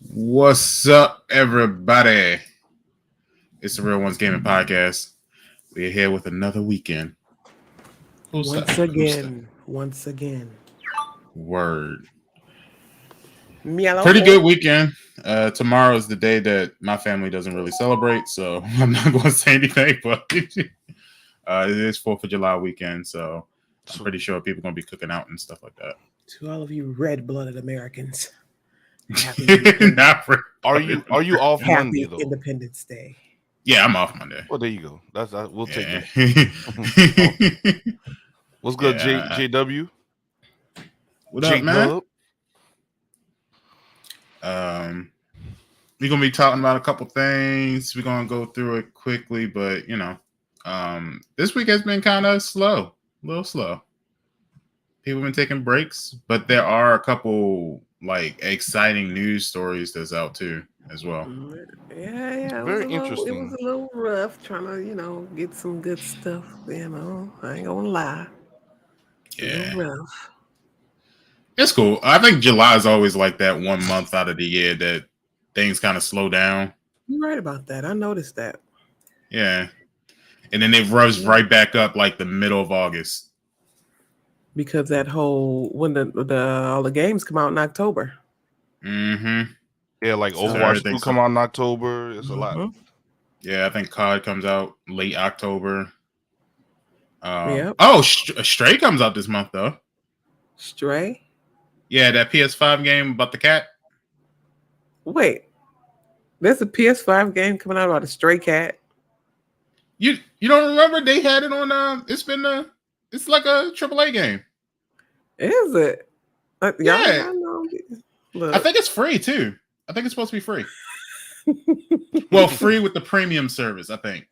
What's up, everybody? It's the Real Ones Gaming Podcast. We're here with another weekend. Once again. Word. Yellow Pretty head. good weekend. Tomorrow is the day that my family doesn't really celebrate, so I'm not going to say anything, but it is 4th of July weekend, so I'm pretty sure people are going to be cooking out and stuff like that. To all of you red-blooded Americans, happy Not for Are you off Monday Happy though? Independence Day. Yeah, I'm off Monday. Well, there you go. We'll take Yeah. that. What's good, Yeah. JW? What up, man? We're gonna be talking about a couple things. We're gonna go through it quickly, but this week has been kind of slow, a little slow. People have been taking breaks, but there are a couple like exciting news stories that's out too as well. Yeah. Very It interesting. was a little rough trying to, get some good stuff. I ain't gonna lie. A Yeah, little rough. it's cool. I think July is always like that 1 month out of the year that things kind of slow down. You're right about that. I noticed that. Yeah, and then it revs right back up like the middle of August. Because that whole when the all the games come out in October. Mm-hmm. Yeah, like So Overwatch 2 come out in October. It's a lot. Yeah, I think COD comes out late October. Yep. Oh, Stray comes out this month though. Stray? Yeah, that PS5 game about the cat. Wait, there's a PS5 game coming out about a stray cat. You don't remember they had it on? It's like a AAA game. Is it? Yeah. Y'all know. Look. I think it's free too. I think it's supposed to be free. Well, free with the premium service, I think.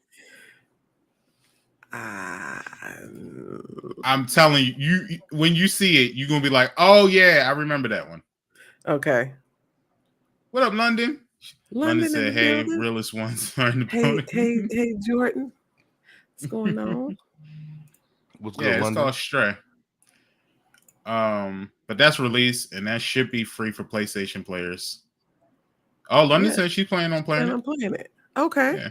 I'm telling you, when you see it, you're gonna be like, "Oh yeah, I remember that one." Okay. What up, London? London said, "Hey, building. realest ones are in the building." Hey, Jordan. What's going on? What's good, Yeah, it's London? called Stray. But that's released, and that should be free for PlayStation players. Oh, London said she's planning on playing it. I'm playing it. Okay. Yeah.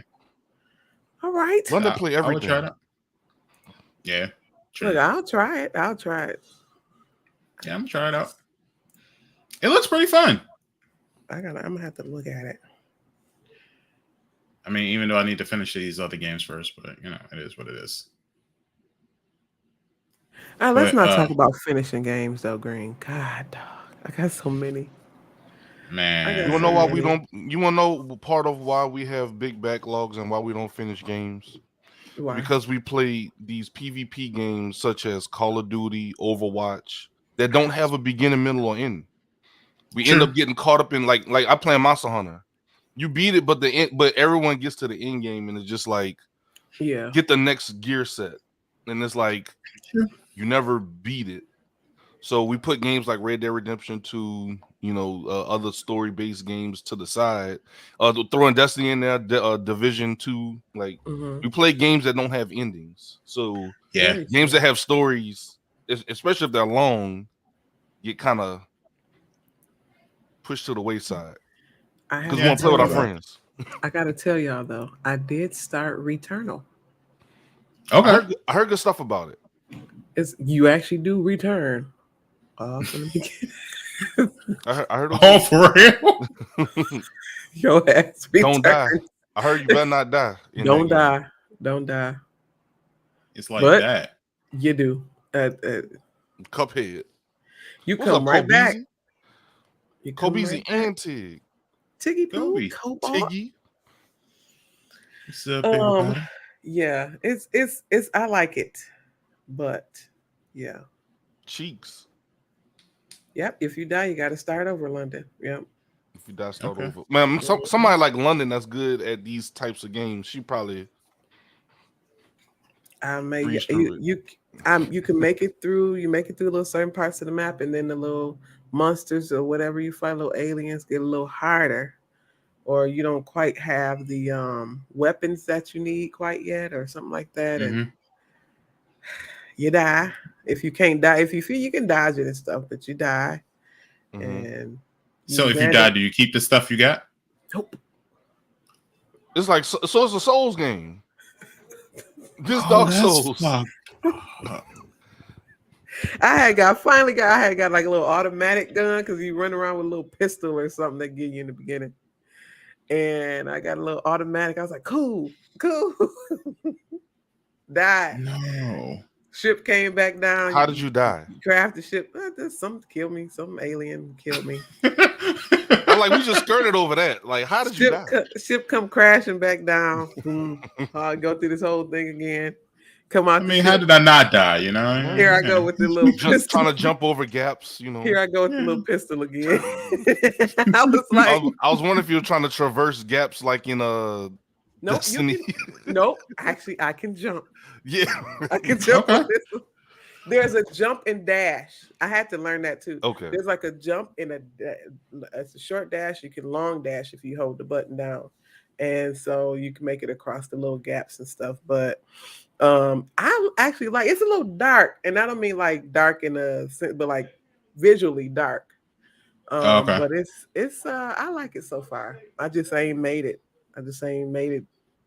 All right. London play everything. I would try it out. Yeah. True. Look, I'll try it. Yeah, I'm gonna try it out. It looks pretty fun. I'm gonna have to look at it. I mean, even though I need to finish these other games first, but it is what it is. Let's not talk about finishing games though, Green. God, dog. I got so many. Man, you wanna know why we don't? You wanna know part of why we have big backlogs and why we don't finish games? Why? Because we play these PvP games such as Call of Duty, Overwatch that don't have a beginning, middle, or end. We end up getting caught up in like I play Monster Hunter. You beat it, but everyone gets to the end game and it's just like, get the next gear set, and it's like you never beat it. So we put games like Red Dead Redemption 2, other story-based games to the side. Throwing Destiny in there, Division 2. Like we play games that don't have endings. So games that have stories, especially if they're long, get kind of pushed to the wayside. Because we want to play with our friends. I gotta tell y'all though, I did start Returnal. Okay, I heard good stuff about it. You actually do return. From the beginning. I heard. Oh, for real? Your ass return. Don't die. I heard you better not die. Don't die. Don't die. It's like that. You do. Cuphead. You come right back. Kobeezy and Tig. Tiggy Poo. Tiggy. What's up, everybody? Yeah, it's I like it, but yeah. Cheeks. Yep. If you die, you got to start over, London. Yep. If you die, start over. Man, somebody like London that's good at these types of games. She probably. You can make it through. You make it through little certain parts of the map, and then the little monsters or whatever you find, little aliens, get a little harder, or you don't quite have the weapons that you need quite yet, or something like that, and you die. If you can't die, if you feel you can dodge it and stuff, but you die, and So if you die, do you keep the stuff you got? Nope. It's like so it's a Souls game. This Dark Souls. I had got like a little automatic gun because you run around with a little pistol or something they give you in the beginning. And I got a little automatic. I was like, cool. Died. No. Ship came back down. How did you die? Craft the ship. Something killed me. Some alien killed me. I'm like, we just skirted over that. Like, how did you die? Ship come crashing back down. I go through this whole thing again. Come out. I mean, how did I not die? You know. Here I go with the little just trying to jump over gaps. You know. Here I go with the little pistol again. I was like, I was wondering if you were trying to traverse gaps like in a Destiny. Nope. Actually, I can jump. Yeah, I can jump. On this one. There's a jump and dash. I had to learn that too. Okay. There's like a jump and it's a short dash. You can long dash if you hold the button down, and so you can make it across the little gaps and stuff. But I actually like it's a little dark, and I don't mean like dark in a sense, but like visually dark. Okay. But it's I like it so far. I just ain't made it.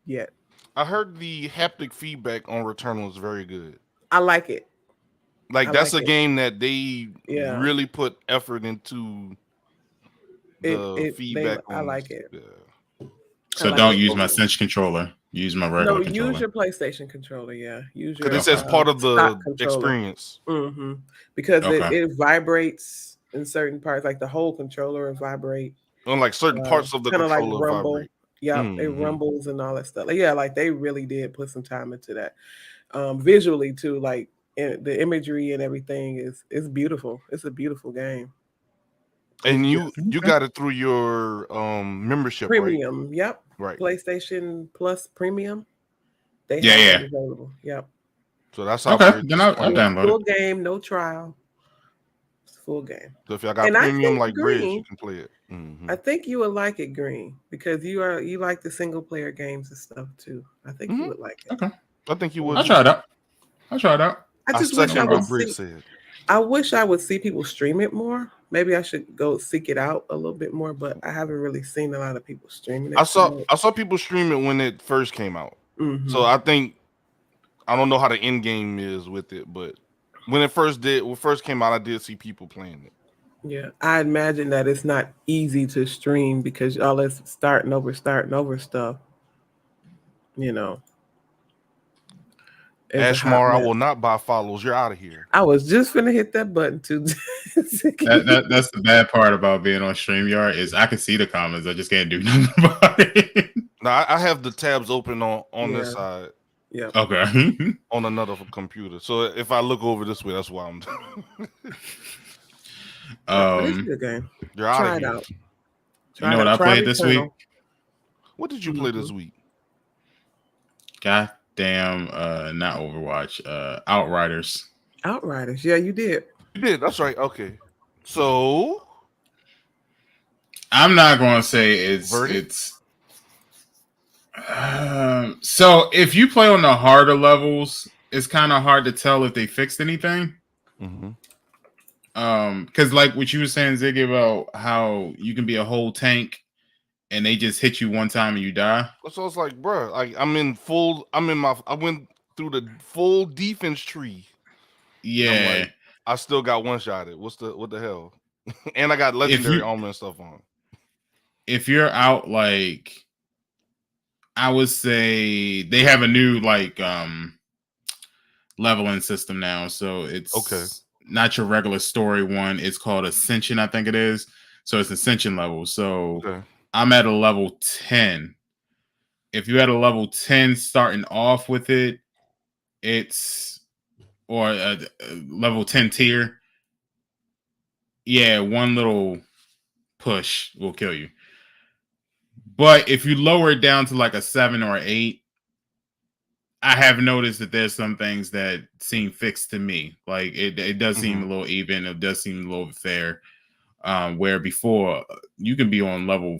Yet. I heard the haptic feedback on Returnal is very good. I like it. Like that's a game that they really put effort into the feedback. I like it. Yeah. So don't use my Cinch controller. Use my regular controller. Use your PlayStation controller. Yeah, use your. Because it says part of the experience. Mm-hmm. Because it vibrates in certain parts, like the whole controller will vibrate. On like certain parts of the controller like rumble. vibrate. Yeah, it rumbles and all that stuff. Like, yeah, like they really did put some time into that. Visually too, like the imagery and everything is beautiful. It's a beautiful game. And you got it through your membership, premium, right? Yep. Right. PlayStation Plus Premium. They have it available. Yep. So that's how then I'll download full game, no trial. It's a full game. So if y'all got premium like Bridge, you can play it. Mm-hmm. I think you would like it, Green, because you like the single player games and stuff too. I think you would like it. Okay. I think you would. I'll try it out. I just wish I would see. I wish I would see people stream it more. Maybe I should go seek it out a little bit more, but I haven't really seen a lot of people streaming it. I saw people stream it when it first came out. Mm-hmm. So I don't know how the end game is with it, but when it first came out, I did see people playing it. Yeah, I imagine that it's not easy to stream because all this starting over stuff. You know. Ashmar, I will not buy follows. You're out of here. I was just gonna hit that button too. That's the bad part about being on StreamYard is I can see the comments. I just can't do nothing about it. Now I have the tabs open on this side. Yeah. Okay. On another computer. So if I look over this way, that's why I'm it's a good game. You're out of here. Out. You know what I played this week? What did you play this week? Goddamn, not Overwatch. Outriders. Outriders. Yeah, you did. You did. That's right. Okay. So I'm not going to say it's so if you play on the harder levels, it's kind of hard to tell if they fixed anything. Mm-hmm. Because like what you were saying, Ziggy, about how you can be a whole tank and they just hit you one time and you die. So it's like, bro, like I went through the full defense tree. Yeah. Like, I still got one shot at. What the hell? And I got legendary armor and stuff on. If you're out, like, I would say they have a new like leveling system now. So it's not your regular story one. It's called Ascension, I think it is. So it's Ascension level. So I'm at a level 10. If you're at a level 10 starting off with it, it's or a level 10 tier. Yeah, one little push will kill you. But if you lower it down to like a 7 or 8, I have noticed that there's some things that seem fixed to me. Like it does seem a little even. It does seem a little fair. Where before you can be on level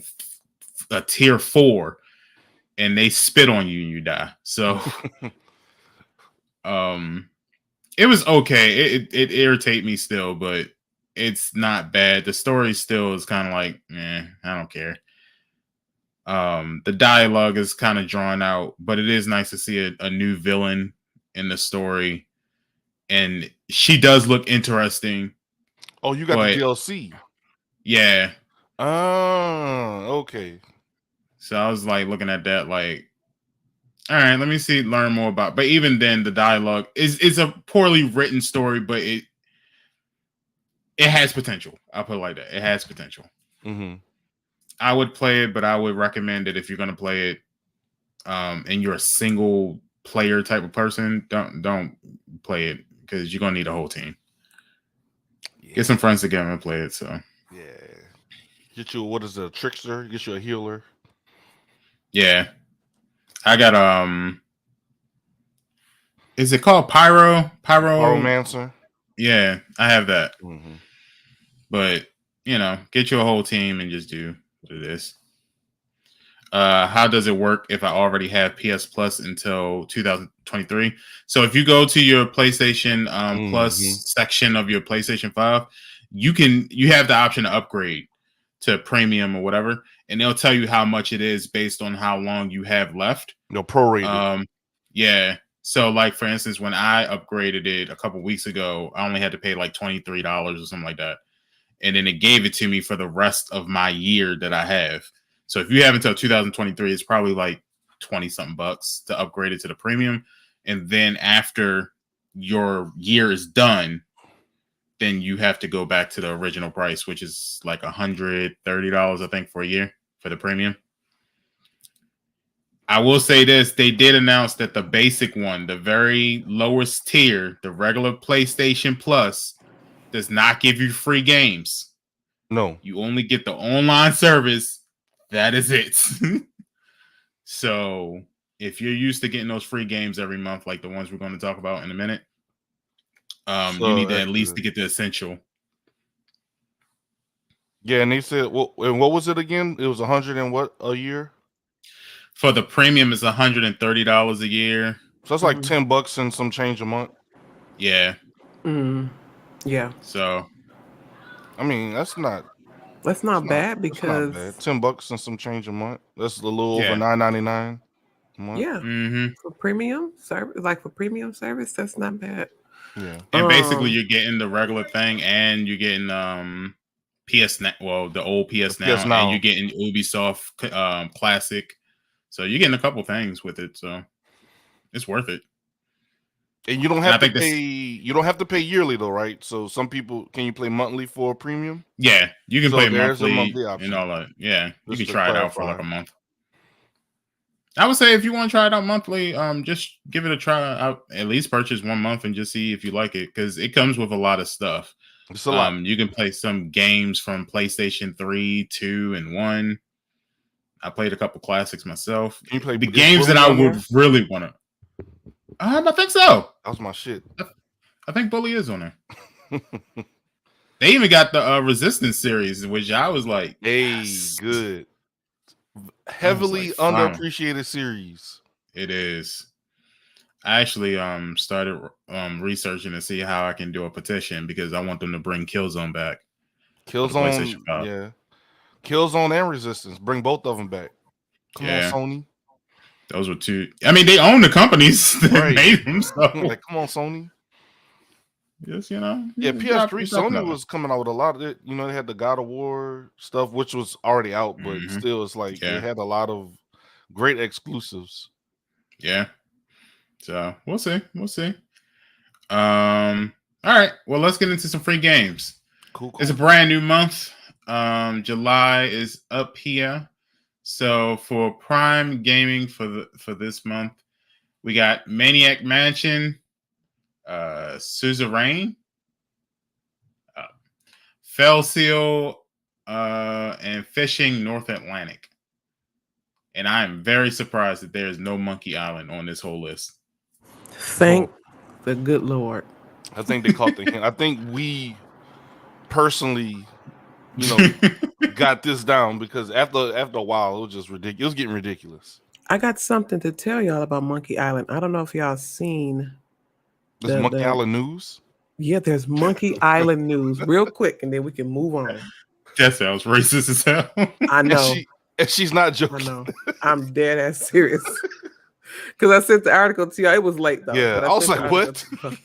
a tier 4 and they spit on you and you die. So it was okay. It irritated me still, but it's not bad. The story still is kind of like, I don't care. The dialogue is kind of drawn out, but it is nice to see a new villain in the story, and she does look interesting. Oh, you got the DLC. Yeah. Oh, okay. So I was like looking at that, like, all right, let me learn more about. But even then, the dialogue is a poorly written story, but it has potential. I'll put it like that. It has potential. Mm-hmm. I would play it, but I would recommend it if you're going to play it, and you're a single player type of person. Don't play it because you're gonna need a whole team. Yeah. Get some friends together and play it. So yeah, get you a trickster? Get you a healer. Yeah, I got Is it called Pyromancer? Yeah, I have that. Mm-hmm. But get you a whole team and just do what it is. How does it work if I already have PS Plus until 2023? So if you go to your PlayStation Plus section of your PlayStation 5, you have the option to upgrade to premium or whatever, and they'll tell you how much it is based on how long you have left. No, prorated. Yeah. So like for instance, when I upgraded it a couple weeks ago, I only had to pay like $23 or something like that. And then it gave it to me for the rest of my year that I have. So if you have until 2023, it's probably like 20 something bucks to upgrade it to the premium. And then after your year is done, then you have to go back to the original price, which is like $130, I think, for a year for the premium. I will say this, they did announce that the basic one, the very lowest tier, the regular PlayStation Plus, does not give you free games. No. You only get the online service. That is it. So if you're used to getting those free games every month, like the ones we're going to talk about in a minute, you need to at least to get the essential. Yeah, and they said, what was it again? It was $100 and what a year? For the premium, it's $130 a year. So that's like $10 and some change a month. Yeah. Yeah. So, I mean, that's not bad because $10 and some change a month. That's a little over $9.99 a month. Yeah. For premium service, that's not bad. Yeah. And basically, you're getting the regular thing, and you're getting PS Now. Well, the old PS Now, and you're getting Ubisoft Classic. So you're getting a couple things with it. So it's worth it. And you don't have to pay. You don't have to pay yearly though, right? So some people, can you play monthly for premium? Yeah, you can play monthly option. and all that. Yeah, you can try it out for like a month. I would say if you want to try it out monthly, just give it a try out. At least purchase 1 month and just see if you like it, because it comes with a lot of stuff. It's a lot. You can play some games from PlayStation 3, 2, and 1. I played a couple classics myself. Can you play the games that I would really want to? I think so. That was my shit. I think Bully is on there. They even got the Resistance series, which I was like, hey, good. Heavily underappreciated series. It is. I actually started researching to see how I can do a petition, because I want them to bring Killzone back. Killzone, yeah. Killzone and Resistance. Bring both of them back. Come on, Sony. Those were two. I mean, they own the companies that made them. So. Like, come on, Sony. Yes, Yeah, PS3, Sony was coming out with a lot of it. They had the God of War stuff, which was already out, but still, it's like they had a lot of great exclusives. Yeah. So we'll see. All right. Well, let's get into some free games. Cool. It's a brand new month. July is up here. So for Prime Gaming for this month, we got Maniac Mansion, Suzerain, Fell Seal, and Fishing North Atlantic. And I am very surprised that there is no Monkey Island on this whole list. Thank the good Lord. I think they caught the hint. I think we personally, got this down, because after a while, it was just ridiculous. It was getting ridiculous. I got something to tell y'all about Monkey Island. I don't know if y'all seen Monkey Island news. Yeah, there's Monkey Island news real quick, and then we can move on. That sounds racist as hell. I know. And she's not I joking. know. I'm dead ass serious. Because I sent the article to you. It was late though. Yeah, but I was sent like, the article what? to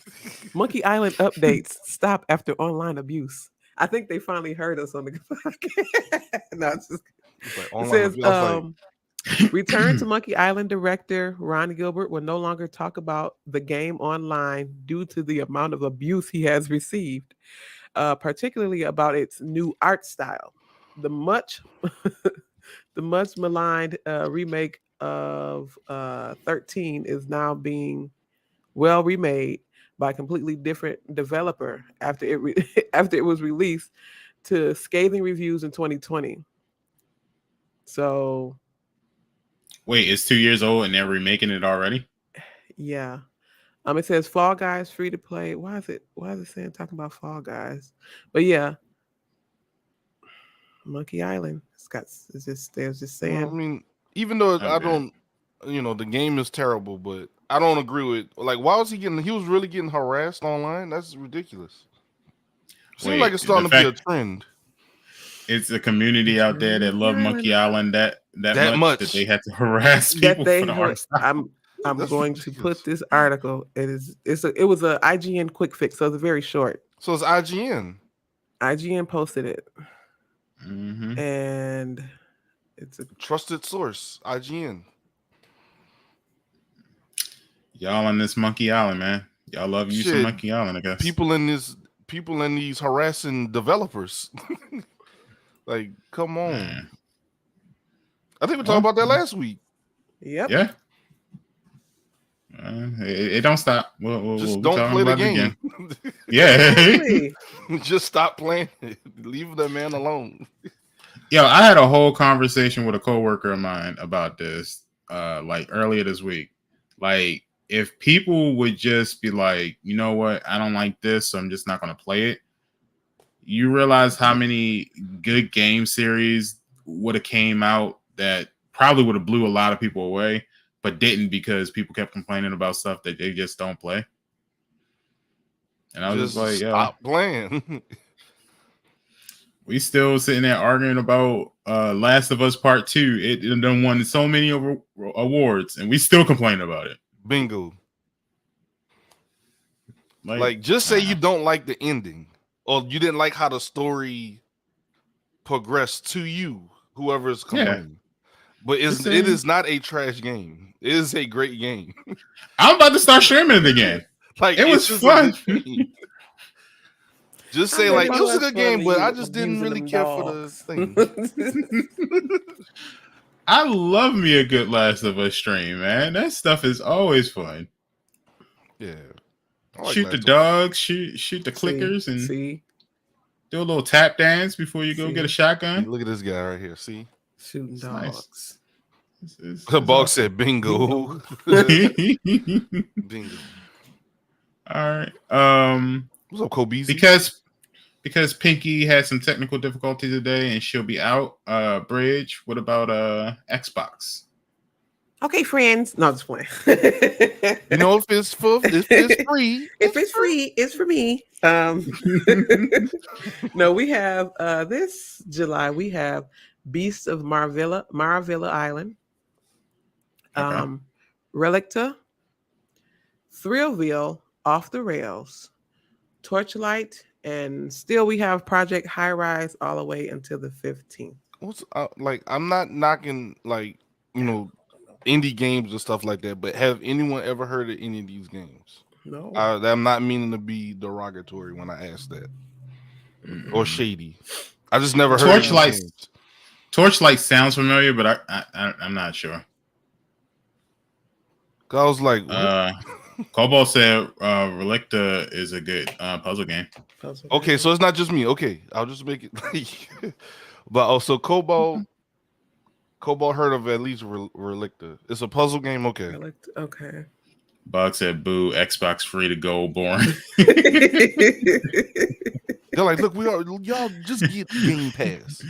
you. Monkey Island updates stop after online abuse. I think they finally heard us on the podcast. No, it's just, It's like it online says, abuse. I was like, return to Monkey Island director Ron Gilbert will no longer talk about the game online due to the amount of abuse he has received, particularly about its new art style. The much the much maligned remake of 13 is now being well remade by a completely different developer after after it was released to scathing reviews in 2020. So Wait, it's 2 years old and they're remaking it already? yeah. It says Fall Guys free to play. Why is it saying talking about Fall Guys? But yeah. Monkey Island. It's just saying. I mean, even though I Okay. don't, the game is terrible, but I don't agree with, like, why was he was really getting harassed online? That's ridiculous. Seems Wait, like it's starting to be a trend. It's a community out there that love Monkey Island that much that they had to harass people for the art style. I'm That's going ridiculous. to put this article. It was a IGN quick fix, so it's very short. So it's IGN. IGN posted it, Mhm. and it's a Trusted source, IGN. Y'all on this Monkey Island, man. Y'all love you some Shit. Monkey Island, I guess. People in these harassing developers. Like, come on. Man. I think we talked about that last week. Yep. Yeah. It don't stop. We'll Just be don't talking play the about it game. Yeah. Exactly. Just stop playing it. Leave that man alone. Yo, I had a whole conversation with a coworker of mine about this, like earlier this week. Like, if people would just be like, you know what, I don't like this, so I'm just not going to play it. You realize how many good game series would have came out that probably would have blew a lot of people away, but didn't because people kept complaining about stuff that they just don't play. And I was just like, stop playing. We still sitting there arguing about Last of Us Part 2. It done won so many awards, and we still complain about it. Bingo. Like just say you don't like the ending, or you didn't like how the story progressed to you, whoever's complaining. But it is not a trash game. It is a great game. I'm about to start streaming it again. Like, it was fun. Just say, like, it was a good game, but I just didn't really care for the thing. I love me a good Last of Us stream, man. That stuff is always fun. Yeah. Like shoot the dogs, shoot the clickers, and do a little tap dance before you go get a shotgun. Look at this guy right here. See? Shooting dogs. Nice. The bug said bingo. Bingo. All right. What's up, Kobe? Because Pinky had some technical difficulty today and she'll be out. Bridge, what about Xbox? Okay, friends. No, just playing. If it's free. If it's free, it's for me. No, we have this July, we have Beasts of Marvilla Island. Okay. Relicta, Thrillville, Off the Rails, Torchlight, and still we have Project High Rise all the way until the 15th. What's I'm not knocking indie games and stuff like that, but have anyone ever heard of any of these games? No. I'm not meaning to be derogatory when I ask that. Or shady. I just never heard Torchlight. of these games. Torchlight sounds familiar, but I'm not sure. I was like, Cobalt said Relicta is a good puzzle game. Okay, so it's not just me. Okay, I'll just make it. But also Cobalt heard of at least Relicta. It's a puzzle game. Okay. Okay. Bug said, "Boo! Xbox free to go, boring." They're like, look, y'all just get Game Pass.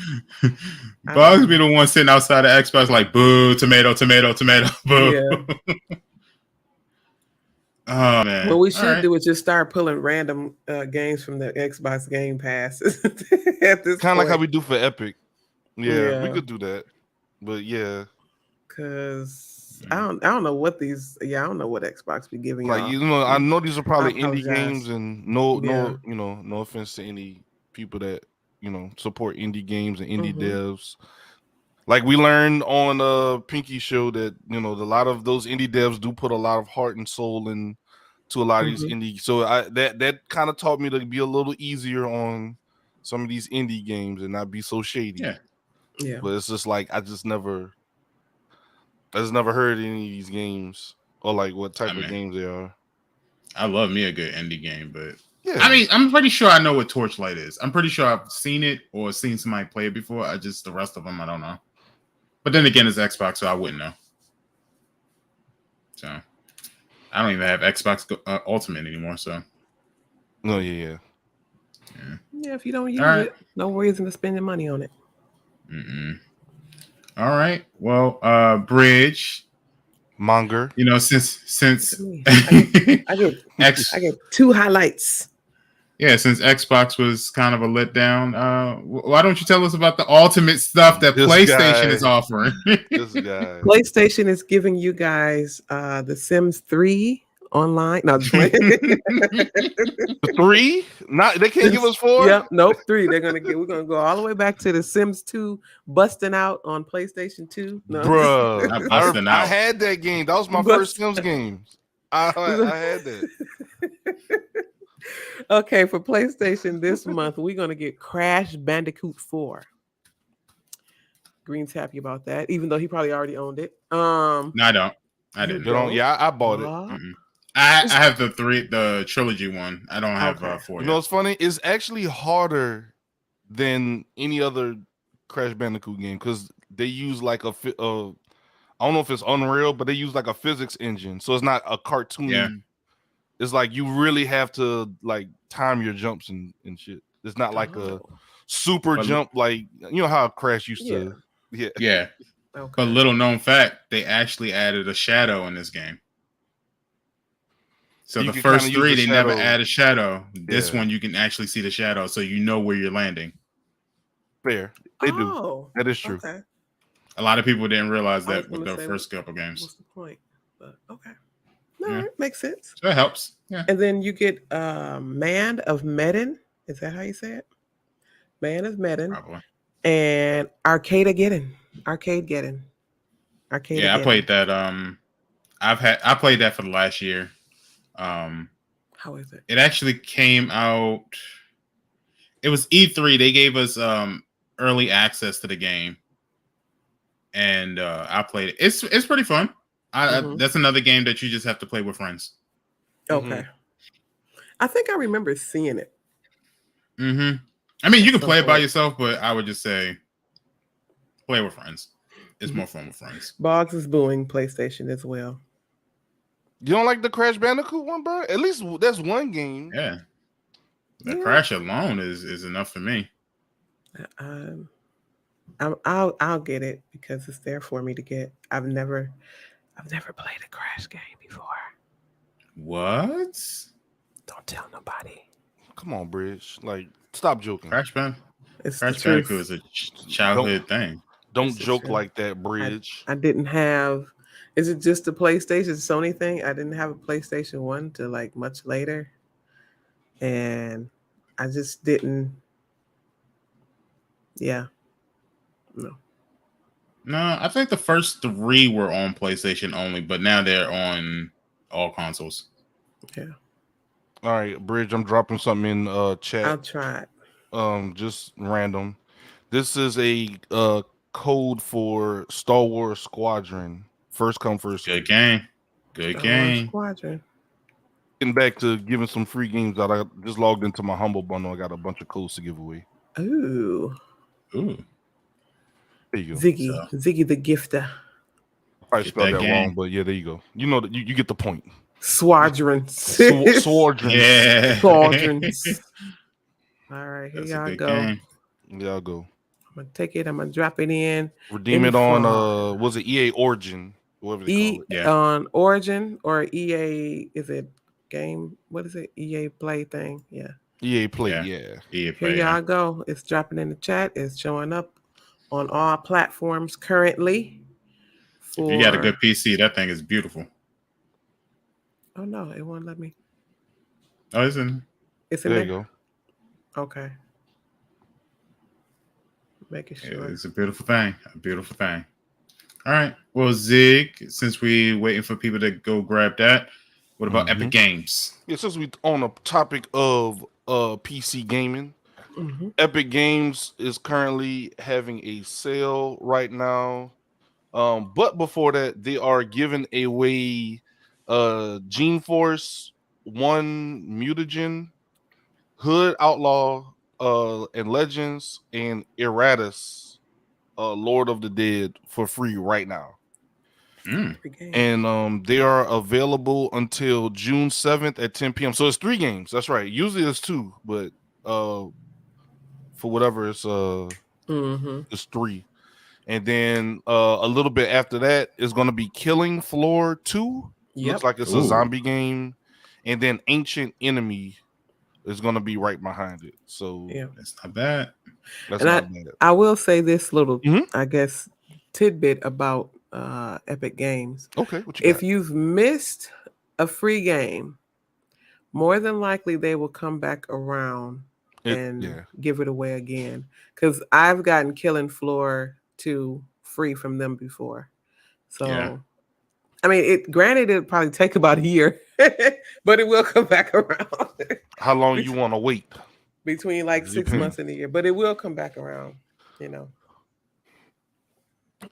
Bugs be the one sitting outside of Xbox like, boo, tomato, boo. Oh man. What we All should right. do is just start pulling random games from the Xbox Game Pass at this Kind of like how point. we do for Epic. Yeah, we Yeah. could do that. But yeah, Cause I don't know what these. Yeah, I don't know what Xbox be giving like y'all. I know these are probably indie apologize. games, and no, Yeah. no offense to any people that support indie games and indie Mhm. devs. Like we learned on Pinky Show that a lot of those indie devs do put a lot of heart and soul into a lot of these Mhm. indie. So that kind of taught me to be a little easier on some of these indie games and not be so shady. Yeah. Yeah. But it's just like I just never heard any of these games or like what type of games they are. I love me a good indie game, but Yeah, I mean, I'm pretty sure I know what Torchlight is. I'm pretty sure I've seen it or seen somebody play it before. The rest of them I don't know. But then again, it's Xbox, so I wouldn't know. So I don't even have Xbox Ultimate anymore. So no, yeah. Yeah. If you don't use All right. it, no reason to spend your money on it. All right. Well, Bridge. Monger. Since I get two highlights. Yeah, since Xbox was kind of a letdown, why don't you tell us about the ultimate stuff that This PlayStation guy. is offering? This guy. PlayStation is giving you guys The Sims 3 online. No, just playing. 3? Not they can't give us 4. Yep, nope, 3. We're gonna go all the way back to The Sims 2 busting out on PlayStation 2. No. Bruh, Not busting I out. had that game. That was my first Sims game. I had that. Okay, for PlayStation this month, we're gonna get Crash Bandicoot 4. Green's happy about that, even though he probably already owned it. No, I don't. I You didn't. don't? Yeah, I bought it. Mm-mm. I have the trilogy one. I don't have Okay. 4 You yet. know what's funny? It's actually harder than any other Crash Bandicoot game because they use like I don't know if it's Unreal, but they use like a physics engine, so it's not a cartoony. Yeah. It's like you really have to like time your jumps and shit. It's not like a super jump like how Crash used to. Yeah. Yeah. Okay. But little known fact, they actually added a shadow in this game. So the first 3, they never add a shadow. This one, you can actually see the shadow, so you know where you're landing. Fair. They do. That is true. Okay. A lot of people didn't realize that with the first couple games. What's the point? But okay. All right, makes sense. So that helps. Yeah. And then you get Man of Medan. Is that how you say it? Man of Medan. Probably. And Arcadegeddon. Yeah, I played that. I played that for the last year. How is it? It actually came out. It was E3. They gave us early access to the game, and I played it. It's pretty fun. That's another game that you just have to play with friends. Okay. I think I remember seeing it. I mean, you can play it by yourself, but I would just say play with friends. It's more fun with friends. Boggs is booing PlayStation as well. You don't like the Crash Bandicoot one, bro? At least that's one game. Yeah. The Crash alone is enough for me. I'll get it because it's there for me to get. I've never played a Crash game before. What? Don't tell nobody. Come on, Bridge. Like, stop joking. Crash Bandicoot is a childhood thing. Don't joke like that, Bridge. I didn't have. Is it just the PlayStation Sony thing? I didn't have a PlayStation 1 till like much later, and I just didn't. Yeah. No, I think the first 3 were on PlayStation only, but now they're on all consoles. Yeah. All right, Bridge, I'm dropping something in chat. I'll try it. Just random. This is a code for Star Wars Squadron. First come, first Good game. Good game. Squadron. Getting back to giving some free games out. I just logged into my Humble Bundle. I got a bunch of codes to give away. Ooh. There you go. Ziggy the Gifter. I spelled that wrong, but yeah, there you go. You know that you get the point. Squadrons. Squadrons. Yeah. Squadrons. All right, here y'all go. Game. Y'all go. I'm gonna take it. I'm gonna drop it in. Redeem it on was it EA Origin? Whatever they call it. On Origin or EA? Is it game. What is it? EA Play thing. Yeah. EA Play, Yeah. yeah. EA Here Play, y'all yeah. go. It's dropping in the chat. It's showing up on all platforms currently. If you got a good For PC, that thing is beautiful. oh no, it won't let me. Oh, it's in. It's in There you there. go. Okay. Making sure. It's a beautiful thing. A beautiful thing. All right. Well, Zig, since we waiting for people to go grab that, what about Epic Games? Yeah, since we on the topic of PC gaming, Mm-hmm. Epic Games is currently having a sale right now. But before that, they are giving away Gene Force 1 Mutagen, Hood Outlaw, and Legends, and Erratus, Lord of the Dead for free right now. Mm. Epic Games. And they are available until June 7th at 10 p.m. So it's 3 games. That's right. Usually it's 2, but for whatever it's Mm-hmm. it's 3. And then a little bit after that is going to be Killing Floor 2. Yep. Looks like it's a Ooh. zombie game. And then Ancient Enemy is going to be right behind it. So Yeah. That's not bad. that's And not bad. I will say this little, Mhm. I guess, tidbit about Epic Games. Okay, what you If got? you've missed a free game, more than likely they will come back around and Yeah. give it away again. Because I've gotten Killing Floor 2 free from them before. So, Yeah. I mean, granted, it'll probably take about a year, but it will come back around. How long you want to wait? Between like 6 Depends. months and a year, but it will come back around, you know.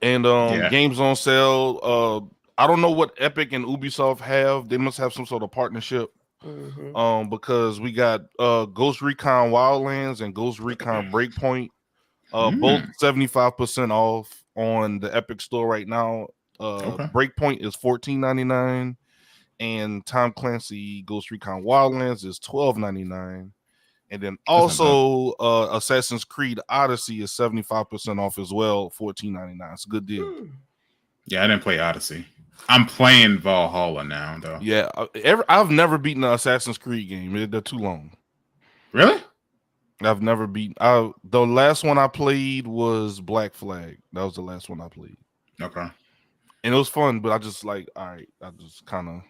And Yeah. games on sale. I don't know what Epic and Ubisoft have. They must have some sort of partnership. Mm-hmm. Because we got Ghost Recon Wildlands and Ghost Recon Breakpoint, both 75% off on the Epic Store right now. Okay. Breakpoint is $14.99, and Tom Clancy Ghost Recon Wildlands is $12.99. And then also Assassin's Creed Odyssey is 75% off as well, $14.99. It's a good deal. Yeah, I didn't play Odyssey. I'm playing Valhalla now, though. Yeah, I've never beaten an Assassin's Creed game. They're too long. Really? I've never beaten. The last one I played was Black Flag. That was the last one I played. Okay. And it was fun, but I just like, all right, I just kind of,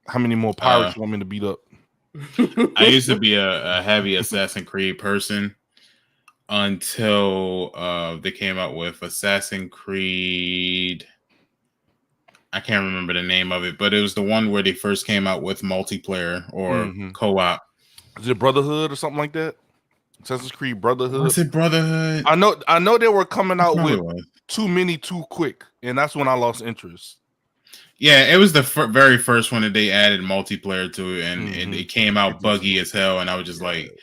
how many more pirates you want me to beat up? I used to be a heavy Assassin's Creed person until they came out with Assassin's Creed. I can't remember the name of it, but it was the one where they first came out with multiplayer or co-op. Is it Brotherhood or something like that? Assassin's Creed Brotherhood. Was it Brotherhood? I know they were coming out with was. too many too quick, and that's when I lost interest. Yeah, it was the very first one that they added multiplayer to it, and it came out buggy as hell, and I was just like,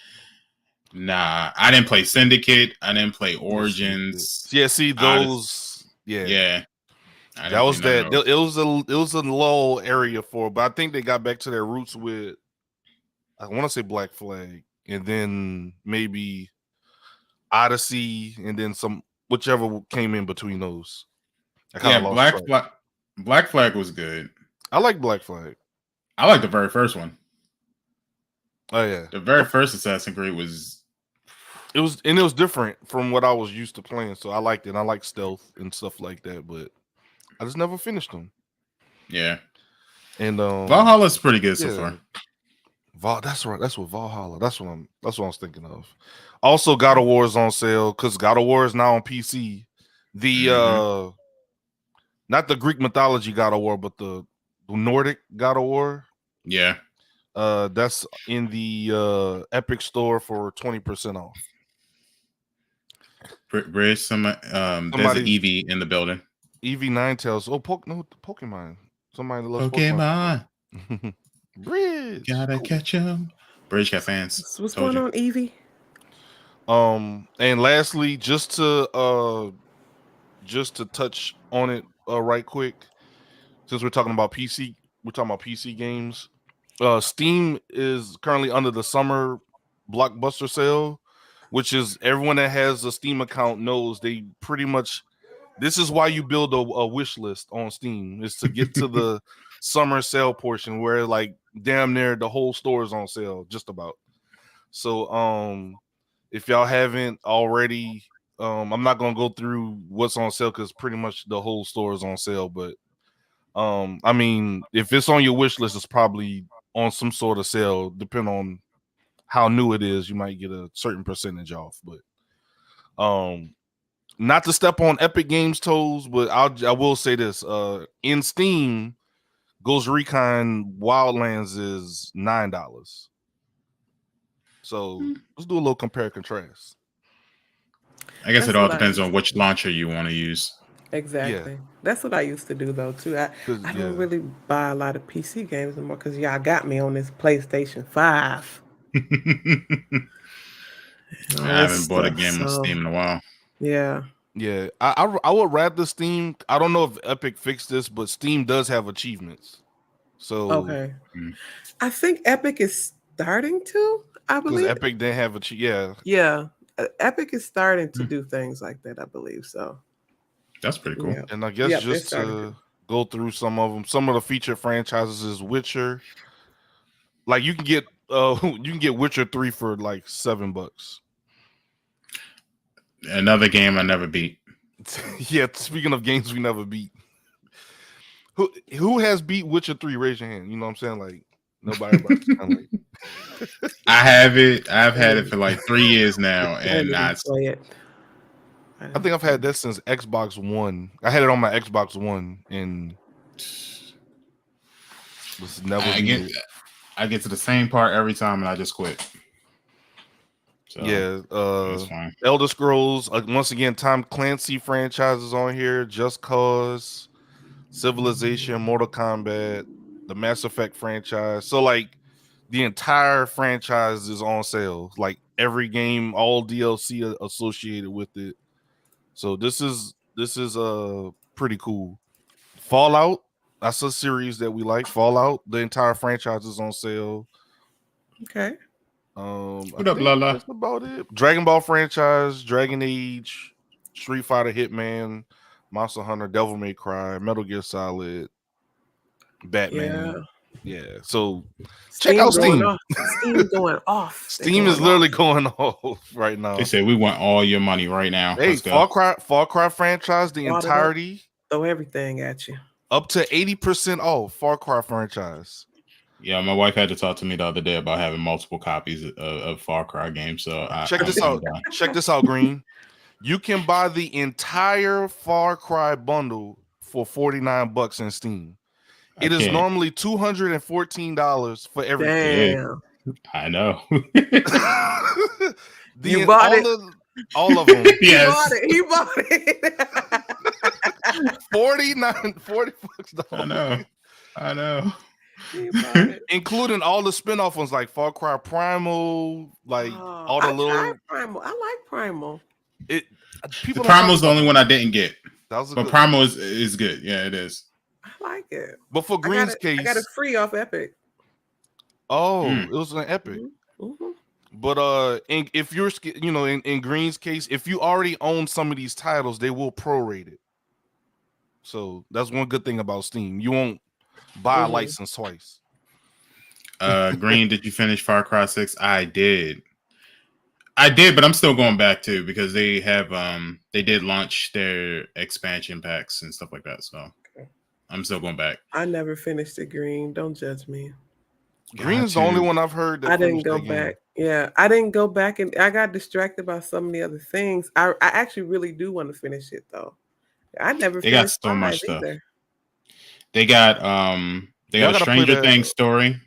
nah. I didn't play Syndicate. I didn't play Origins. Yeah, see those. Yeah. That was that. It was a low area for, but I think they got back to their roots with, I want to say Black Flag, and then maybe Odyssey, and then some whichever came in between those. Yeah, Black Flag was good. I like Black Flag. I like the very first one. Oh yeah, the very first Assassin's Creed was. It was different from what I was used to playing, so I liked it. I like stealth and stuff like that, but I just never finished them. Yeah, and Valhalla's pretty good so far. That's right. That's what Valhalla. That's what I was thinking of. Also, God of War is on sale because God of War is now on PC. The not the Greek mythology God of War, but the Nordic God of War. Yeah. That's in the Epic Store for 20% off. Bridge, there's an Eevee in the building. Eevee Ninetales. Oh, Pokemon. Somebody loves Pokemon. Bridge. Gotta catch him. Bridge got fans. What's going on, Eevee? And lastly, just to touch on it right quick, since we're talking about PC games. Steam is currently under the summer blockbuster sale, which is everyone that has a Steam account knows they pretty much This is why you build a wish list on Steam, is to get to the summer sale portion where like damn near the whole store is on sale, just about. So if y'all haven't already, I'm not gonna go through what's on sale because pretty much the whole store is on sale. But I mean, if it's on your wish list, it's probably on some sort of sale, depending on how new it is. You might get a certain percentage off. But not to step on Epic Games' toes, but I will say this: in Steam, Ghost Recon Wildlands is $9. So let's do a little compare and contrast. I guess That's it all what I depends used on which launcher you want to use. Exactly. Yeah. That's what I used to do though too. I 'Cause, I yeah. don't really buy a lot of PC games anymore because y'all got me on this PlayStation 5 and all I this haven't bought a stuff. game on So Steam in a while. yeah. Yeah, I would rather Steam. I don't know if Epic fixed this, but Steam does have achievements. So Okay. Mm. I think Epic is starting to, I because believe. Epic didn't have yeah, Yeah. Epic is starting to Hmm. do things like that, I believe. So That's pretty cool. yeah. and I guess Yep, they're just starting to to. go through some of them. Some of the featured franchises is Witcher. Like you can get you can get Witcher 3 for like $7. Another game I never beat. Yeah, speaking of games we never beat. Who has beat Witcher 3? Raise your hand. You know what I'm saying? Like nobody. Like, I have it. I've I had it didn't, for like 3 years now, I didn't and even play it. I think I've had that since Xbox One. I had it on my Xbox One and just never I beat get it. I get to the same part every time, and I just quit. So Yeah, that's fine. Elder Scrolls. Once again, Tom Clancy franchises on here: Just Cause, Civilization, Mortal Kombat, the Mass Effect franchise. So like the entire franchise is on sale. Like every game, all DLC associated with it. So this is pretty cool. Fallout. That's a series that we like. Fallout. The entire franchise is on sale. Okay. I What up, think Lala? that's about it. Dragon Ball franchise, Dragon Age, Street Fighter, Hitman, Monster Hunter, Devil May Cry, Metal Gear Solid, Batman. Yeah. So check Steam out going Steam. off. Steam going off. They're Steam is going literally off. going off right now. They said we want all your money right now. Hey, Let's go. Far Cry franchise, the Bought it up. entirety, Throw everything at you. up to 80% off. Far Cry franchise. Yeah, my wife had to talk to me the other day about having multiple copies of Far Cry games. So Check this I'm out. done. Check this out, Green. You can buy the entire Far Cry bundle for $49 in Steam. I It is can't. normally $214 for everything. Yeah, Damn. I know. You bought it. All of them. He Yes. bought it. He bought it. $40. I know. He bought it. Including all the spin-off ones like Far Cry Primal, like all the I little tried Primal. I like Primal. it The people don't talk Primal's the about only that. one I didn't get. That was a But good Primal is good. Yeah, it is. I like it. But for Green's case, I got it free off Epic. it was an Epic. Mm-hmm. But if you're in Green's case, if you already own some of these titles, they will prorate it. So that's one good thing about Steam. You won't buy a license twice. Green, did you finish Far Cry 6? I did, but I'm still going back too because they have they did launch their expansion packs and stuff like that. So I'm still going back. I never finished it, Green. Don't judge me. Green's the only one I've heard that I didn't finished go that back. game. Yeah, I didn't go back, and I got distracted by some of the other things. I actually really do want to finish it though. I never They got finished so 5 much stuff. either. They got a gotta play Stranger that. Things story.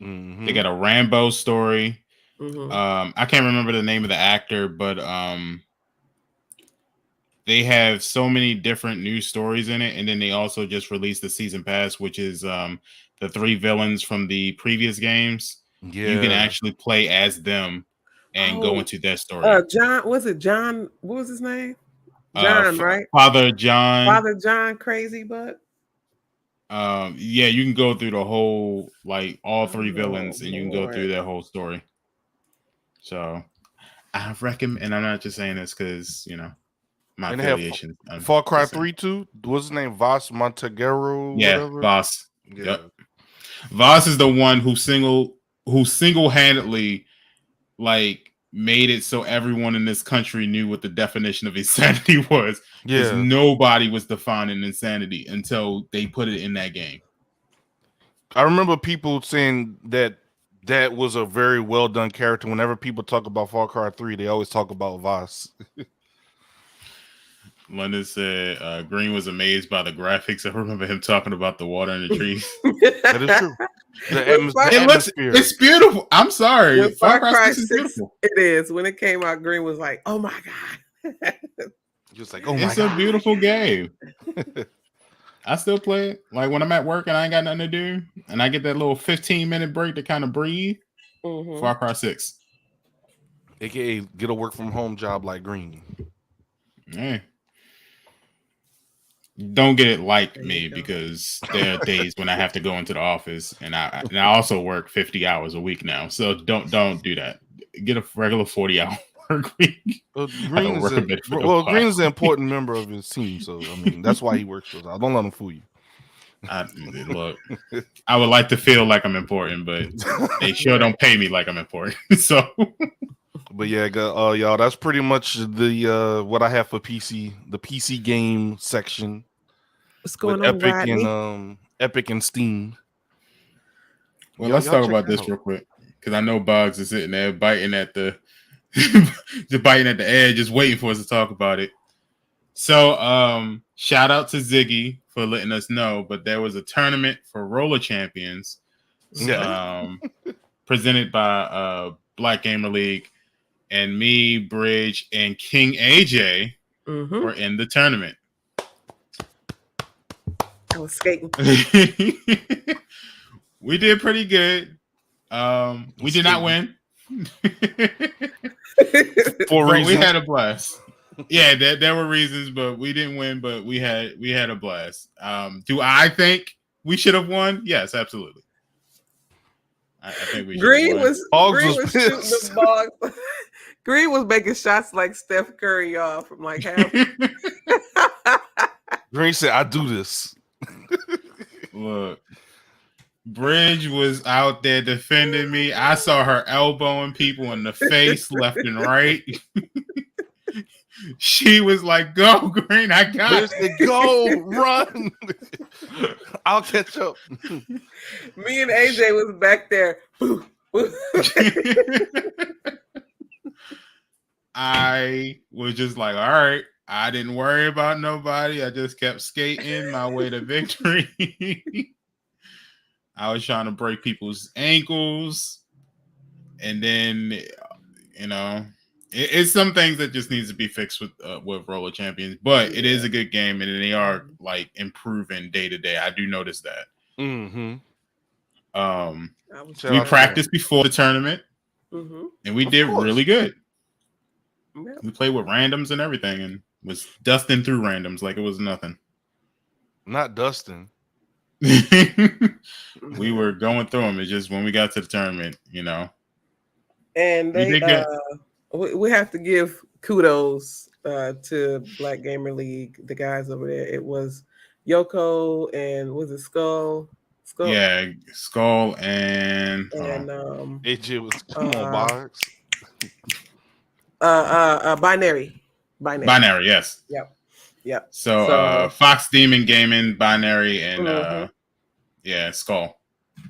Mhm. They got a Rambo story. Mm-hmm. I can't remember the name of the actor, but they have so many different news stories in it, and then they also just released the season pass, which is the 3 villains from the previous games. Yeah. You can actually play as them and go into their story. John, was it John? What was his name? John, right? Father John. Father John, crazy butt. Yeah, you can go through the whole, like all 3 villains, and you can go through Lord. their whole story. So I recommend, and I'm not just saying this because my And they have affiliation. Far Cry 3 too. What's his name? Voss Montegaro, Yeah, whatever. Voss. Yeah. Yep. Voss is the one who single-handedly like made it so everyone in this country knew what the definition of insanity was. Because Yeah. nobody was defining insanity until they put it in that game. I remember people saying that was a very well done character. Whenever people talk about Far Cry 3, they always talk about Voss. London said Green was amazed by the graphics. I remember him talking about the water and the trees. That is true. The atmosphere. It's beautiful. I'm sorry. When Far Cry 6 is beautiful. It is. When it came out, Green was like, "Oh my god!" Just like, oh my It's god, a beautiful game. I still play it. Like when I'm at work and I ain't got nothing to do, and I get that little 15-minute break to kind of breathe. Far Cry 6. AKA get a work from home job like Green. Yeah. Don't get it like me because there are days when I have to go into the office and I also work 50 hours a week now. So don't do that. Get a regular 40-hour work week. Green is an important member of his team, so I mean that's why he works for us. I don't let him fool you. Look, I would like to feel like I'm important, but they sure don't pay me like I'm important. So, but yeah, y'all, that's pretty much the what I have for PC, the PC game section. What's going with on, Epic Rodney? and Epic and Steam. Well, let's talk about this real quick because I know Boggs is sitting there biting at the biting at the edge, just waiting for us to talk about it. So, shout out to Ziggy for letting us know, but there was a tournament for Roller Champions, presented by Black Gamer League, and me, Bridge, and King AJ were in the tournament. I was skating. We did pretty good. We did not win. For reasons. We had a blast. Yeah, there were reasons, but we didn't win. But we had a blast. Do I think we should have won? Yes, absolutely. I think we. Green was shooting pissed. the ball. Green was making shots like Steph Curry, y'all, from like half. Green said, "I do this." Look, Bridge was out there defending me. I saw her elbowing people in the face left and right. She was like, "Go, Green! I got it. Go, run! I'll catch up." Me and AJ was back there. I was just like, all right. I didn't worry about nobody. I just kept skating my way to victory. I was trying to break people's ankles. And then, it's some things that just needs to be fixed with Roller Champions. But it is a good game, and they are like improving day to day. I do notice that. Mm-hmm. We practiced before the tournament, and we did really good. Yep. We played with randoms and everything, and was dusting through randoms like it was nothing. Not dusting. We were going through them. It's just when we got to the tournament, And we have to give kudos to Black Gamer League, the guys over there. It was Yoko and was it Skull? Yeah, Skull and AJ was come on, Boggs. Binary, yes. Yep. So Fox Demon Gaming, Binary, and Skull.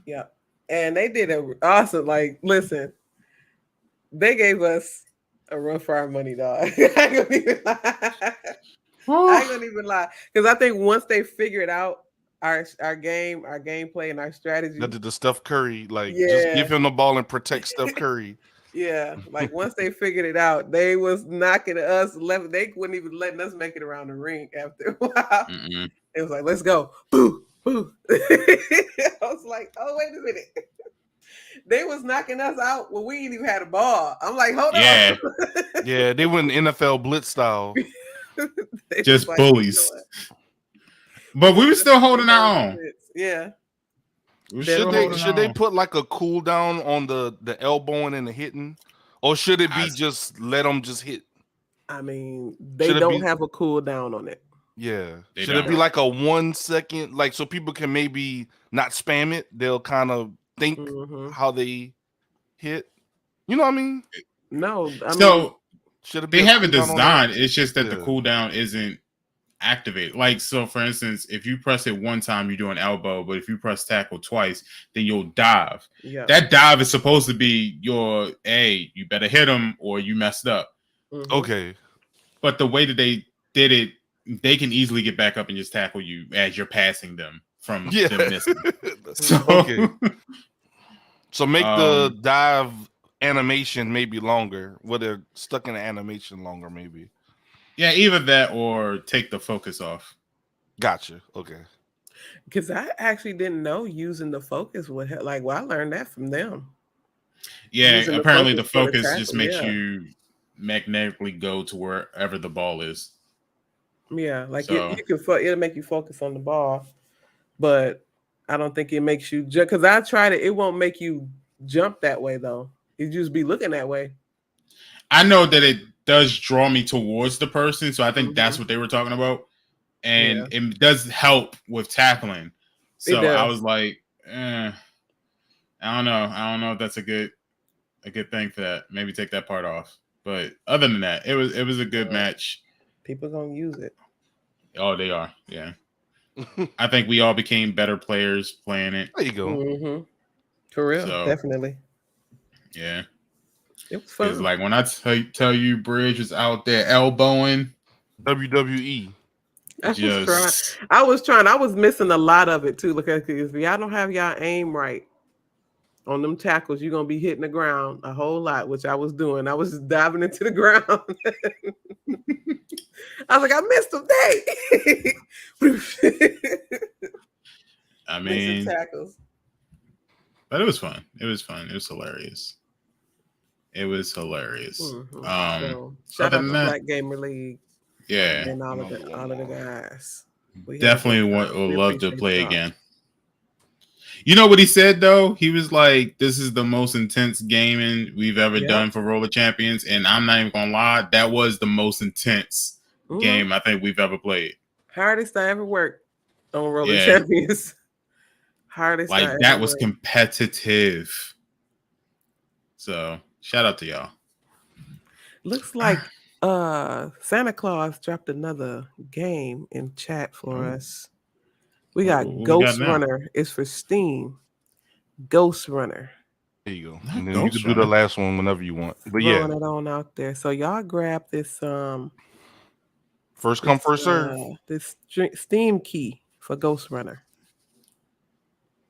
Yeah, and they did a awesome. Like, listen, they gave us a run for our money, dog. I ain't gonna even lie, because I think once they figured out our gameplay, and our strategy, that did the Steph Curry, just give him the ball and protect Steph Curry. Yeah, like once they figured it out, they was knocking us left. They wouldn't even letting us make it around the ring after a while. It was like, let's go. Boo, boo. I was like, oh, wait a minute. They was knocking us out when we ain't even had a ball. I'm like, hold on. Yeah, they went NFL blitz style. Just like, bullies. But we were still holding our own. Yeah. Should they put like a cooldown on the elbowing and the hitting, or should it be just let them just hit? I mean, they Should it don't be- have a cooldown on it. Yeah. They Should it be don't. like a 1 second, like so people can maybe not spam it? They'll kind of think how they hit. You know what I mean? No, I mean, So Should it be they a have it cooldown on that? designed. It's just that the Yeah. cooldown isn't activated. Like, so for instance, if you press it one time, you do an elbow, but if you press tackle twice, then you'll dive. yeah. That dive is supposed to be your, hey, you better hit him or you messed up. Okay. But the way that they did it, they can easily get back up and just tackle you as you're passing them from Yeah. them missing. So, Okay. So make the Um, dive animation maybe longer. Where they're stuck in the animation longer, maybe. yeah, either that or take the focus off. Gotcha. Okay. Because I actually didn't know using the focus would help. Like, well, I learned that from them. Yeah, Using the apparently the focus for the focus just tackle, makes yeah. you magnetically go to wherever the ball is. Yeah, like So- you can it'll make you focus on the ball, but I don't think it makes you jump. Because I tried it, it won't make you jump that way though. You just be looking that way. I know that it does draw me towards the person, so I think that's what they were talking about, and it does help with tackling. So I was like, I don't know. I don't know if that's a good thing for that. Maybe take that part off. But other than that, it was a good match. People gonna use it. Oh, they are. Yeah. I think we all became better players playing it. There you go. Mm-hmm. For real, So- definitely. Yeah. It was fun. It's like when I tell you Bridge was out there elbowing. WWE. I was trying. I was missing a lot of it too. Look at this. If y'all don't have y'all aim right on them tackles, you're gonna be hitting the ground a whole lot, which I was doing. I was just diving into the ground. I was like, I missed him. I mean, tackles. but it was fun. It was fun. It was hilarious. It was hilarious. So, shout other out to than that- Black Gamer League Yeah. and all of the guys. We had a Definitely good time. would We love to appreciate play y'all. again. You know what he said though? He was like, "This is the most intense gaming we've ever done for Roller Champions," and I'm not even gonna lie, that was the most intense game I think we've ever played. Hardest I ever worked on Roller Yeah. Champions. Hardest I Like ever that was worked. competitive. So shout out to y'all. Looks like Santa Claus dropped another game in chat for us. We got What we Ghost got now? Runner. It's for Steam. Ghost Runner. There you go. Not And then you Ghost can do the Runner. last one whenever you want. But yeah, Throwing it on out there. So y'all grab this first come, first serve. this Steam key for Ghost Runner.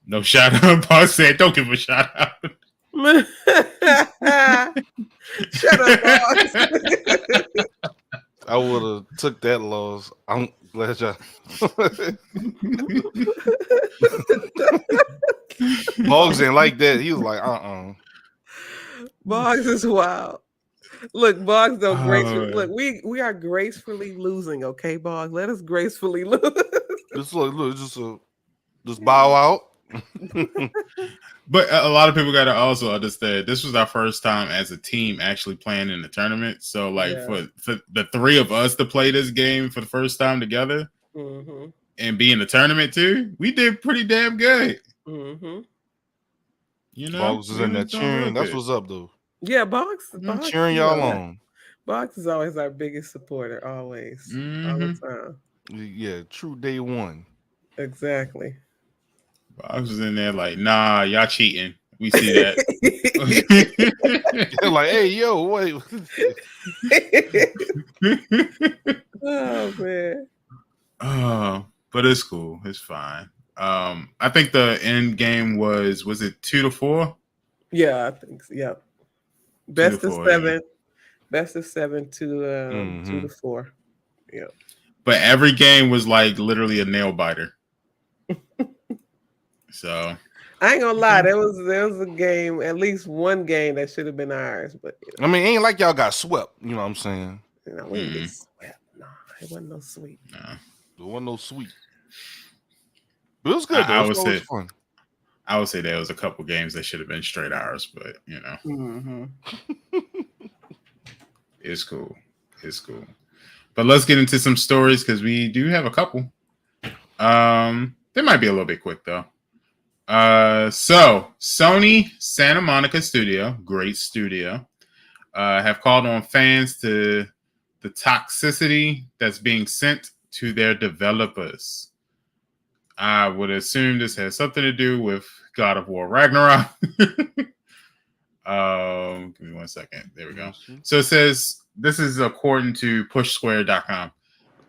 No shout out. Paul said, "Don't give a shout out." Shut up, boss. I would have took that loss. I'm glad y'all. Boggs didn't like that. He was like, Boggs is wild. Look, Boggs though gracefully. Oh. Look, we are gracefully losing. Okay, Boggs, let us gracefully lose. Just look, just bow out. But a lot of people got to also understand this was our first time as a team actually playing in the tournament. So, like for the three of us to play this game for the first time together and be in the tournament too, we did pretty damn good. You know, Boggs is in there cheering. That's what's up, though. Yeah, Boggs Cheering y'all on. Boggs is always our biggest supporter, always, all the time. Yeah, true day one. Exactly. I was in there like, nah, y'all cheating. We see that. They're like, hey, yo, wait. Oh man. Oh, but it's cool. It's fine. I think the end game was it 2-4? Yeah, I think so. Yeah. Best of 2-4, 7. Best of 7 to 2-4. Yeah. But every game was like literally a nail biter. So I ain't gonna lie, there was a game, at least one game that should have been ours, but I mean, ain't like y'all got swept. You know what I'm saying? we didn't get swept. No, it wasn't no sweet. no. There wasn't no sweet. But it was good. Though. I It would was say fun. I would say there was a couple games that should have been straight ours, but you know, it's cool. It's cool. But let's get into some stories because we do have a couple. They might be a little bit quick though. So Sony Santa Monica Studio, great studio, have called on fans to the toxicity that's being sent to their developers. I would assume this has something to do with God of War Ragnarok. Give me 1 second. There we go. So it says, this is according to pushsquare.com.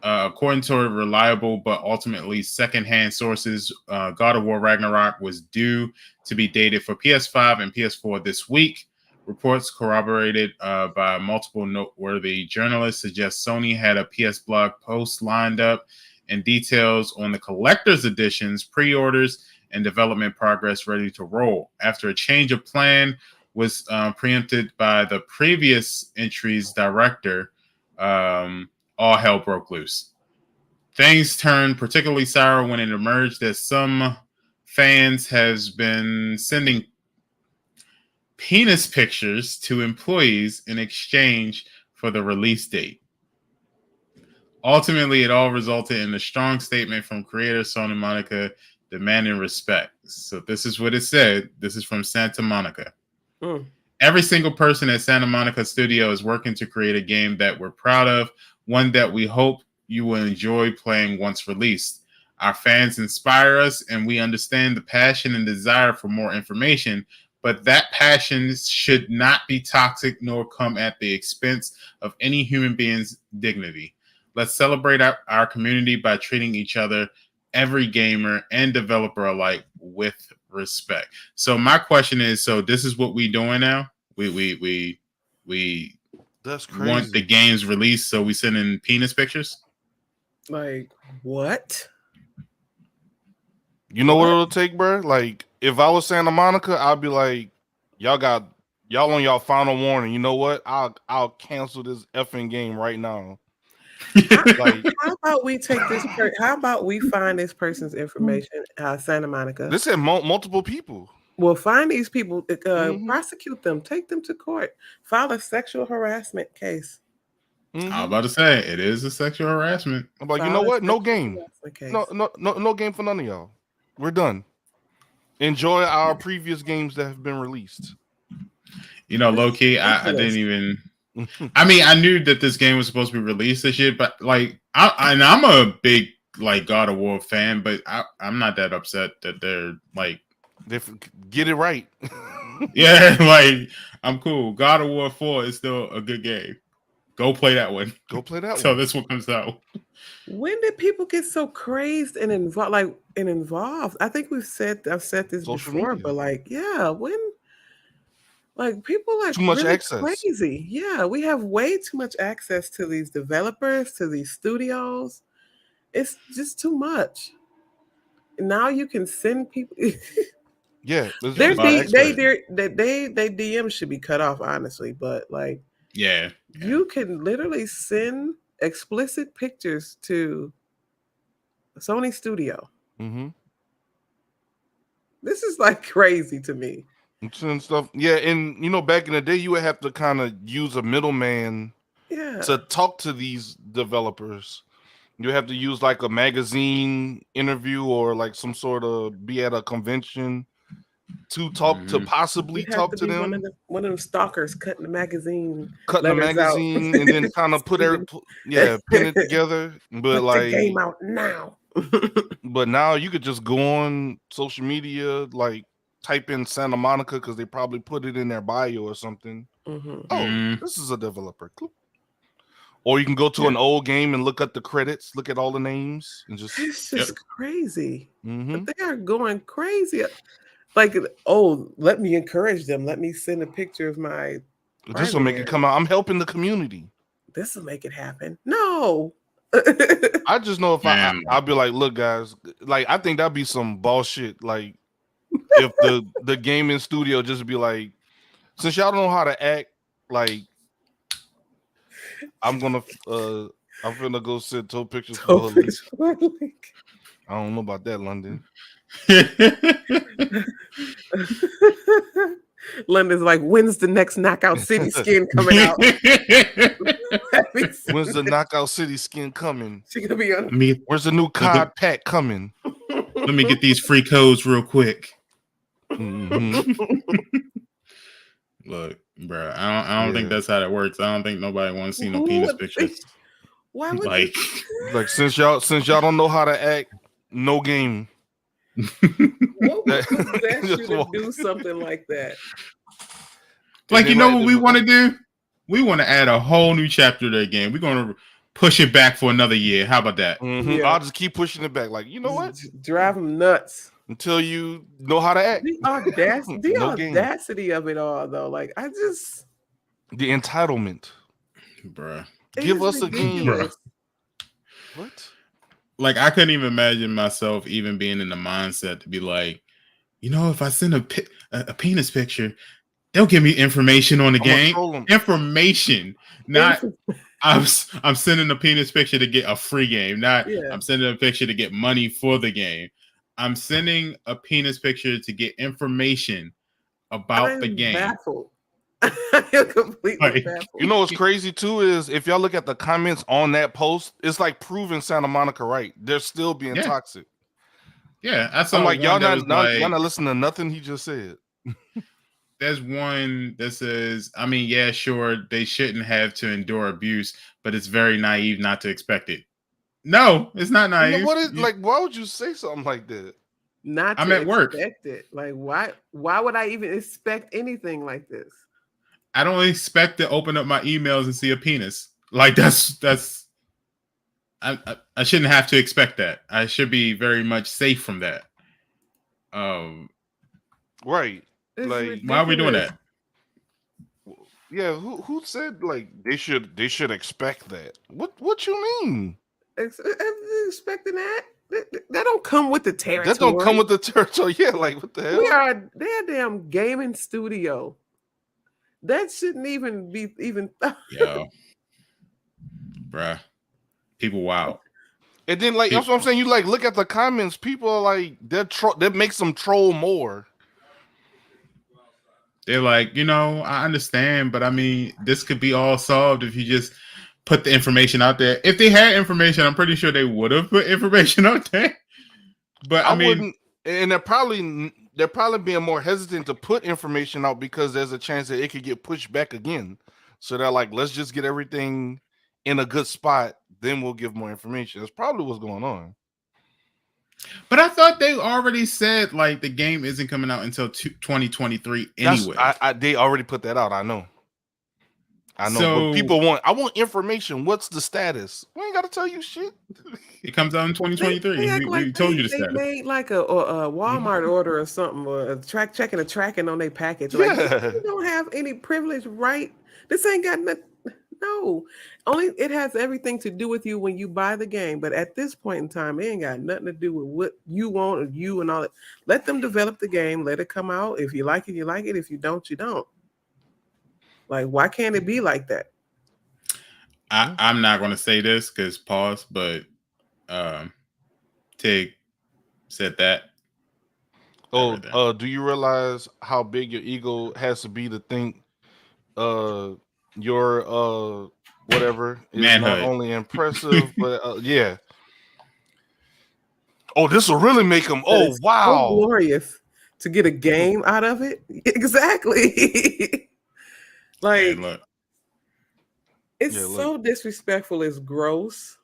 According to reliable but ultimately secondhand sources, God of War Ragnarok was due to be dated for PS5 and PS4 this week. Reports corroborated by multiple noteworthy journalists suggest Sony had a PS blog post lined up and details on the collector's editions, pre-orders, and development progress ready to roll. After a change of plan was preempted by the previous entry's director, all hell broke loose. Things turned particularly sour when it emerged that some fans has been sending penis pictures to employees in exchange for the release date. Ultimately, it all resulted in a strong statement from creator Santa Monica demanding respect. So this is what it said. This is from Santa Monica. Every single person at Santa Monica Studio is working to create a game that we're proud of, one that we hope you will enjoy playing once released. Our fans inspire us, and we understand the passion and desire for more information, but that passion should not be toxic nor come at the expense of any human being's dignity. Let's celebrate our community by treating each other, every gamer and developer alike, with respect. So my question is, so this is what we doing now? We That's crazy. Want the games released, so we send in penis pictures? Like, what? You know what it'll take, bro? Like, if I was Santa Monica, I'd be like, y'all on y'all final warning. You know what? I'll cancel this effing game right now. Like, how about we take this? How about we find this person's information, Santa Monica? This said multiple people. Well, find these people, prosecute them, take them to court, file a sexual harassment case. I was about to say it is a sexual harassment. I'm like, you know what? No game. No game for none of y'all. We're done. Enjoy our previous games that have been released. You know, low key, I didn't even. I mean, I knew that this game was supposed to be released this year, but like, I'm a big like God of War fan, but I'm not that upset that they're like, get it right. Yeah, like I'm cool. God of War 4 is still a good game. Go play that one. Go play that one. So this one comes out. When did people get so crazed and involved? I think I've said this Social before, media. but like, yeah, when like people like too much really access. Crazy. Yeah, we have way too much access to these developers, to these studios. It's just too much. Now you can send people. Yeah, their DM should be cut off, honestly. But like, yeah. You can literally send explicit pictures to Sony Studio. This is like crazy to me. And stuff. Yeah, and you know, back in the day, you would have to kind of use a middleman to talk to these developers. You have to use like a magazine interview or like some sort of be at a convention to talk to possibly talk to them. One of them stalkers cutting the magazine, and then kind of put pin it together. But like, the game out now. But now you could just go on social media, like type in Santa Monica because they probably put it in their bio or something. This is a developer. Or you can go to an old game and look at the credits, look at all the names, and just it's just crazy. But they are going crazy. Like, let me encourage them. Let me send a picture of my. This will make it come out. I'm helping the community. This will make it happen. No. I just know if I'll be like, look, guys, like I think that'd be some bullshit. Like, if the gaming studio just be like, since y'all don't know how to act, like, I'm gonna go send toe pictures for her. I don't know about that, London. London's like, when's the next Knockout City skin coming out? When's the Knockout City skin coming? She gonna be on. Where's the new COD pack coming? Let me get these free codes real quick. Look, bro, I don't think that's how that works. I don't think nobody wants to see no penis pictures. Why would like since y'all don't know how to act, no game. What would possess you to do something like that? Like, you know what we want to do? We want to add a whole new chapter to the game. We're going to push it back for another year. How about that? Yeah. I'll just keep pushing it back. Like, you know what? Drive them nuts. Until you know how to act. The audacity of it all, though. Like, the entitlement. Bruh. Give us a game. Bruh. What? Like, I couldn't even imagine myself even being in the mindset to be like, you know, if I send a penis picture, they'll give me information on the game. Information, not I'm sending a penis picture to get a free game. Not I'm sending a picture to get money for the game. I'm sending a penis picture to get information about the game. Baffled. I'm completely baffled. You know what's crazy too is if y'all look at the comments on that post, it's like proving Santa Monica right. They're still being toxic. Yeah, that's I'm like y'all not listening to nothing he just said. There's one that says, I mean, yeah, sure, they shouldn't have to endure abuse, but it's very naive not to expect it. No, it's not naive. You know, like, why would you say something like that? I'm at work. It. Like, why would I even expect anything like this? I don't expect to open up my emails and see a penis. Like, that's I shouldn't have to expect that. I should be very much safe from that. Right. It's like, ridiculous. Why are we doing that? Yeah, who said like they should expect that? What you mean? Expecting that? That don't come with the territory. That don't come with the territory. Yeah, like what the hell? We are their damn gaming studio. That shouldn't even be Yo, bruh, people wild. And then like that's what I'm saying. You like look at the comments. People are like that makes them troll more. They're like, you know, I understand, but I mean, this could be all solved if you just put the information out there. If they had information, I'm pretty sure they would have put information out there. But I mean, wouldn't, and they're probably being more hesitant to put information out because there's a chance that it could get pushed back again. So they're like, let's just get everything in a good spot, then we'll give more information. That's probably what's going on. But I thought they already said like the game isn't coming out until 2023 anyway. They already put that out. I know. So, but people I want information. What's the status? We ain't got to tell you shit. It comes out in 2023. We told you the status. They made like a Walmart order or something, or a tracking on their package. Like, you don't have any privilege, right? This ain't got nothing. No, only it has everything to do with you when you buy the game. But at this point in time, it ain't got nothing to do with what you want or you and all that. Let them develop the game. Let it come out. If you like it, you like it. If you don't, you don't. Like, why can't it be like that? I'm not going to say this because pause, but Tig said that. Oh, do you realize how big your ego has to be to think your whatever is manhood. Not only impressive, but yeah. Oh, this will really make them. Oh, wow, so glorious to get a game out of it. Exactly. Like, look. It's so disrespectful. It's gross.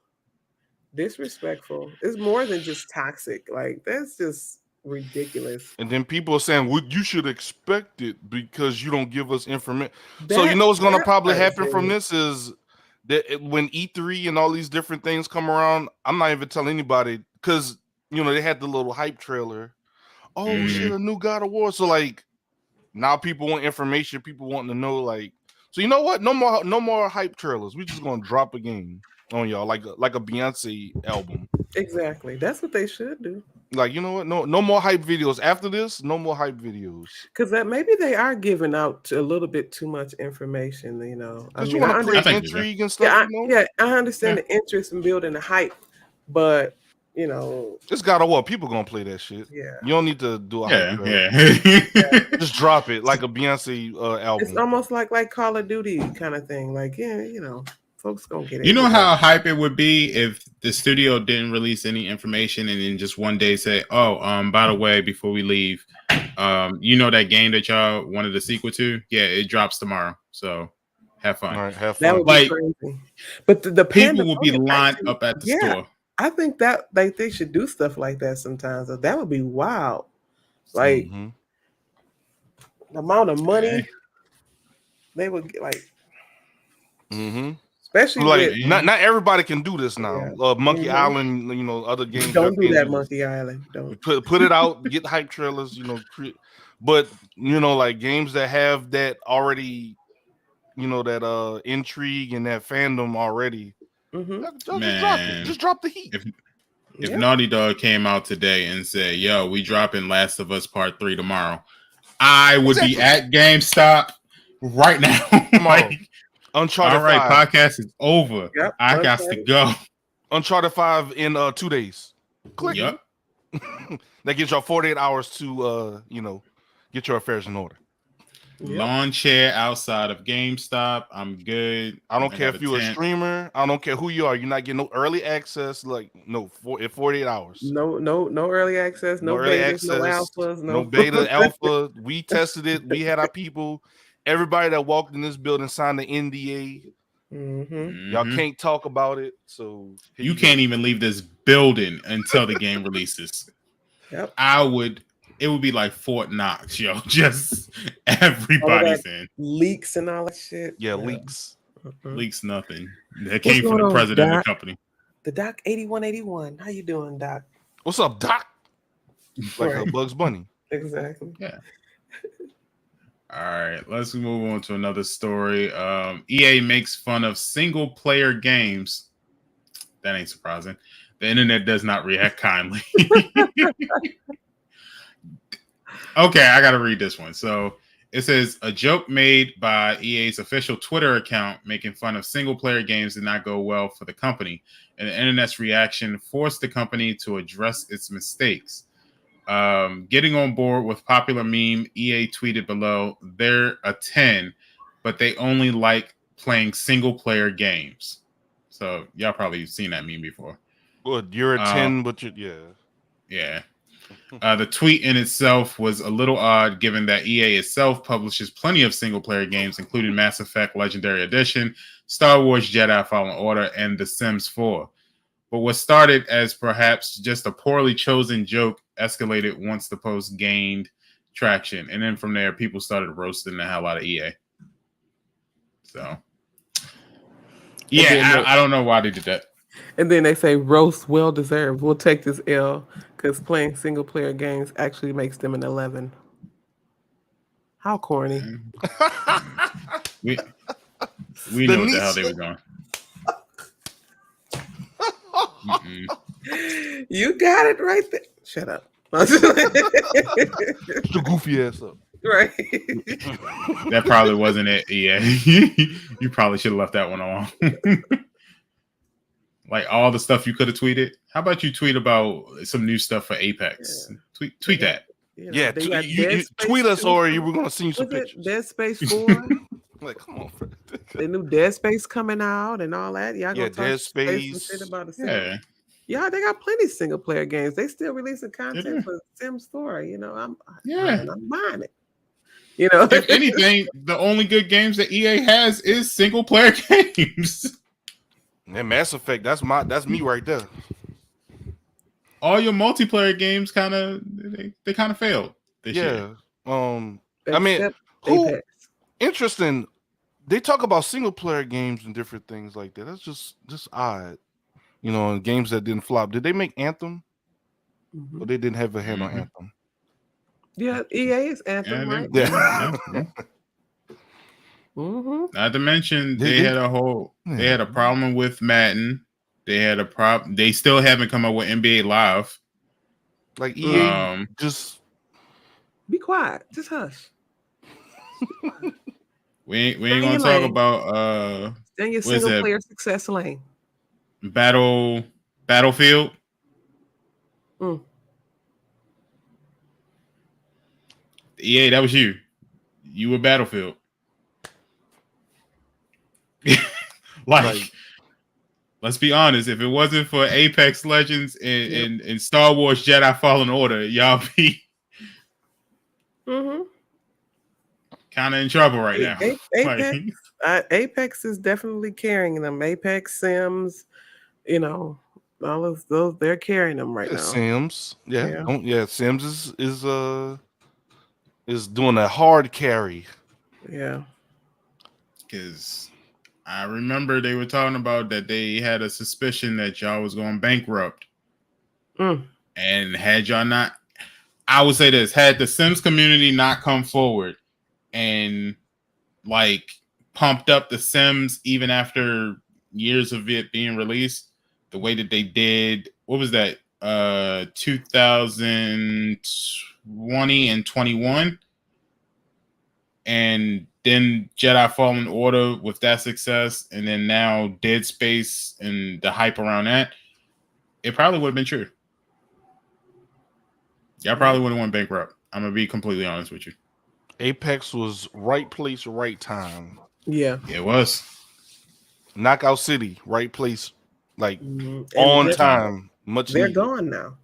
Disrespectful. It's more than just toxic. Like, that's just ridiculous. And then people are saying, well, you should expect it because you don't give us information. So you know what's going to probably happen from this is that when E3 and all these different things come around, I'm not even telling anybody because, you know, they had the little hype trailer. Oh, shit, a new God of War. So, like, now people want information. People wanting to know, like, so you know what? No more hype trailers. We're just going to drop a game on y'all like a Beyonce album. Exactly. That's what they should do. Like, you know what? No more hype videos. After this, no more hype videos. Because that maybe they are giving out a little bit too much information, you know. Because you want to create intrigue and stuff. I understand the interest in building the hype, but you know, It's God of War. People gonna play that shit. yeah. You don't need to do a Yeah, hype trailer. yeah. Just drop it like a Beyonce It's album. almost like Call of Duty kind of thing. Like, yeah, you know, folks gonna get it. You know how hype it would be if the studio didn't release any information and then just one day say, "Oh, by the way, before we leave, you know that game that y'all wanted a sequel to? Yeah, it drops tomorrow. So have fun." All right, have That fun. would be Like, crazy. But the people will be Pandemonium lined actually- up at the yeah, store. I think that like they should do stuff like that sometimes. That would be wild. Like Mhm. the amount of money Okay. they would get, like, Mhm. especially Like with not everybody can do this now. Yeah. Monkey Mhm. Island, you know, other games. don't do can't that, this. Monkey Island. Don't. Put it out, get hype trailers, you know, but you know, like games that have that already, you know, that intrigue and that fandom already. Mm-hmm. Just drop it. Man. Just drop the heat. If Naughty Dog came out today and said, "Yo, we dropping Last of Us Part 3 tomorrow," I would be at GameStop right now. Like, Uncharted all right, 5. podcast is over. Yep, I got to go. Uncharted 5 in 2 days. Click. Yep. That gives y'all 48 hours to you know, get your affairs in order. Yep. Lawn chair outside of GameStop. I'm good. I don't care if you're a streamer. I don't care who you are. You're not getting no early access. Like in 48 hours. No early access. No early betas, access. no alphas. No beta, alpha. We tested it. We had our people. Everybody that walked in this building signed the NDA. Mm-hmm. Y'all can't talk about it. So you can't even leave this building until the game releases. Yep. It would be like Fort Knox, yo. Just everybody's in. Leaks and all that shit. Yeah, leaks. Mm-hmm. Leaks nothing. That came from the president of the company. The Doc 8181. How you doing, Doc? What's up, Doc? Like a Bugs Bunny. Exactly. Yeah. All right, let's move on to another story. EA makes fun of single-player games. That ain't surprising. The internet does not react kindly. Okay, I got to read this one. So it says, a joke made by EA's official Twitter account making fun of single-player games did not go well for the company. And the internet's reaction forced the company to address its mistakes. Getting on board with popular meme, EA tweeted below, they're a 10, but they only like playing single-player games. So y'all probably seen that meme before. Good, you're a 10, but yeah. The tweet in itself was a little odd, given that EA itself publishes plenty of single-player games, including Mass Effect Legendary Edition, Star Wars Jedi Fallen Order, and The Sims 4. But what started as perhaps just a poorly chosen joke escalated once the post gained traction. And then from there, people started roasting the hell out of EA. So, yeah, I don't know why they did that. And then they say roast well deserved. We'll take this L because playing single player games actually makes them an 11. How corny. We know what the hell they were going. You got it right there. Shut up. the goofy ass up. Right. That probably wasn't it, EA. You probably should have left that one alone. Like all the stuff you could have tweeted. How about you tweet about some new stuff for Apex? Yeah. Tweet that. Yeah, you tweet us, or you were gonna see you some pictures. Dead Space 4. Like, come on, the new Dead Space coming out and all that. Y'all gonna talk Dead Space. Shit about the yeah, they got plenty of single player games. They still releasing content for Sims 4. You know, I'm buying it. You know, if anything, the only good games that EA has is single player games. And Mass Effect, that's me right there. All your multiplayer games kind of they kind of failed this year. I mean, interesting. They talk about single player games and different things like that. That's just odd. You know, and games that didn't flop. Did they make Anthem? Or they didn't have a hand on Anthem? Yeah, EA is Anthem, right? Yeah. Not to mention they had a problem with Madden. They had a problem. They still haven't come up with NBA Live. Like EA, just be quiet. Just hush. We ain't gonna talk about stay in your single player success lane. Battlefield. Mm. EA, that was you. You were Battlefield. Like, let's be honest. If it wasn't for Apex Legends and Star Wars Jedi Fallen Order, y'all be Mm-hmm. kind of in trouble right now. Apex, Apex is definitely carrying them. Apex, Sims, all of those, they're carrying them right now. Sims, Sims is doing a hard carry. Yeah, because I remember they were talking about that they had a suspicion that y'all was going bankrupt, and had y'all not, I would say this, had the Sims community not come forward and like pumped up the Sims even after years of it being released, the way that they did, what was that? 2020 and 21, and then Jedi Fallen Order with that success, and then now Dead Space and the hype around that, it probably would have been true. Y'all probably would have went bankrupt. I'm gonna be completely honest with you. Apex was right place, right time. Yeah, it was. Knockout City, right place, like on time. They're gone now.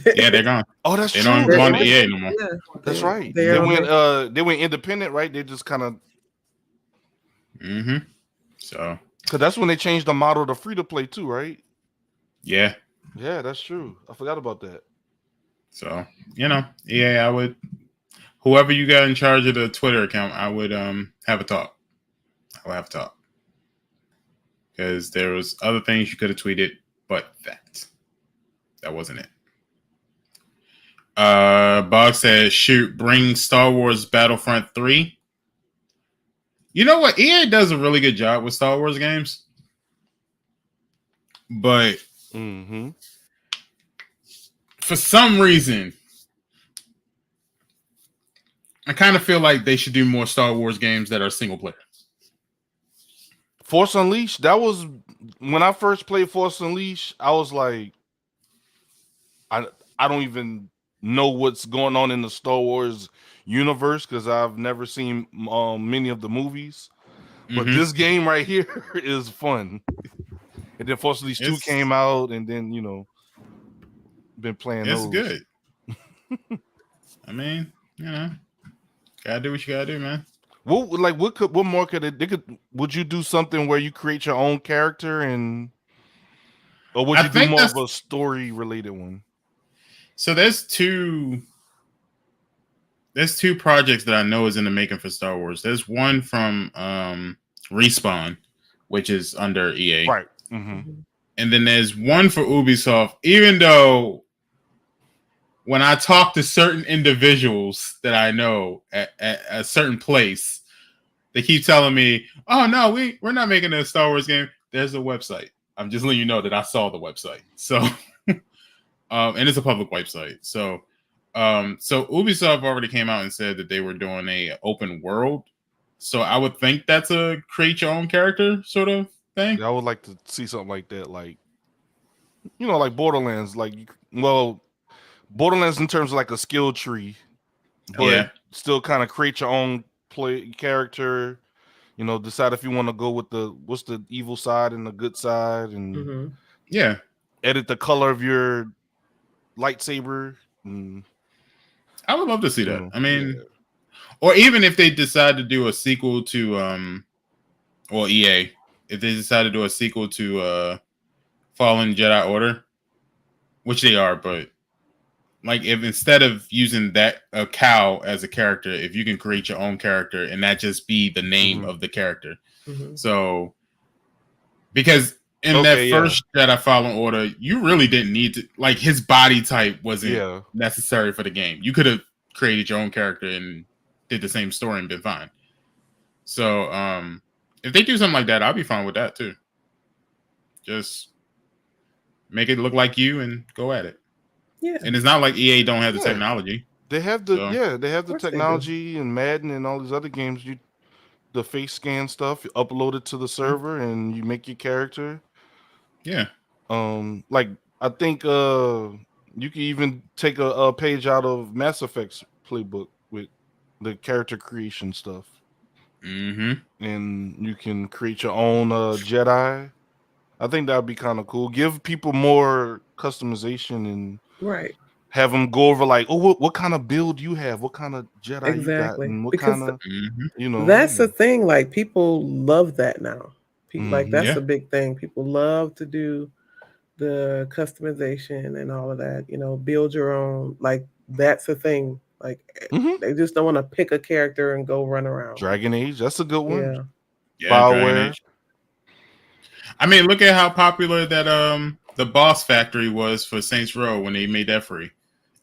Yeah, they're gone. Oh, that's they true. Don't belong to EA no more. Yeah, that's right. They went independent, right? They just kind of. So, because that's when they changed the model to free to play too, right? Yeah. Yeah, that's true. I forgot about that. So, EA, I would, whoever you got in charge of the Twitter account, I would have a talk. I would have a talk. Because there was other things you could have tweeted, but that wasn't it. Bog says, shoot, bring Star Wars Battlefront 3. You know what? EA does a really good job with Star Wars games. But for some reason, I kind of feel like they should do more Star Wars games that are single player. Force Unleashed, that was when I first played Force Unleashed, I was like, I don't even know what's going on in the Star Wars universe because I've never seen many of the movies. But this game right here is fun. And then Force Unleashed 2 came out, and then been playing it's those. Good. I mean, gotta do what you gotta do, man. What more would you do something where you create your own character or would you do more of a story related one? So there's two projects that I know is in the making for Star Wars. There's one from Respawn, which is under EA. Right. And then there's one for Ubisoft, even though when I talk to certain individuals that I know at a certain place, they keep telling me, oh, no, we're not making a Star Wars game. There's a website. I'm just letting you know that I saw the website. So, and it's a public website. So Ubisoft already came out and said that they were doing a open world. So I would think that's a create your own character sort of thing. Yeah, I would like to see something like that. Like, like Borderlands, Borderlands in terms of like a skill tree, but still kind of create your own play character. Decide if you want to go with what's the evil side and the good side, and edit the color of your lightsaber. I would love to see that. I mean, or even if they decide to do a sequel to EA, if they decide to do a sequel to Fallen Jedi Order, which they are, but like if instead of using a cow as a character, if you can create your own character and that just be the name of the character. So because in that first Jedi Fallen Order, you really didn't need to, like, his body type wasn't necessary for the game. You could have created your own character and did the same story and been fine. So if they do something like that, I'll be fine with that too. Just make it look like you and go at it. Yeah. And it's not like EA don't have the technology. They have the technology and Madden and all these other games. The face scan stuff, you upload it to the server and you make your character. Yeah. Like I think You can even take a page out of Mass Effect's playbook with the character creation stuff, Mm-hmm. and you can create your own Jedi. I think that'd be kind of cool. Give people more customization and Right. have them go over like, oh, what kind of build you have, what kind of Jedi you got, Exactly. and what Because kind of, Mm-hmm. you know. that's the thing. Like people love that now. People like Mhm. that's Yeah. a big thing. People love to do the customization and all of that. Build your own. Like that's a thing. Like Mhm. they just don't want to pick a character and go run around. Dragon Age, that's a good one. Yeah. Yeah, Dragon BioWare. Age. I mean, look at how popular that the boss factory was for Saints Row when they made that free.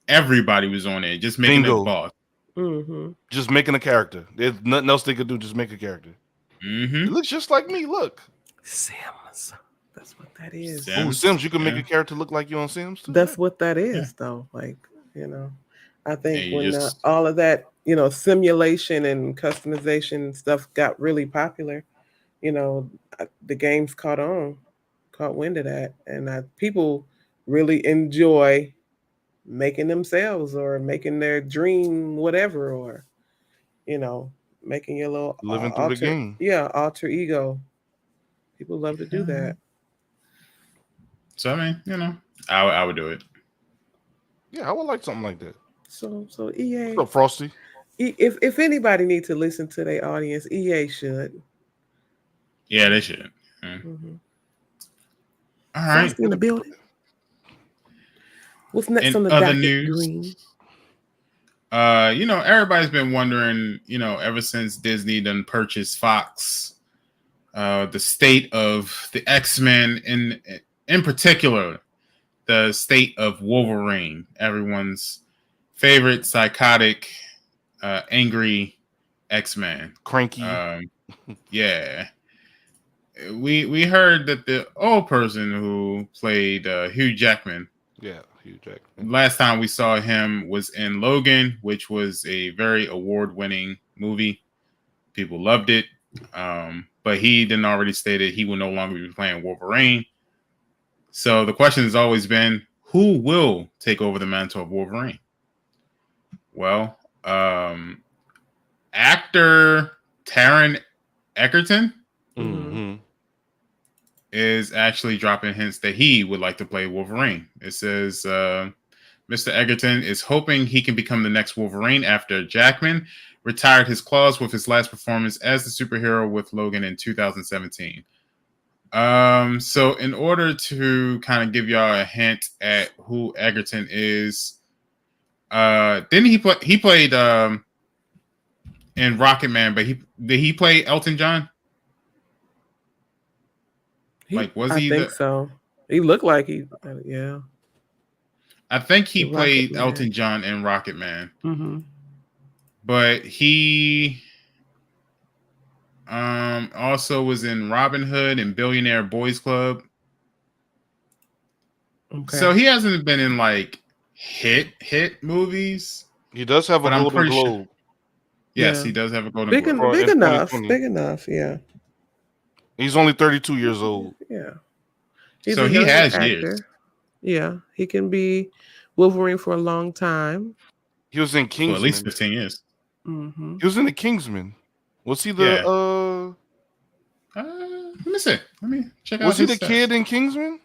Everybody was on it, just making that Bingo. boss. Mm-hmm. Just making a character. There's nothing else they could do. Just make a character. It Mm-hmm. looks just like me. Look. Sims. That's what that is. Oh, Sims, Sims. You can make yeah. a character look like you on Sims too. That's what that Yeah. is, though. Like, I think And you when just all of that, simulation and customization stuff got really popular, the games caught wind of that. And people really enjoy making themselves or making their dream whatever, or, making your little Living through the game. alter ego. People love to do that. so I mean, I would do it. Yeah, I would like something like that. So EA, What's up, Frosty? if anybody needs to listen to their audience, EA should. Yeah, they should. Yeah. Mm-hmm. All right. Frosty in the building. What's next In on the other docket, news, Green? everybody's been wondering, ever since Disney done purchased Fox, the state of the X-Men, in particular, the state of Wolverine, everyone's favorite psychotic, angry X-Man. Cranky. Yeah. We heard that the old person who played Hugh Jackman, Yeah, Hugh Jackman. last time we saw him was in Logan, which was a very award-winning movie. People loved it. But he didn't already stated he will no longer be playing Wolverine. So the question has always been, who will take over the mantle of Wolverine? Well, actor Taron Egerton Mm-hmm. is actually dropping hints that he would like to play Wolverine. It says Mr. Egerton is hoping he can become the next Wolverine after Jackman retired his claws with his last performance as the superhero with Logan in 2017. So in order to kind of give y'all a hint at who Egerton is, didn't he played in Rocket Man, but did he play Elton John? I he think so. He looked like yeah. I think he The Rocket played Man. Elton John in Rocket Man. Mm-hmm. But he also was in Robin Hood and Billionaire Boys Club. Okay. So he hasn't been in like hit movies. He does have a But I'm Golden pretty Globe. sure. Yes, Yeah. he does have a Golden Big Globe. in enough. 2020. Big enough. Yeah. He's only 32 years old. Yeah. He's So a he younger has actor. years. Yeah. He can be Wolverine for a long time. He was in For Kingsman. at least 15 years. Mm-hmm. He was in the Kingsman. Was he the Let me see. Let me check out. was he his the stats. kid in Kingsman?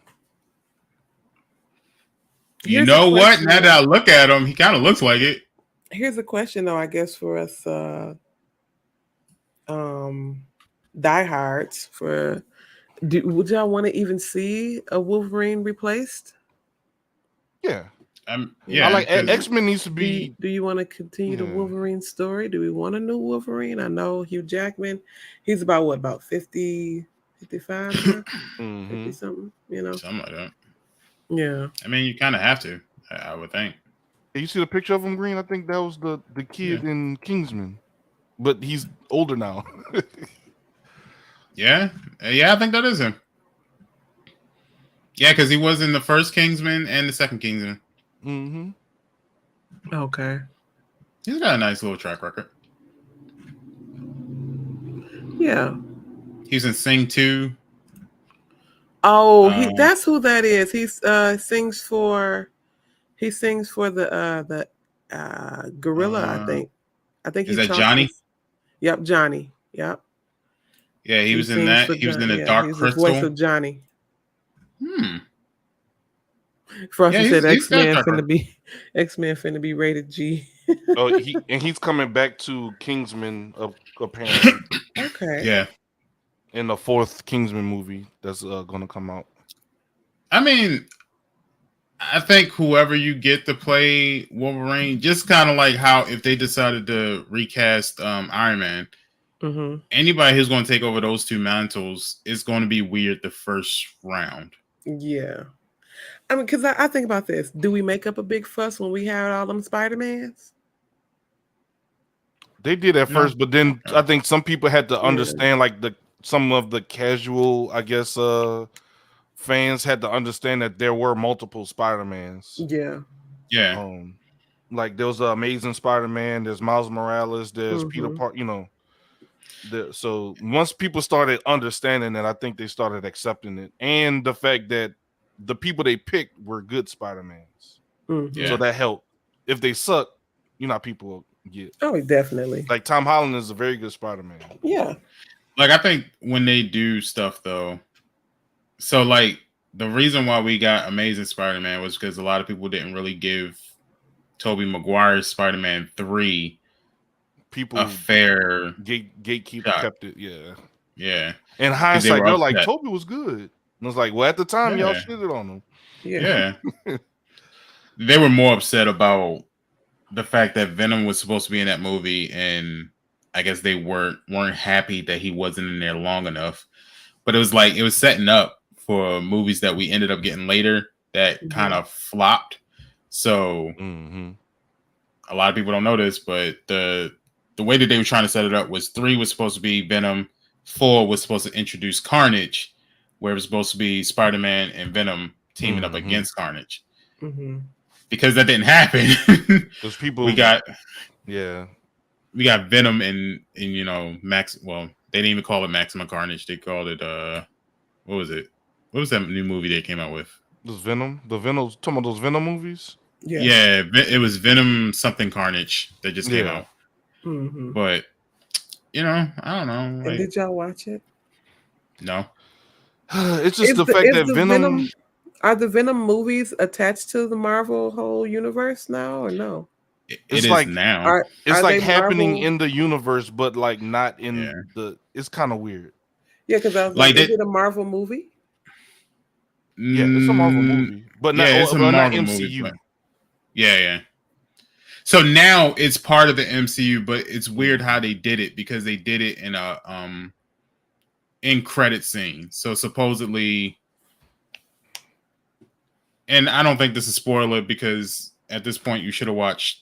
You Here's know a what? question. Now that I look at him, he kind of looks like it. Here's a question, though, I guess, for us diehards. Would y'all want to even see a Wolverine replaced? Yeah. Yeah, I like 'cause- X-Men needs to be. Do you want to continue the Yeah. Wolverine story? Do we want a new Wolverine? I know Hugh Jackman. He's about 50, 55 now? Mhm. 50 something, something like that. Yeah. I mean, you kind of have to, I would think. You see the picture of him, Green? I think that was the kid in Kingsman, but he's older now. Yeah, I think that is him. Yeah, because he was in the first Kingsman and the second Kingsman. Mm-hmm. Okay. He's got a nice little track record. Yeah. He was in Sing 2. Oh, that's who that is. He sings for He sings for the gorilla, I think. I think Is he that talks. Johnny? Yep, Johnny. Yep. Yeah, he was in sings that. for He was in Johnny. the Yeah, Dark he's the voice Crystal. of Johnny. Yeah, Frosty said he's got X-Men Dark Crystal. finna be rated G. Oh, he's coming back to Kingsman apparently Okay. Yeah. in the 4th Kingsman movie that's gonna come out. I mean, I think whoever you get to play Wolverine, just kind of like how if they decided to recast Iron Man, anybody who's going to take over those two mantles is going to be weird the first round. Yeah. I mean, because I think about this. Do we make up a big fuss when we had all them Spider-Mans? They did at first, but then I think some people had to understand, like some of the casual, I guess, fans had to understand that there were multiple Spider-Mans. Yeah. Like there was the Amazing Spider-Man, there's Miles Morales, there's Peter Parker, you know. So once people started understanding that, I think they started accepting it. And the fact that the people they picked were good Spider-Mans. So that helped. If they suck, you know how people will get. Oh, definitely. Like Tom Holland is a very good Spider-Man. Yeah. Like I think when they do stuff though, so like the reason why we got Amazing Spider-Man was because a lot of people didn't really give Tobey Maguire's Spider-Man 3 a fair gatekeeper kept it. Yeah. In hindsight, they're like, Tobey was good. And I was like, well, at the time, y'all shitted on him. Yeah. They were more upset about the fact that Venom was supposed to be in that movie, and I guess they weren't happy that he wasn't in there long enough. But it was like it was setting up for movies that we ended up getting later that kind of flopped. So a lot of people don't know this, but the way that they were trying to set it up was 3 was supposed to be Venom, 4 was supposed to introduce Carnage, where it was supposed to be Spider-Man and Venom teaming up against Carnage. Because that didn't happen. Those people we got Venom and you know Max. Well, they didn't even call it Maximum Carnage. They called it what was it? What was that new movie they came out with? This Venom. The Venom. Talking about those Venom movies. Yeah, it was Venom something Carnage that just came out. But you know, I don't know. Like, and did y'all watch it? No. It's just the fact that Venom. Are the Venom movies attached to the Marvel whole universe now, or no? It's like now. It's like happening in the universe, but like not in the. It's kind of weird. Yeah, because I was like, is it a Marvel movie? Yeah, it's a Marvel movie, but not, it's a but Marvel not MCU. Movie, but yeah. So now it's part of the MCU, but it's weird how they did it because they did it in a in credit scene. So supposedly. And I don't think this is spoiler because at this point you should have watched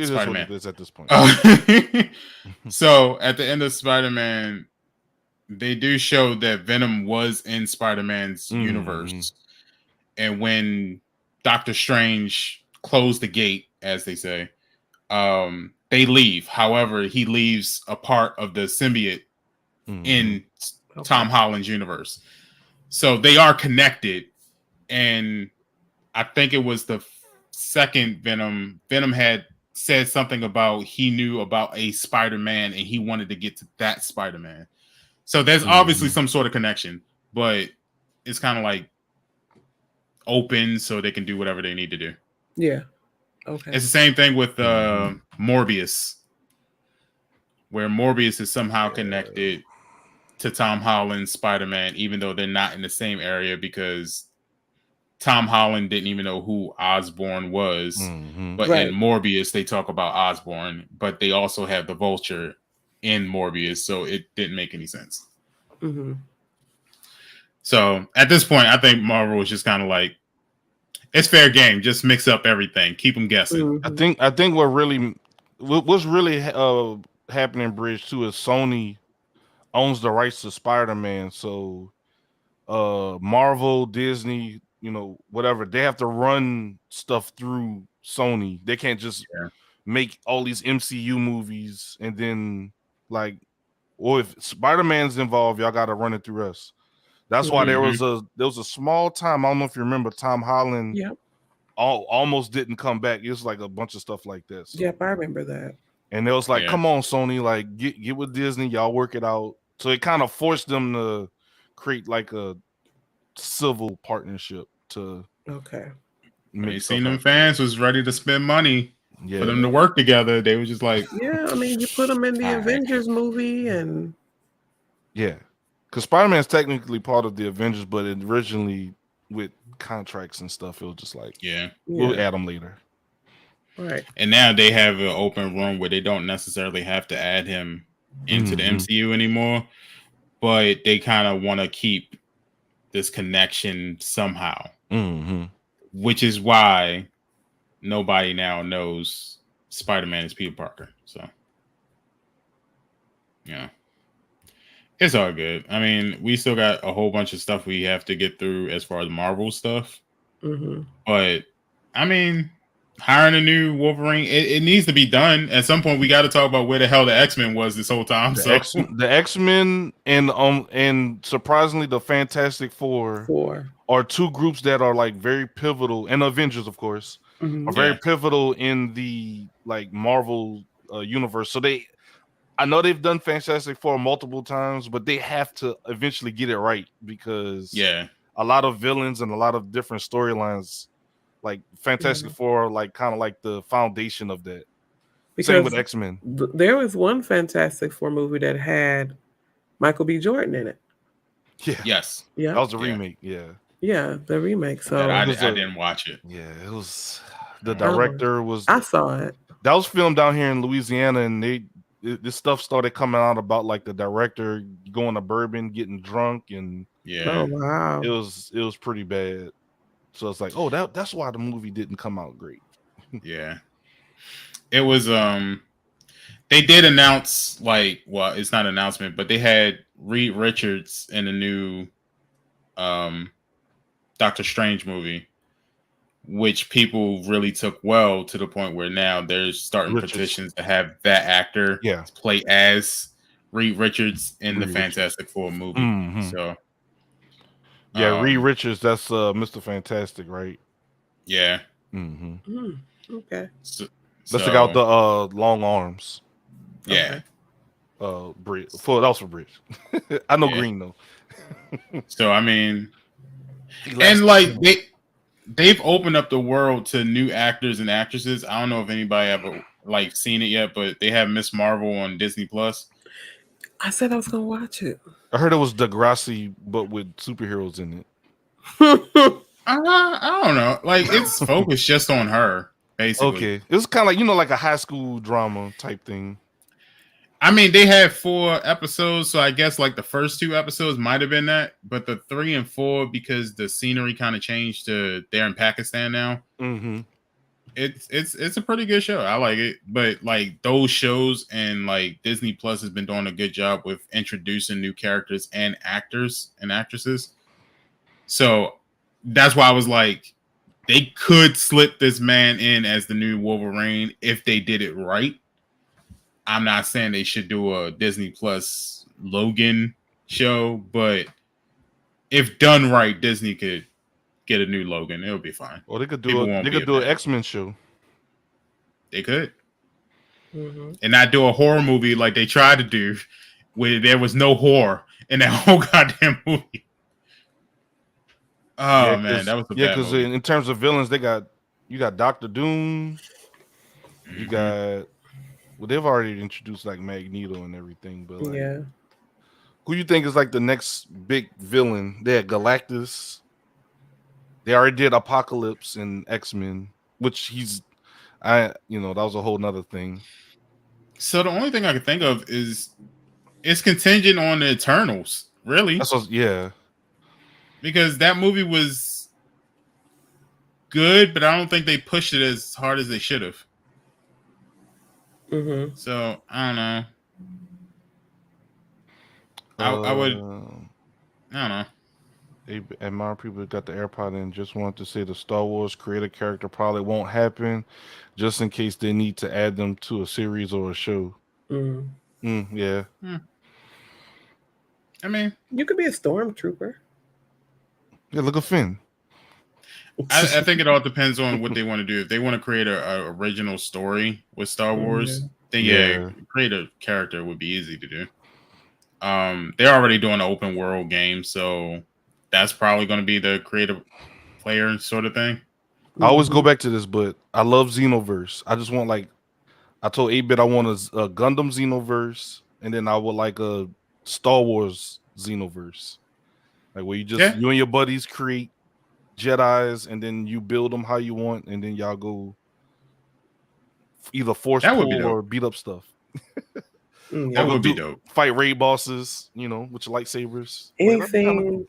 Spider-Man. It is at this point. So at the end of Spider-Man, they do show that Venom was in Spider-Man's universe. And when Doctor Strange closed the gate, as they say, they leave. However, he leaves a part of the symbiote in Tom Holland's universe. So they are connected. And I think it was the second Venom. Venom had said something about he knew about a Spider-Man and he wanted to get to that Spider-Man. So there's obviously some sort of connection, but it's kind of like open so they can do whatever they need to do. Yeah. Okay. It's the same thing with Morbius, where Morbius is somehow connected to Tom Holland's Spider-Man, even though they're not in the same area because Tom Holland didn't even know who Osborn was. But in Morbius, they talk about Osborn, but they also have the Vulture in Morbius, so it didn't make any sense. So at this point, I think Marvel is just kind of like, it's fair game. Just mix up everything. Keep them guessing. I think what's really happening, Bridge, too, is Sony owns the rights to Spider-Man. So Marvel, Disney, you know, whatever, they have to run stuff through Sony. They can't just make all these MCU movies and then like, or if Spider-Man's involved, y'all got to run it through us. That's why there was a small time. I don't know if you remember Tom Holland almost didn't come back. It was like a bunch of stuff like that. So. Yep, I remember that. And it was like, Yeah. come on, Sony, like get with Disney, y'all work it out. So it kind of forced them to create like a civil partnership to Okay. When make you stuff seen them happen. fans was ready to spend money Yeah. for them to work together. They was just like, Yeah, I mean, you put them in the All right. Avengers movie, and Yeah. Because Spider-Man is technically part of the Avengers, but it originally with contracts and stuff, it was just like, yeah. we'll yeah, add them later. right. And now they have an open room where they don't necessarily have to add him into the MCU anymore, but they kind of want to keep this connection somehow, which is why nobody now knows Spider-Man is Peter Parker. So, yeah. It's all good. I mean, we still got a whole bunch of stuff we have to get through as far as Marvel stuff. But, I mean, hiring a new Wolverine, it needs to be done. At some point, we got to talk about where the hell the X-Men was this whole time. The X-Men and surprisingly, the Fantastic Four are two groups that are like very pivotal, and Avengers, of course, are very pivotal in the like Marvel universe. So I know they've done Fantastic Four multiple times, but they have to eventually get it right because a lot of villains and a lot of different storylines, like Fantastic Four, like kind of like the foundation of that. Because same with X-Men. There was one Fantastic Four movie that had Michael B. Jordan in it. Yeah. Yes. Yeah. That was a remake. Yeah. Yeah, the remake. So I didn't watch it. Yeah, it was. The director was. I saw it. That was filmed down here in Louisiana, and this stuff started coming out about like the director going to bourbon, getting drunk, and Oh wow, it was pretty bad. So it's like, oh, that's why the movie didn't come out great. Yeah, it was. They did announce it's not an announcement, but they had Reed Richards in a new Doctor Strange movie, which people really took well to the point where now there's starting petitions to have that actor play as Reed Richards in the Fantastic Four movie. So Reed Richards, that's Mr. Fantastic, right? Yeah. Okay. Let's check out the long arms. Yeah. Bridge. That was for Bridge. I know Green though. So I mean, and like they've opened up the world to new actors and actresses. I don't know if anybody ever like seen it yet, but they have Miss Marvel on Disney Plus. I said I was gonna watch it. I heard it was Degrassi, but with superheroes in it. I don't know. Like it's focused just on her, basically. Okay, it was kind of like like a high school drama type thing. I mean, they had 4 episodes, so I guess like the first 2 episodes might have been that, but the 3 and 4, because the scenery kind of changed to they're in Pakistan now. It's a pretty good show. I like it, but like those shows and like Disney Plus has been doing a good job with introducing new characters and actors and actresses. So that's why I was like, they could slip this man in as the new Wolverine if they did it right. I'm not saying they should do a Disney Plus Logan show, but if done right, Disney could get a new Logan. It'll be fine. Or they could do an X-Men show. They could. And not do a horror movie like they tried to do, where there was no horror in that whole goddamn movie. Oh man, that was a bad movie. In terms of villains, you got Dr. Doom, you got. Well, they've already introduced like Magneto and everything, but like, who you think is like the next big villain? They had Galactus. They already did Apocalypse and X-Men, which that was a whole nother thing. So the only thing I can think of is it's contingent on the Eternals, really. Because that movie was good, but I don't think they pushed it as hard as they should have. So I don't know. I would. I don't know. Admire people got the AirPod and just want to say the Star Wars creator character probably won't happen, just in case they need to add them to a series or a show. Yeah. I mean, you could be a stormtrooper. Yeah, look at Finn. I think it all depends on what they want to do. If they want to create a original story with Star Wars, then Yeah. create a character would be easy to do. They're already doing an open world game, so that's probably going to be the creative player sort of thing. I always go back to this, but I love Xenoverse. I just want like I told 8-Bit I want a Gundam Xenoverse, and then I would like a Star Wars Xenoverse, like where you and your buddies create Jedis, and then you build them how you want, and then y'all go either force pull or beat up stuff. That would be dope. Fight raid bosses, with your lightsabers. Anything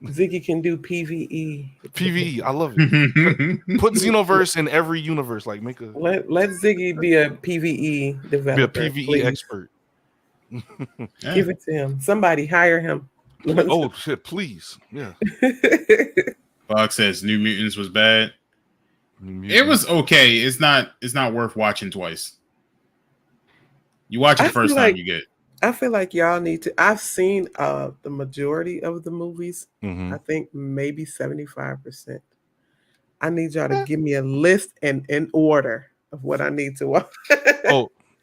Ziggy can do PvE. PvE, I love it. Put Xenoverse in every universe. Like make a let Ziggy be a PvE developer. Be a PvE expert. Give it to him. Somebody hire him. Oh shit, please. Yeah. Fox says New Mutants was bad. It was okay. It's not worth watching twice. You watch it the first time you get. I feel like y'all need to. I've seen the majority of the movies. I think maybe 75%. I need y'all to give me a list and in order of what I need to watch.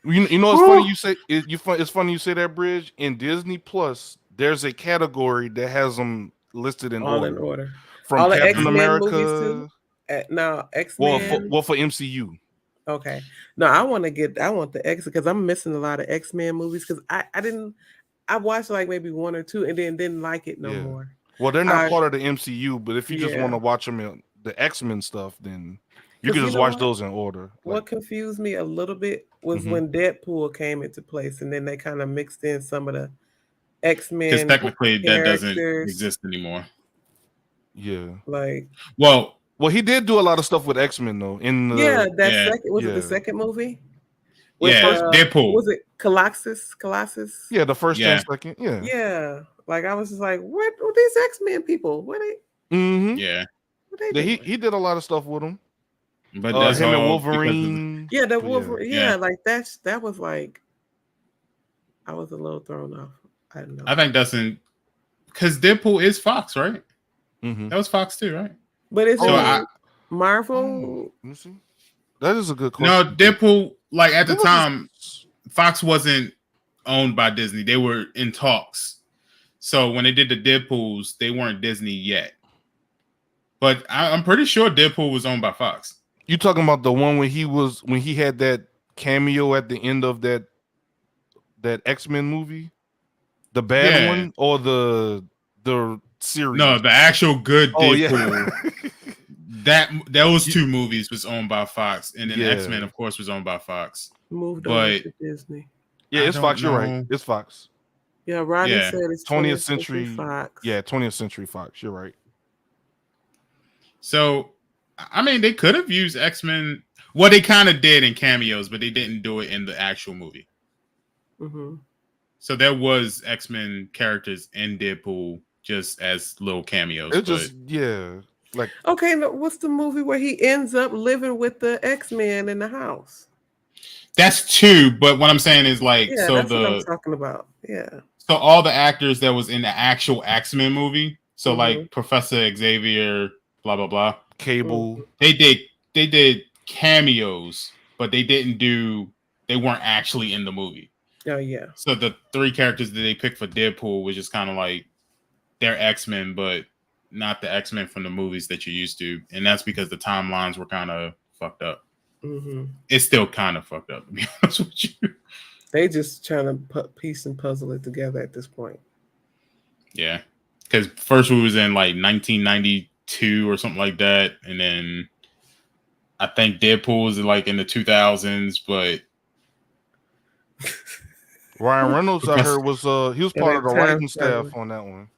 You know what's funny? You say it's funny you say that, Bridge. In Disney Plus, there's a category that has them listed in all order. in order. From all Captain the America. Movies too? No, X-Men. Well, for MCU. Okay. No, I want the X because I'm missing a lot of X-Men movies because I watched like maybe one or two and then didn't like it no more. Well, they're not part of the MCU, but if you just want to watch them the X-Men stuff, then you can just watch those in order. What confused me a little bit was when Deadpool came into place and then they kind of mixed in some of the X-Men. Because technically that doesn't exist anymore. Yeah. Well, he did do a lot of stuff with X-Men though. Second was it the second movie? Deadpool. Was it Colossus? Yeah, the first and second. Yeah. Yeah. Like I was just like, what are these X-Men people? What they? Yeah. What they he did a lot of stuff with them. But that's him and Wolverine. The Wolverine. Yeah, like that was like I was a little thrown off. I don't know. I think that's because Deadpool is Fox, right? That was Fox too, right? But it's Marvel. That is a good question. No, Deadpool, like at the time, Fox wasn't owned by Disney. They were in talks. So when they did the Deadpools, they weren't Disney yet. But I'm pretty sure Deadpool was owned by Fox. You talking about the one when he had that cameo at the end of that X-Men movie? The bad one or the series? No, the actual good Deadpool. Those two movies was owned by Fox, and then X-Men, of course, was owned by Fox. Moved over to Disney. Yeah, it's Fox. You're right. It's Fox. Yeah, Rodney said it's 20th Century Fox. Yeah, 20th Century Fox. You're right. So, I mean, they could have used X-Men. Well, they kind of did in cameos, but they didn't do it in the actual movie. So there was X-Men characters in Deadpool just as little cameos. Like okay, what's the movie where he ends up living with the X-Men in the house? That's two, but what I'm saying is like that's what I'm talking about. Yeah. So all the actors that was in the actual X-Men movie, so like Professor Xavier, blah blah blah, Cable, they did cameos, but they weren't actually in the movie. Oh yeah. So the three characters that they picked for Deadpool was just kind of like they're X-Men, but not the X-Men from the movies that you're used to, and that's because the timelines were kind of fucked up. It's still kind of fucked up, to be honest with you. They just trying to piece and puzzle it together at this point. Yeah, because first we was in like 1992 or something like that, and then I think Deadpool was like in the 2000s, but Ryan Reynolds, I heard, was he was part of the writing staff on that one.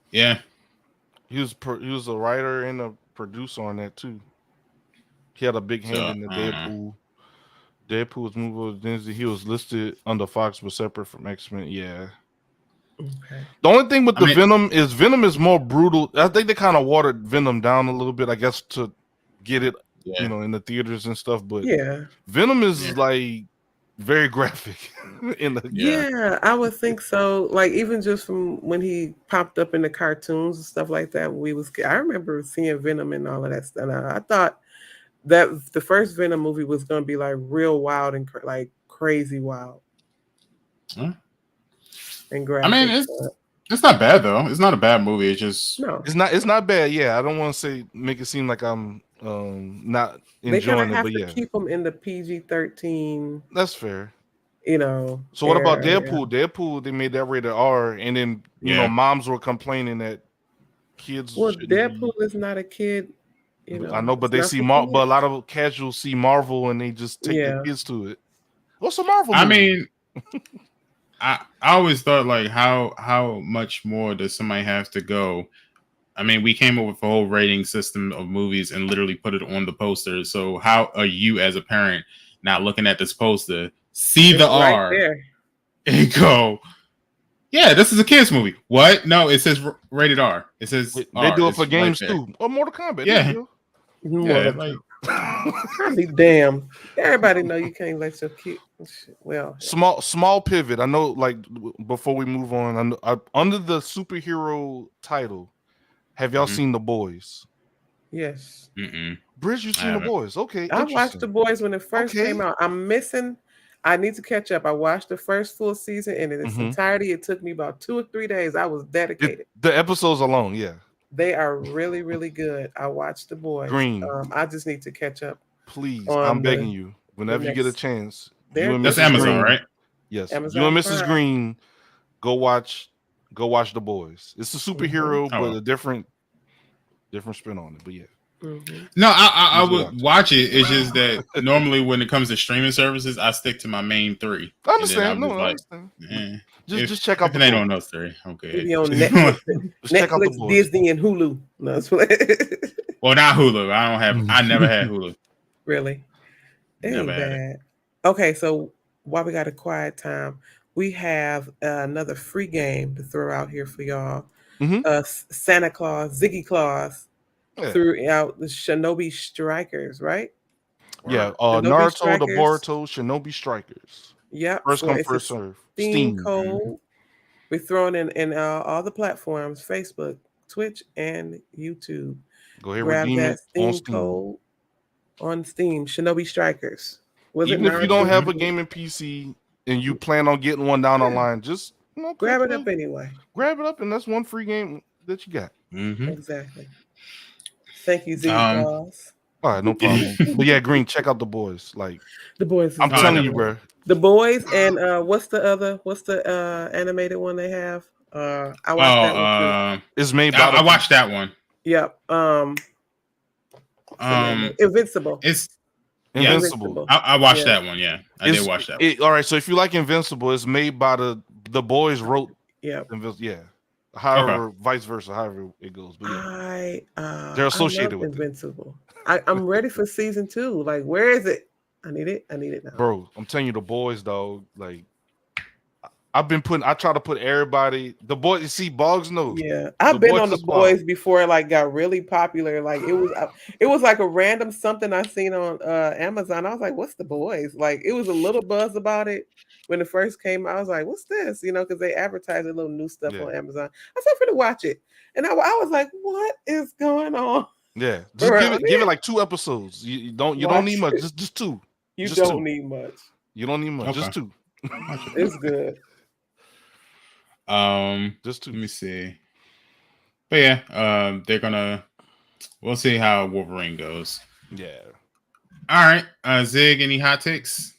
Yeah. He was a writer and a producer on that too. He had a big hand in the Deadpool. Deadpool's movie with Disney. He was listed under Fox, but separate from X-Men. Yeah. Okay. The only thing with Venom is more brutal. I think they kind of watered Venom down a little bit, I guess, to get it, in the theaters and stuff. But Venom is like very graphic in the Yeah, I would think so. Like even just from when he popped up in the cartoons and stuff like that, when we was I remember seeing Venom and all of that stuff. And I thought that the first Venom movie was gonna be like real wild and like crazy wild Huh? and I mean, graphic. it's not bad though. It's not a bad movie. It's just No, It's not bad. Yeah, I don't want to say make it seem like I'm not they kind of enjoying it, have but to yeah, keep them in the PG-13, that's fair. So what about area. Deadpool? Deadpool, they made that rated R, and then Yeah. moms were complaining that kids Well, shouldn't Deadpool be. is not a kid. I know, but It's they not see for but a kids. lot of casuals see Marvel and they just take their Yeah. kids to it. What's a Marvel I movie? mean, I always thought like how much more does somebody have to go? I mean, we came up with a whole rating system of movies and literally put it on the poster. So how are you as a parent not looking at this poster, see It's the right R, there. and go, yeah, this is a kids movie. What? No, it says rated R. It says They R. do it for It's right games there. too. Or Mortal Kombat. Yeah, yeah. Mortal Like, I'll be damned. Everybody know you can't let your kid. Well, Small pivot. I know, like before we move on, under the superhero title, have y'all seen The Boys? yes. Bridge, you I seen The haven't. Boys? Okay, I watched The interesting. Boys when it first Okay. came out. I'm missing. I need to catch up. I watched the first full season and in its entirety. It took me about 2 or 3 days. I was dedicated. The episodes alone, yeah. They are really, really good. I watched The Boys. Green. I just need to catch up. Please, On I'm begging you. Whenever you get a next- chance, They're you and That's Mrs. Amazon, Green, right? yes, Amazon you and Mrs. Prime. Green, go watch The Boys. It's a superhero, but a different spin on it. But yeah. No, I Just would watch it. It's just that normally when it comes to streaming services, I stick to my main 3. I understand. And then I'm I just understand. if, Just check out if the it ain't Boys. on those 3, okay. Maybe on Netflix, Just check out The Netflix, Boys. Disney, and Hulu. No, that's what. Well, not Hulu. I never had Hulu. Really? It Never ain't had it. bad. Okay, so while we got a quiet time, we have another free game to throw out here for y'all. Santa Claus, Ziggy Claus, throughout the Shinobi Strikers, right? Yeah, Shinobi Naruto, Strikers. the Boruto, Shinobi Strikers. Yep. First come, it's first a serve. Steam code. We're throwing in all the platforms: Facebook, Twitch, and YouTube. Go ahead, Grab redeem that it on Steam Steam. code on Steam. Shinobi Strikers. Even if you don't have a gaming PC and you plan on getting one down the line, just grab it up anyway. Grab it up, and that's one free game that you got. Exactly. Thank you, Ziggy Claus. All right, no problem. But yeah, Green, check out The Boys. Like The Boys. I'm telling you, bro. The Boys and what's the animated one they have? I watched that one too. It's made by I watched that one. Yep. Invincible. It's Invincible. I watched that one. Yeah, I did watch that one. All right, so if you like Invincible, it's made by the Boys wrote. Yeah. Yeah. However, vice versa, however it goes. But yeah, they're associated with Invincible. I'm ready for season 2. Like, where is it? I need it now. Bro, I'm telling you, The Boys, dog. Like, I try to put everybody. The Boys, you see, Boggs knows. Yeah, I've been on The Boys before. Like, got really popular. Like, it was like a random something I seen on Amazon. I was like, "What's The Boys?" Like, it was a little buzz about it when it first came out. I was like, "What's this?" Because they advertised a little new stuff on Amazon. I said, "I'm gonna watch it," and I was like, "What is going on?" Yeah, just give it like 2 episodes. You don't need much. Just 2. You don't need much. You don't need much. Just 2. It's good. Just 2. Let me see. But yeah, we'll see how Wolverine goes. Yeah. All right. Zig, any hot takes?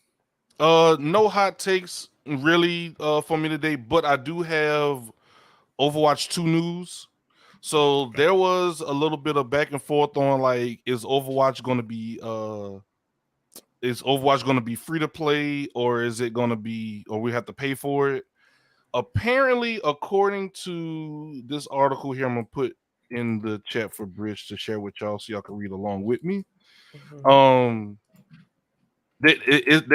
No hot takes really for me today, but I do have Overwatch 2 news. So there was a little bit of back and forth on like, is Overwatch going to be free to play, or is it going to be, or we have to pay for it? Apparently, according to this article here, I'm gonna put in the chat for Bridge to share with y'all so y'all can read along with me. They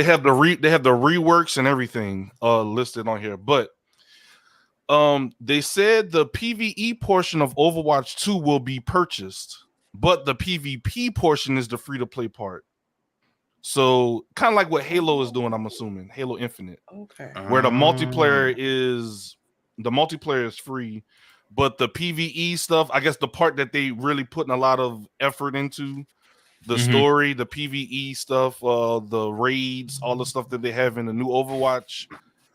have the reworks and everything listed on here, but they said the PvE portion of Overwatch 2 will be purchased, but the PvP portion is the free to play part. So kind of like what Halo is doing, I'm assuming Halo Infinite, Okay. where the multiplayer Oh. is free, but the PvE stuff, I guess the part that they really putting a lot of effort into, the story, the PvE stuff, the raids, all the stuff that they have in the new Overwatch,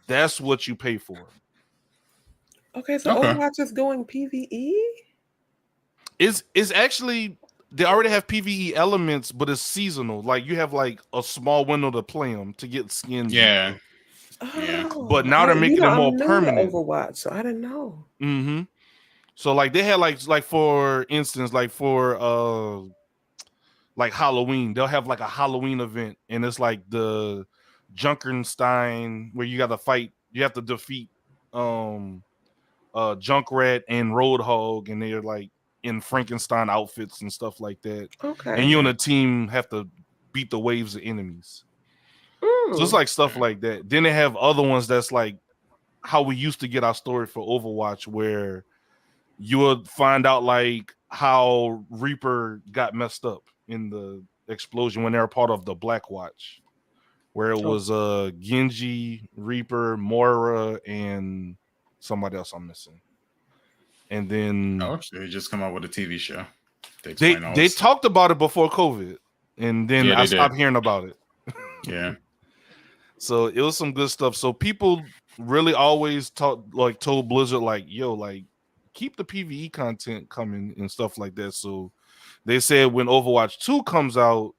that's what you pay for. Okay, so Okay. Overwatch is going PvE? It's actually, they already have PvE elements, but it's seasonal. Like you have like a small window to play them to get skins and Yeah. stuff. Yeah. But Oh, now they're making it more I'm new to permanent. Overwatch, so I didn't know. Mm-hmm. So like they had like for instance, like for like Halloween, they'll have like a Halloween event, and it's like the Junkenstein where you got to fight, you have to defeat Junkrat and Roadhog, and they're like in Frankenstein outfits and stuff like that. Okay. And you and the team have to beat the waves of enemies. So it's Mm. like stuff like that. Then they have other ones that's like how we used to get our story for Overwatch, where you would find out like how Reaper got messed up in the explosion when they were part of the Black Watch, where it was Genji, Reaper, Moira, and somebody else I'm missing. And then Oh, so they just come out with a TV show to they explain all they this. talked about it before COVID, and then Yeah, I they stopped did. hearing about it. Yeah. So it was some good stuff. So people really always told Blizzard like, yo, like keep the PvE content coming and stuff like that. So they said when Overwatch 2 comes out,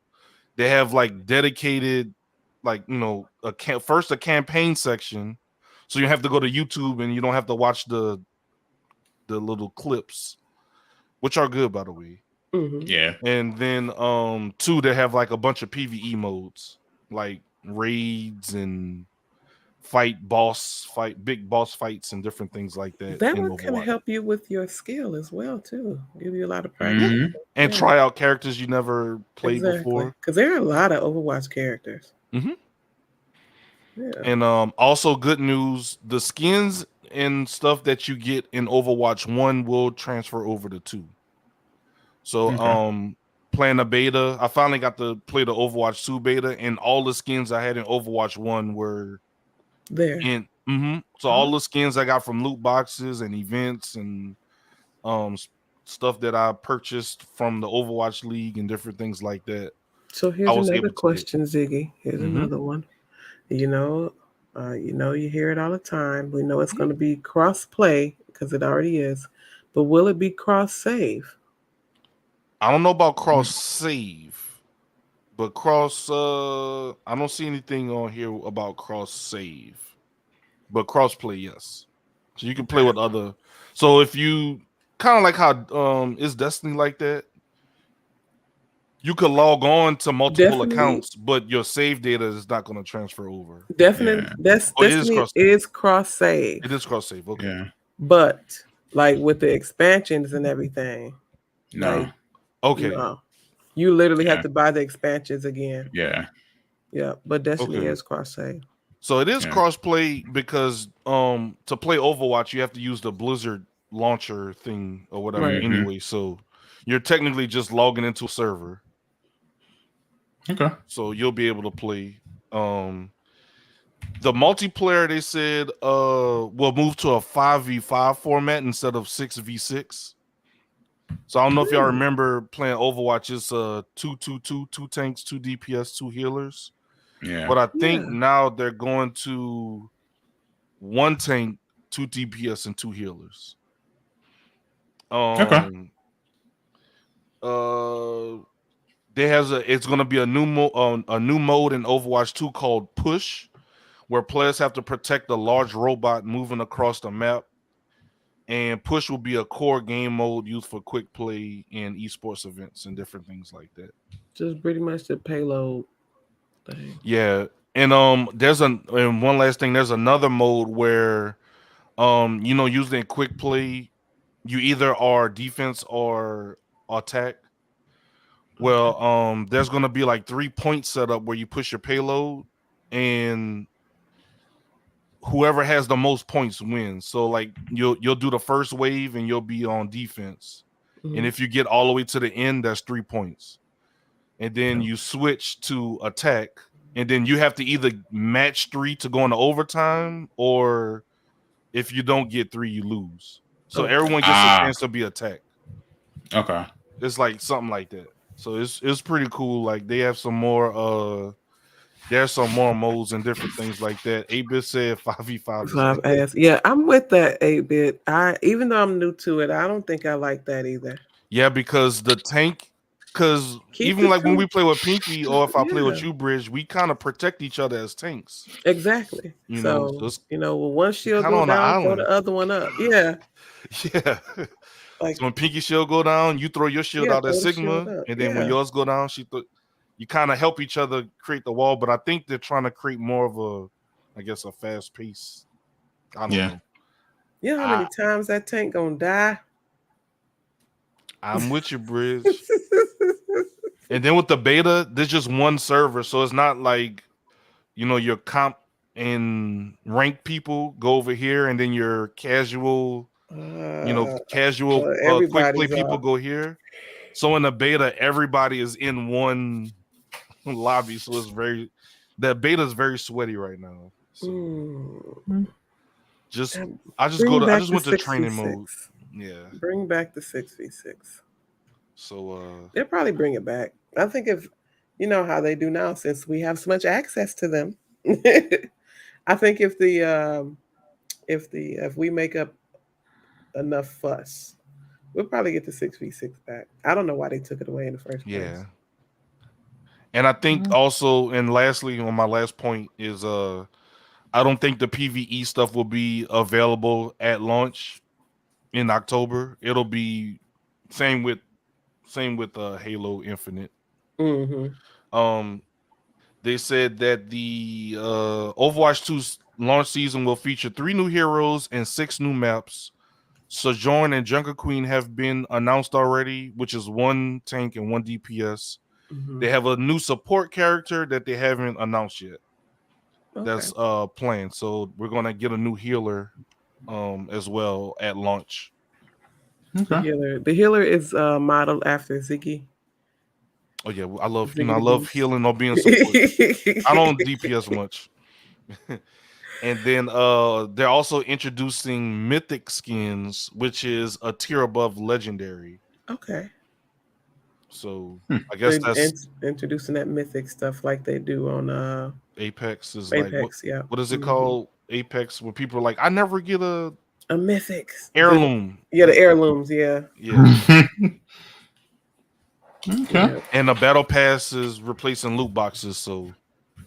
they have like dedicated, like, you know, first a campaign section. So you have to go to YouTube and you don't have to watch the little clips, which are good, by the way. Mm-hmm. Yeah. And then 2, they have like a bunch of PvE modes, like raids and big boss fights and different things like that That in would kind of Overwatch. help you with your skill as well, too. Give you a lot of practice. Hmm. And Yeah, try out characters you never played exactly. before. Because there are a lot of Overwatch characters. Mm-hmm. Yeah. And also good news, the skins and stuff that you get in Overwatch 1 will transfer over to 2. So Okay. playing the beta, I finally got to play the Overwatch 2 beta, and all the skins I had in Overwatch 1 were There. in so all the skins I got from loot boxes and events and stuff that I purchased from the Overwatch League and different things like that, So I here's was another able to get. question, Ziggy. Here's Mm-hmm. another one. You hear it all the time. We know it's Mm-hmm. going to be cross play because it already is, but will it be cross save? I don't know about cross save, but cross I don't see anything on here about cross save. But cross play, yes. So you can play with other. So if you kind of like how is Destiny like that? You could log on to multiple Definitely, accounts, but your save data is not going to transfer over. definitely. Yeah. That's Oh, it is Destiny cross save. is cross save, It is cross save. Okay. Yeah. but like with the expansions and everything, No. like Okay. no, you literally have Yeah. to buy the expansions again. Yeah. Yeah, but Destiny Okay. is cross save. So it is Yeah. cross play because to play Overwatch you have to use the Blizzard launcher thing or whatever Right. anyway. So you're technically just logging into a server. Okay. So you'll be able to play. The multiplayer, they said will move to a 5v5 format instead of 6v6. So I don't know if y'all remember playing Overwatch. It's 2-2-2, 2 tanks, 2 DPS, 2 healers. Yeah. But I think Yeah. now they're going to 1 tank, 2 DPS, and 2 healers. Okay. It's gonna be a new mode in Overwatch 2 called Push, where players have to protect a large robot moving across the map. And Push will be a core game mode used for quick play and esports events and different things like that. Just pretty much the payload thing. Yeah. And and one last thing, there's another mode where using quick play, you either are defense or attack. Well, there's gonna be like 3 points set up where you push your payload, and whoever has the most points wins. So like you'll do the first wave and you'll be on defense. Mhm. And if you get all the way to the end, that's 3 points. and then you switch to attack, and then you have to either match 3 to go into overtime, or if you don't get 3, you lose. So Okay. everyone gets a chance to be attacked. Okay. It's like something like that. So it's pretty cool. Like they have some more there's some more modes and different things like that. 8-bit said 5v5 is Five like, ass. Yeah, I'm with that 8-bit. Even though I'm new to it, I don't think I like that either. yeah, because the tank, because Keep even it like when to- we play with Pinky or if I play with Yeah. you, Bridge, we kind of protect each other as tanks. Exactly. You know, so So it's well, one shield kind of go on an down, throw island. the other one up. Yeah. Yeah. Like So when Pinky shield go down, you throw your shield out at throw the shield Sigma, up. and then when yours go down, you kind of help each other create the wall. But I think they're trying to create more of a, I guess, a fast pace. I don't know. You know how many times that tank gonna die? I'm with you, Bridge. And then with the beta, there's just one server, so it's not like, you know, your comp and rank people go over here, and then your casual, quick play everybody's people go here. So in the beta, everybody is in one lobby, so the beta is very sweaty right now. So I just went to training mode. Yeah. Bring back the 6v6. So they'll probably bring it back. I think if you know how they do now, since we have so much access to them. I think if we make up enough fuss, we'll probably get the 6v6 back. I don't know why they took it away in the first place. Yeah. And I think also, and lastly, on my last point is I don't think the PvE stuff will be available at launch in October. It'll be same with Halo Infinite. Mm-hmm. They said that the Overwatch 2's launch season will feature 3 new heroes and 6 new maps. Sojourn and Junker Queen have been announced already, which is 1 tank and 1 DPS. Mm-hmm. They have a new support character that they haven't announced yet. Okay. That's planned. So we're gonna get a new healer as well at launch. Okay. The healer is modeled after Ziggy. Oh yeah, I love Beast. healing or being support. I don't DPS much. And then they're also introducing mythic skins, which is a tier above legendary. Okay. So I guess that's introducing that mythic stuff like they do on Apex is Apex, like what is it called? Apex, where people are like, I never get a mythic heirloom. The heirlooms, yeah. Okay. And the battle pass is replacing loot boxes, so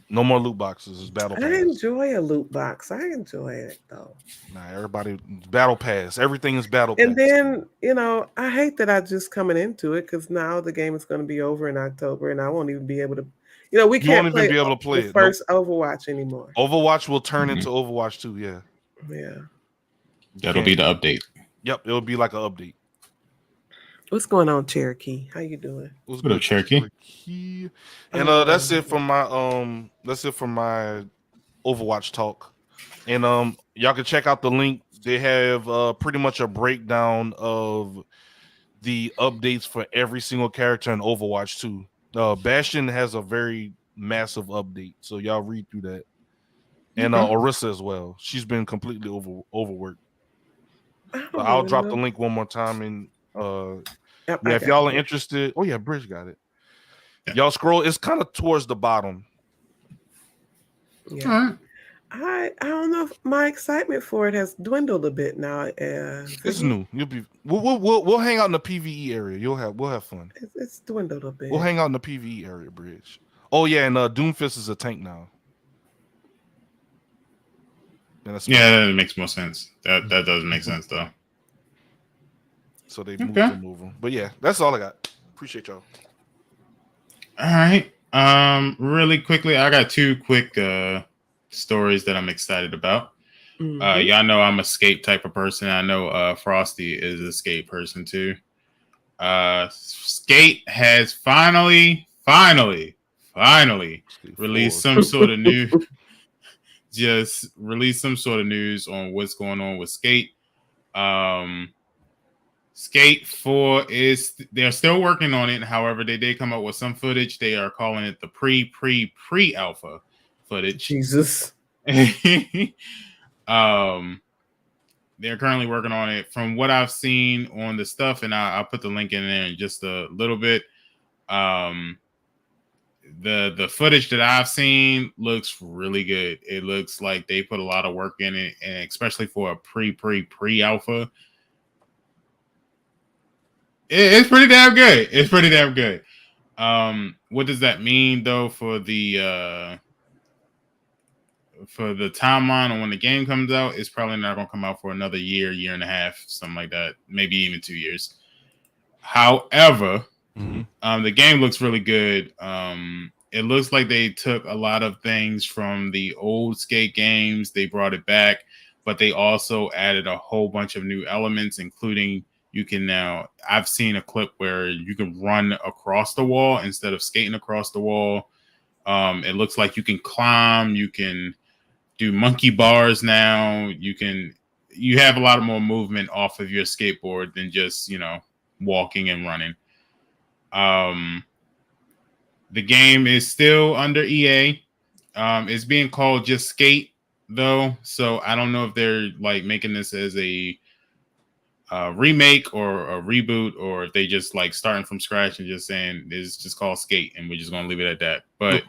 no more loot boxes. It's battle pass. I enjoy a loot box. I enjoy it though. Nah, everybody battle pass. Everything is battle pass. And then, I hate that I just coming into it because now the game is going to be over in October and I won't even be able to, we can't won't even be able to play the first Overwatch anymore. Overwatch will turn into Overwatch 2, yeah. Yeah. That'll be the update. Yep, it'll be like an update. What's going on, Cherokee? How you doing? What up, Cherokee? And that's it for my Overwatch talk. And y'all can check out the link. They have pretty much a breakdown of the updates for every single character in Overwatch 2. Bastion has a very massive update, so y'all read through that. And Orisa as well. She's been completely overworked. I'll drop the link one more time, and if y'all are interested, Bridge got it. Yeah. Y'all scroll. It's kind of towards the bottom. Yeah. All right. I don't know if my excitement for it has dwindled a bit now. It's new. We'll hang out in the PvE area. We'll have fun. It's dwindled a bit. We'll hang out in the PvE area, Bridge. Oh yeah, and Doomfist is a tank now. That makes more sense. That does make sense though. So they move them. But yeah, that's all I got. Appreciate y'all. All right. Really quickly, I got 2 quick stories that I'm excited about. Y'all know I'm a skate type of person. I know Frosty is a skate person too. Skate has finally released some sort of news. Just released some sort of news on what's going on with Skate. Skate 4 they're still working on it. However, they did come up with some footage. They are calling it the pre-alpha footage. Jesus. They're currently working on it. From what I've seen on the stuff, and I'll put the link in there in just a little bit. The footage that I've seen looks really good. It looks like they put a lot of work in it, and especially for a pre-alpha. It's pretty damn good. It's pretty damn good. What does that mean though for the timeline on when the game comes out? It's probably not going to come out for another year and a half, something like that, maybe even 2 years. However, the game looks really good. It looks like they took a lot of things from the old Skate games, they brought it back, but they also added a whole bunch of new elements, including you can now, I've seen a clip where you can run across the wall instead of skating across the wall. It looks like you can climb, you can do monkey bars now. You have a lot of more movement off of your skateboard than just, walking and running. The game is still under EA. It's being called just Skate though, so I don't know if they're like making this as a remake or a reboot, or if they just like starting from scratch and just saying it's just called Skate and we're just gonna leave it at that. But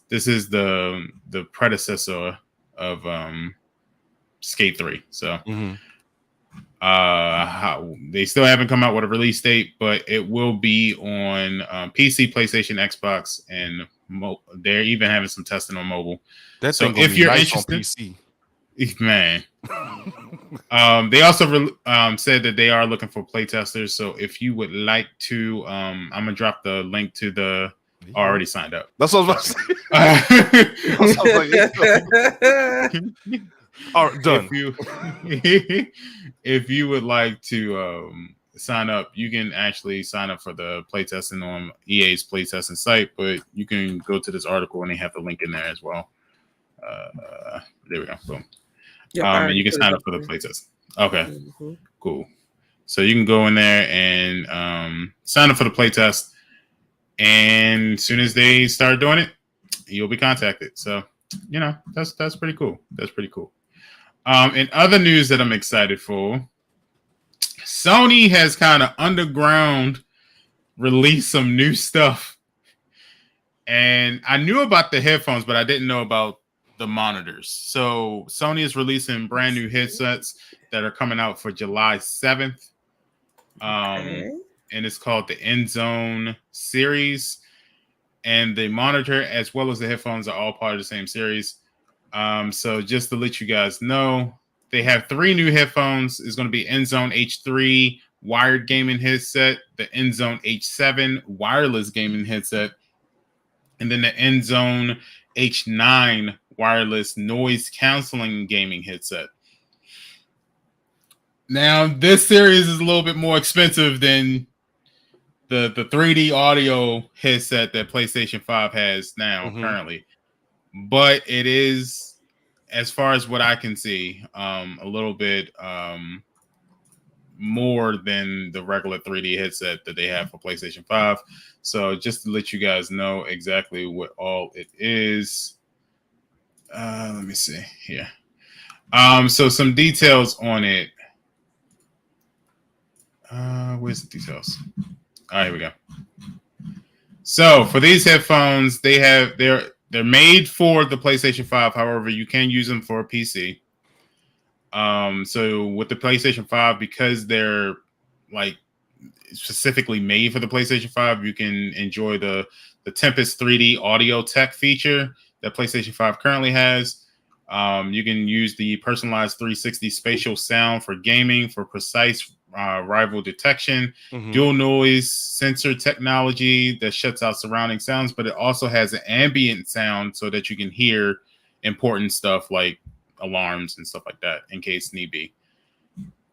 this is the predecessor of Skate 3. So they still haven't come out with a release date, but it will be on PC, PlayStation, Xbox, and they're even having some testing on mobile. That so thing if you're nice interested, on PC. Man. They also said that they are looking for playtesters. So if you would like to, I'm gonna drop the link to the already signed up. That's what I was about to say. All right, done. If you would like to sign up, you can actually sign up for the playtesting on EA's playtesting site, but you can go to this article and they have the link in there as well. There we go. Boom. And you can sign up for the playtest. Okay, cool. So you can go in there and sign up for the playtest, and as soon as they start doing it, you'll be contacted. So that's pretty cool. That's pretty cool. In other news that I'm excited for, Sony has kind of underground released some new stuff, and I knew about the headphones, but I didn't know about the monitors. So Sony is releasing brand new headsets that are coming out for July 7th. And it's called the End Zone series. And the monitor as well as the headphones are all part of the same series. So just to let you guys know, they have 3 new headphones. It's going to be End Zone H3 wired gaming headset, the End Zone H7 wireless gaming headset, and then the End Zone H9 wireless noise canceling gaming headset. Now, this series is a little bit more expensive than the 3D audio headset that PlayStation 5 has now currently. But it is, as far as what I can see, a little bit more than the regular 3D headset that they have for PlayStation 5. So just to let you guys know exactly what all it is. Let me see here. So some details on it. Where's the details? All right, here we go. So for these headphones, they're made for the PlayStation 5. However, you can use them for a PC. So with the PlayStation 5, because they're like specifically made for the PlayStation 5, you can enjoy the Tempest 3D audio tech feature that PlayStation 5 currently has. You can use the personalized 360 spatial sound for gaming for precise rival detection, dual noise sensor technology that shuts out surrounding sounds, but it also has an ambient sound so that you can hear important stuff like alarms and stuff like that in case need be.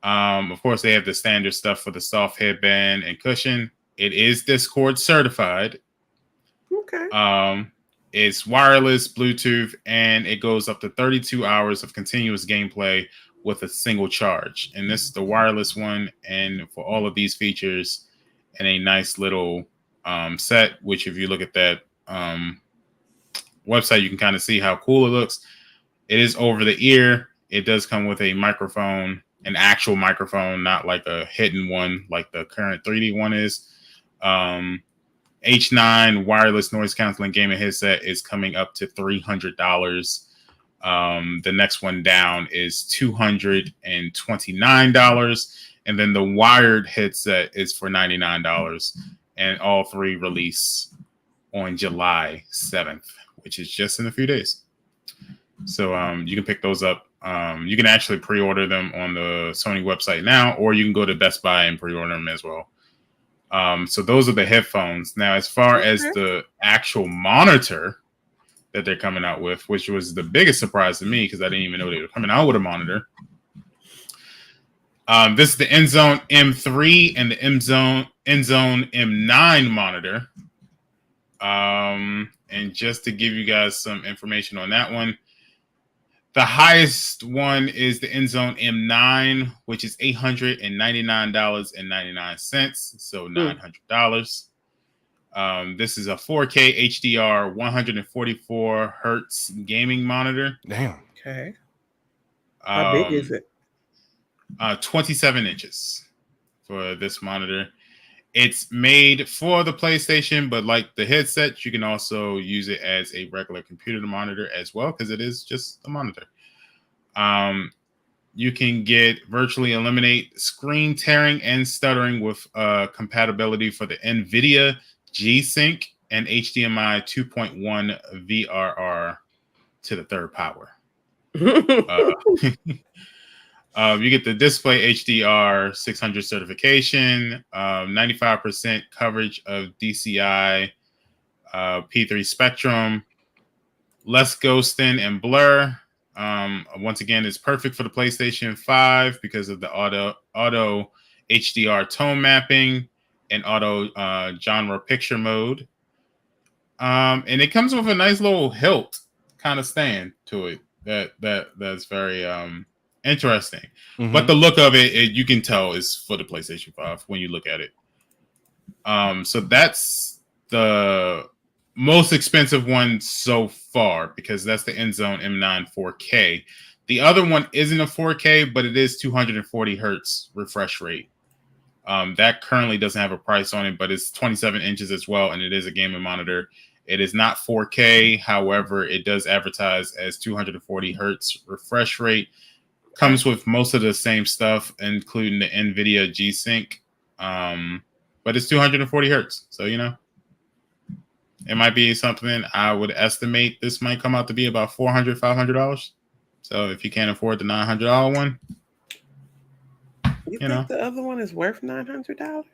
Of course, they have the standard stuff for the soft headband and cushion. It is Discord certified. Okay. It's wireless, Bluetooth, and it goes up to 32 hours of continuous gameplay with a single charge. And this is the wireless one. And for all of these features and a nice little set, which if you look at that website, you can kind of see how cool it looks. It is over the ear. It does come with a microphone, an actual microphone, not like a hidden one like the current 3D one is. H9 wireless noise canceling gaming headset is coming up to $300. The next one down is $229. And then the wired headset is for $99. And all three release on July 7th, which is just in a few days. So you can pick those up. You can actually pre-order them on the Sony website now, or you can go to Best Buy and pre-order them as well. So those are the headphones. Now, as far as the actual monitor that they're coming out with, which was the biggest surprise to me because I didn't even know they were coming out with a monitor. This is the N-Zone M3 and the N-Zone M9 monitor. And just to give you guys some information on that one, the highest one is the N-Zone M9, which is $899.99, so $900. This is a 4K HDR 144 hertz gaming monitor. Damn. Okay. How big is it? 27 inches for this monitor. It's made for the PlayStation, but like the headset, you can also use it as a regular computer monitor as well, because it is just a monitor. You can virtually eliminate screen tearing and stuttering with compatibility for the NVIDIA G-Sync and HDMI 2.1 VRR to the third power. You get the display HDR 600 certification, 95% coverage of DCI, P3 spectrum, less ghosting and blur. Once again, it's perfect for the PlayStation 5 because of the auto HDR tone mapping and auto genre picture mode. And it comes with a nice little hilt kind of stand to it that's very interesting. Mm-hmm. But the look of it, you can tell is for the PlayStation 5 when you look at it. So that's the most expensive one so far because that's the N-Zone M9 4K. The other one isn't a 4K, but it is 240 hertz refresh rate. That currently doesn't have a price on it, but it's 27 inches as well, and it is a gaming monitor. It is not 4K. However, it does advertise as 240 hertz refresh rate. Comes with most of the same stuff, including the NVIDIA G-Sync. But it's 240 hertz. So, it might be something I would estimate this might come out to be about $400, $500. So if you can't afford the $900 one, you think the other one is worth $900?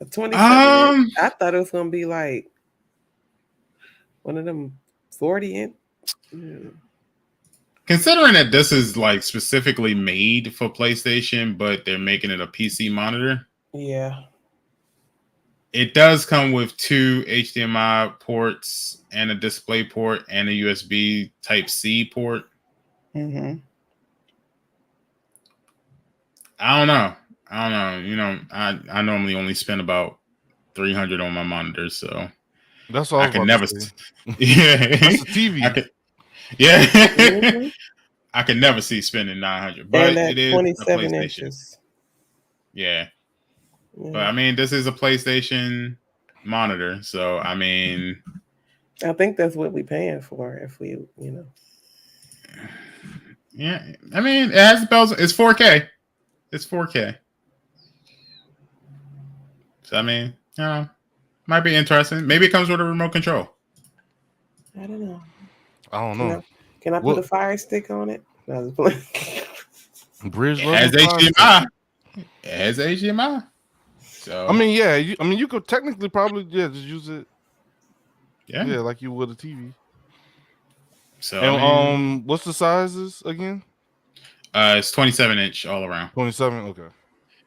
A 27. I thought it was gonna be like one of them 40 inch. Considering that this is like specifically made for PlayStation, but they're making it a PC monitor. Yeah. It does come with 2 HDMI ports and a display port and a USB Type-C port. Mm-hmm. I don't know. I normally only spend about $300 on my monitor, so that's all I can never. Yeah, that's a TV. Mm-hmm. I can never see spending $900, but it is 27 inches. Yeah. But I mean, this is a PlayStation monitor, so I mean, I think that's what we're paying for if we, Yeah, I mean, it has the bells. It's 4K. It's 4K. So I mean, might be interesting. Maybe it comes with a remote control. I don't know. Can I put a Fire Stick on it? Bridge level. It has HDMI. So I mean, yeah. You could technically probably just use it. Yeah, like you would a TV. So and what's the sizes again? It's 27 inch all around. 27. Okay.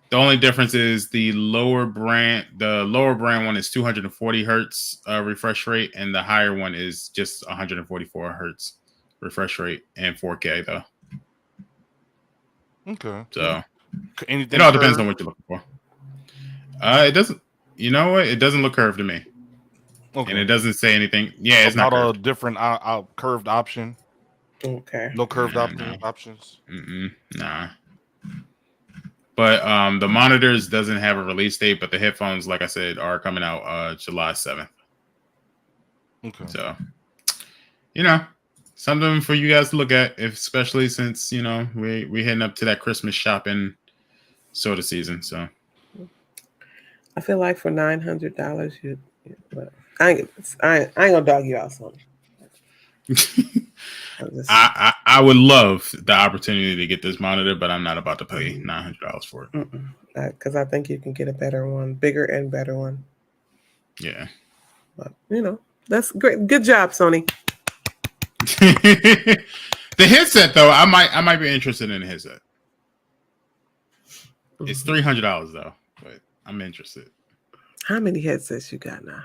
The only difference is the lower brand one is 240 hertz refresh rate, and the higher one is just 144 hertz refresh rate and 4K though. Okay. So Anything it all depends curved? on what you're looking for. It doesn't. You know what? It doesn't look curved to me, Okay. and it doesn't say anything. Yeah, it's not About curved. a different curved option. Okay. No curved No. options. Nah. But the monitors doesn't have a release date, but the headphones, like I said, are coming out July 7th. Okay. So, something for you guys to look at, especially since we heading up to that Christmas shopping sort of season. So, I feel like for $900, I ain't gonna dog you out, Sony. I would love the opportunity to get this monitor, but I'm not about to pay $900 for it. Because I think you can get a better one, bigger and better one. Yeah. But, that's great. Good job, Sony. The headset, though, I might be interested in the headset. It's $300 though, but I'm interested. How many headsets you got now?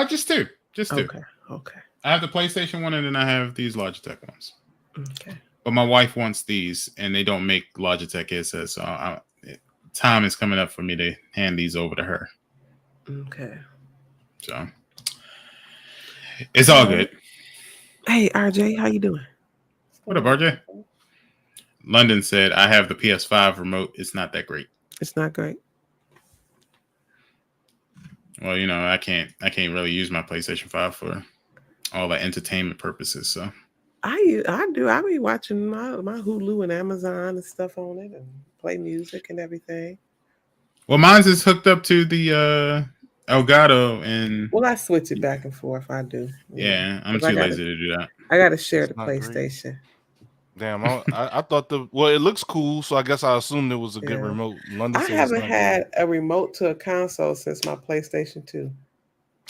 Just two. Okay. I have the PlayStation one, and then I have these Logitech ones. Okay. But my wife wants these, and they don't make Logitech headsets, so time is coming up for me to hand these over to her. Okay. So it's all good. Hey, RJ, how you doing? What up, RJ? London said, I have the PS5 remote. It's not that great. It's not great. Well, I can't really use my PlayStation 5 for all the entertainment purposes. So I do. I be watching my Hulu and Amazon and stuff on it and play music and everything. Well, mine's is hooked up to the Elgato, and I switch it back and forth. I do. Yeah, I'm too lazy to do that. I got to share the Not PlayStation. Damn, I thought it looks cool, so I guess I assumed it was a good remote. London I haven't had a remote to a console since my PlayStation 2.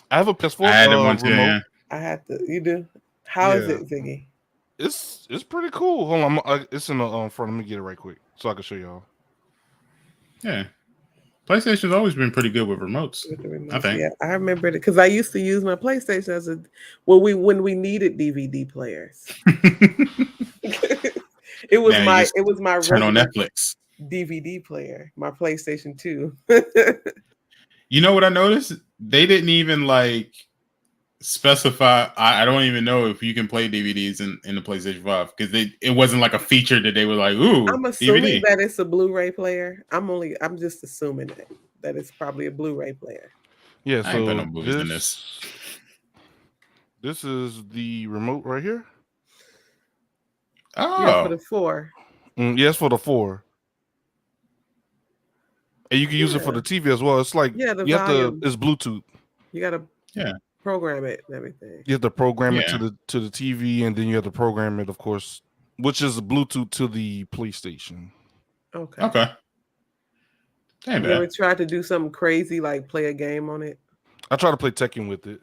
I have a PS4 I had it one remote. too. I had to. You do? How is it, Ziggy? It's pretty cool. Hold on, it's in the front. Let me get it right quick so I can show y'all. Yeah, PlayStation's always been pretty good with remotes. I think. Yeah, I remember it because I used to use my PlayStation as when we needed DVD players. It was my turn on Netflix DVD player, my PlayStation 2. You know what I noticed? They didn't even specify. I don't even know if you can play DVDs in the PlayStation 5 because it wasn't like a feature that they were like, ooh, I'm assuming DVD. that it's a Blu-ray player. I'm just assuming that it's probably a Blu-ray player. Yeah, I ain't put no movies in this. This is the remote right here. Oh, yeah, for the 4. Yes, for the 4. And you can use it for the TV as well. It's like the you volume. have to. It's Bluetooth. You got to program it and everything. You have to program it to the TV, and then you have to program it, of course, which is Bluetooth to the PlayStation. Okay. Have you ever tried to do something crazy like play a game on it? I tried to play Tekken with it.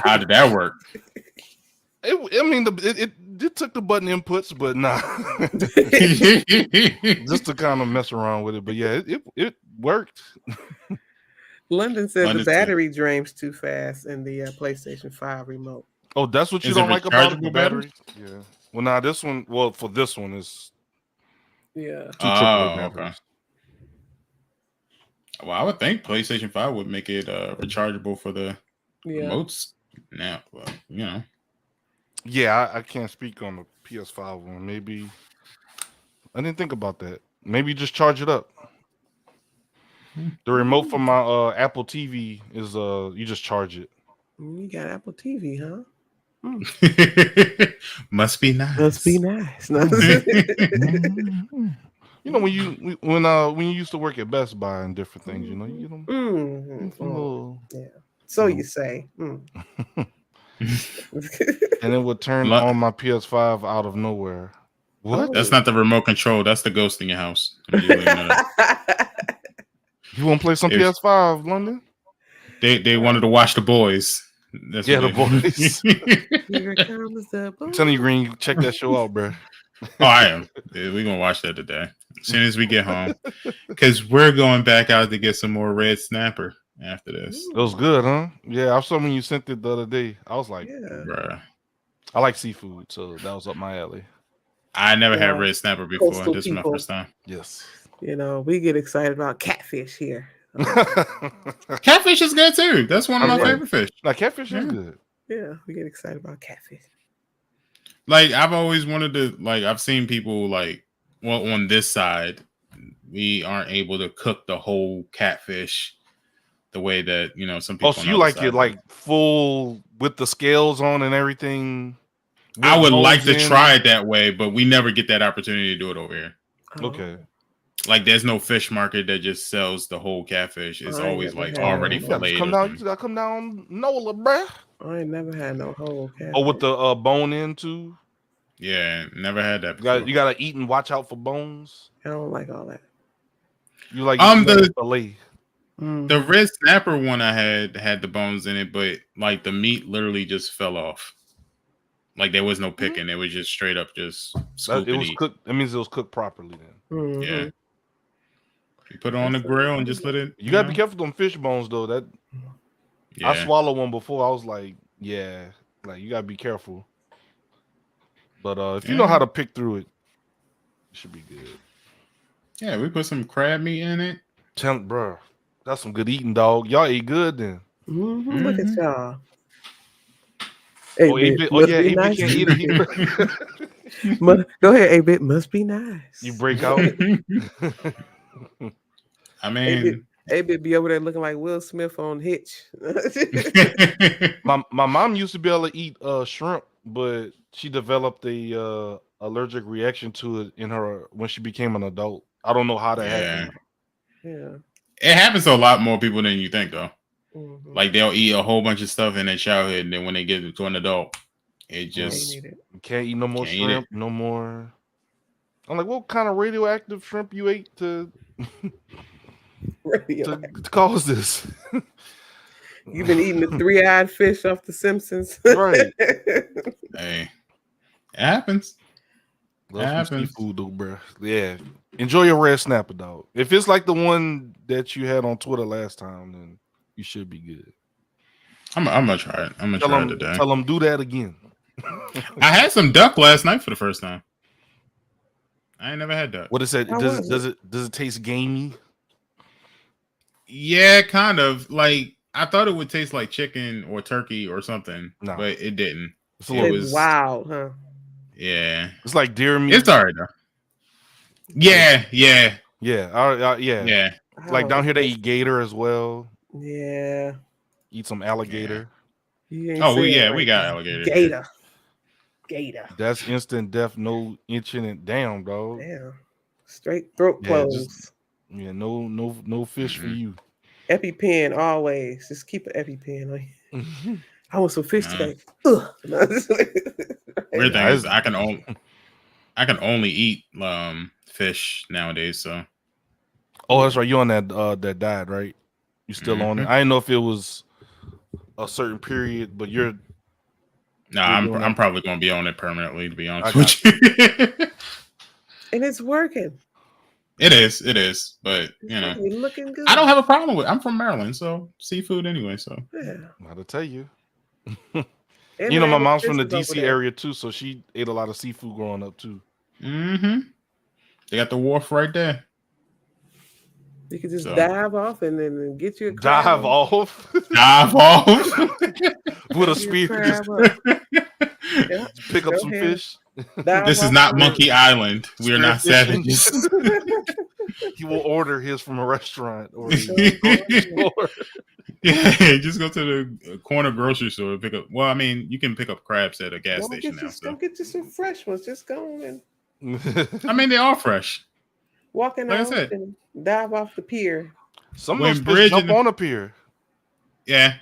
How did that work? It took the button inputs, but nah. Just to kind of mess around with it. But yeah, it worked. London said the battery drains too fast in the PlayStation 5 remote. Oh, that's what you don't like about the battery? Yeah. Well, now this one, for this one is 2 AAA batteries. Okay. Well, I would think PlayStation 5 would make it rechargeable for the remotes now. Well, Yeah, I can't speak on the PS5 one. Maybe I didn't think about that. Maybe just charge it up. The remote for my Apple TV is you just charge it. You got Apple TV, huh? Must be nice. Must be nice. When you used to work at Best Buy and different things, you get them. Yeah. So you say. And it would turn on my PS5 out of nowhere. What? That's not the remote control. That's the ghost in your house. You want to play some PS5, London? They wanted to watch The Boys. That's the Boys. Here comes the boys. I'm telling you, Green, check that show out, bro. Oh, I am. We're gonna watch that today as soon as we get home, because we're going back out to get some more red snapper. after this. It was good, huh? Yeah, I saw when you sent it the other day. I was like, Yeah. Bruh. I like seafood, so that was up my alley. I never had Yeah. red snapper before. Coastal This is my people. first time. Yes. You know, we get excited about catfish here. Catfish is good too. That's one of my Okay. favorite fish. Like catfish is Yeah. good. Yeah, we get excited about catfish. Like I've always wanted to. Like I've seen people like, well, on this side, we aren't able to cook the whole catfish the way that some people. Oh, so you like it like full with the scales on and everything? I with would like bones to in? try it that way, but we never get that opportunity to do it over here. Okay. Like there's no fish market that just sells the whole catfish. It's I ain't always never like had already that. You gotta filleted. come down. You gotta come down, Nola, bruh. I ain't never had no whole catfish. Oh, with the bone in too. Yeah, never had that You before. gotta eat and watch out for bones. I don't like all that. You like the fillet. The red snapper one I had the bones in it, but like the meat literally just fell off. Like there was no picking; it was just straight up just scoop It was eat. cooked. That means it was cooked properly. Then Yeah, you put it on the grill and just let it. you gotta be careful with them fish bones though. That I swallowed one before. I was like, yeah, like you gotta be careful. But if you know how to pick through it, it should be good. Yeah, we put some crab meat in it. Bro, that's some good eating, dog. Y'all eat good then. Look at y'all. Hey, A-Bit nice. Can't eat it. Go ahead, A-Bit. Must be nice. You break out. I mean, A-Bit be over there looking like Will Smith on Hitch. my mom used to be able to eat shrimp, but she developed a allergic reaction to it when she became an adult. I don't know how that happened. Yeah, it happens to a lot more people than you think, though. Like they'll eat a whole bunch of stuff in their childhood, and then when they get to an adult, it just you can't eat no more shrimp, no more. I'm like, what kind of radioactive shrimp you ate to cause this? You've been eating the 3-eyed fish off The Simpsons, right? Hey, it happens. Love some seafood, though, bro. Yeah, enjoy your red snapper, dog. If it's like the one that you had on Twitter last time, then you should be good. I'm gonna try it. I'm gonna try it today. Tell them do that again. I had some duck last night for the first time. I ain't never had duck. What is it? Does it taste gamey? Yeah, kind of. Like I thought it would taste like chicken or turkey or something, but it didn't. It was wild, huh? Yeah, it's like deer meat. It's alright though. Yeah. Like down here, they eat gator as well. Yeah. Eat some alligator. Yeah. We got alligator. Gator. That's instant death, no inching it down, dog. Damn. Straight throat close. No fish for you. EpiPen always. Just keep an EpiPen on you. I want some fish today. Weird thing is I can only eat fish nowadays, so. Oh, that's right. You on that diet, right? You still on it? I didn't know if it was a certain period, but you're. No, I'm probably gonna be on it permanently, to be honest with you. And it's working. It is, but you're looking good. I don't have a problem with it. I'm from Maryland, so seafood anyway. So yeah, I'll tell you. My mom's from the DC area too, so she ate a lot of seafood growing up too. They got the wharf right there. You could just dive off and then get you a crab. Dive off with a spear. Pick up some fish. This is not Monkey Island. We are not savages. He will order his from a restaurant or just go to the corner grocery store and pick up. Well, I mean, you can pick up crabs at a gas station now. Go get you some fresh ones. Just go and. I mean, they are fresh. Walking out and dive off the pier. Some of those fish jump on a pier. Yeah.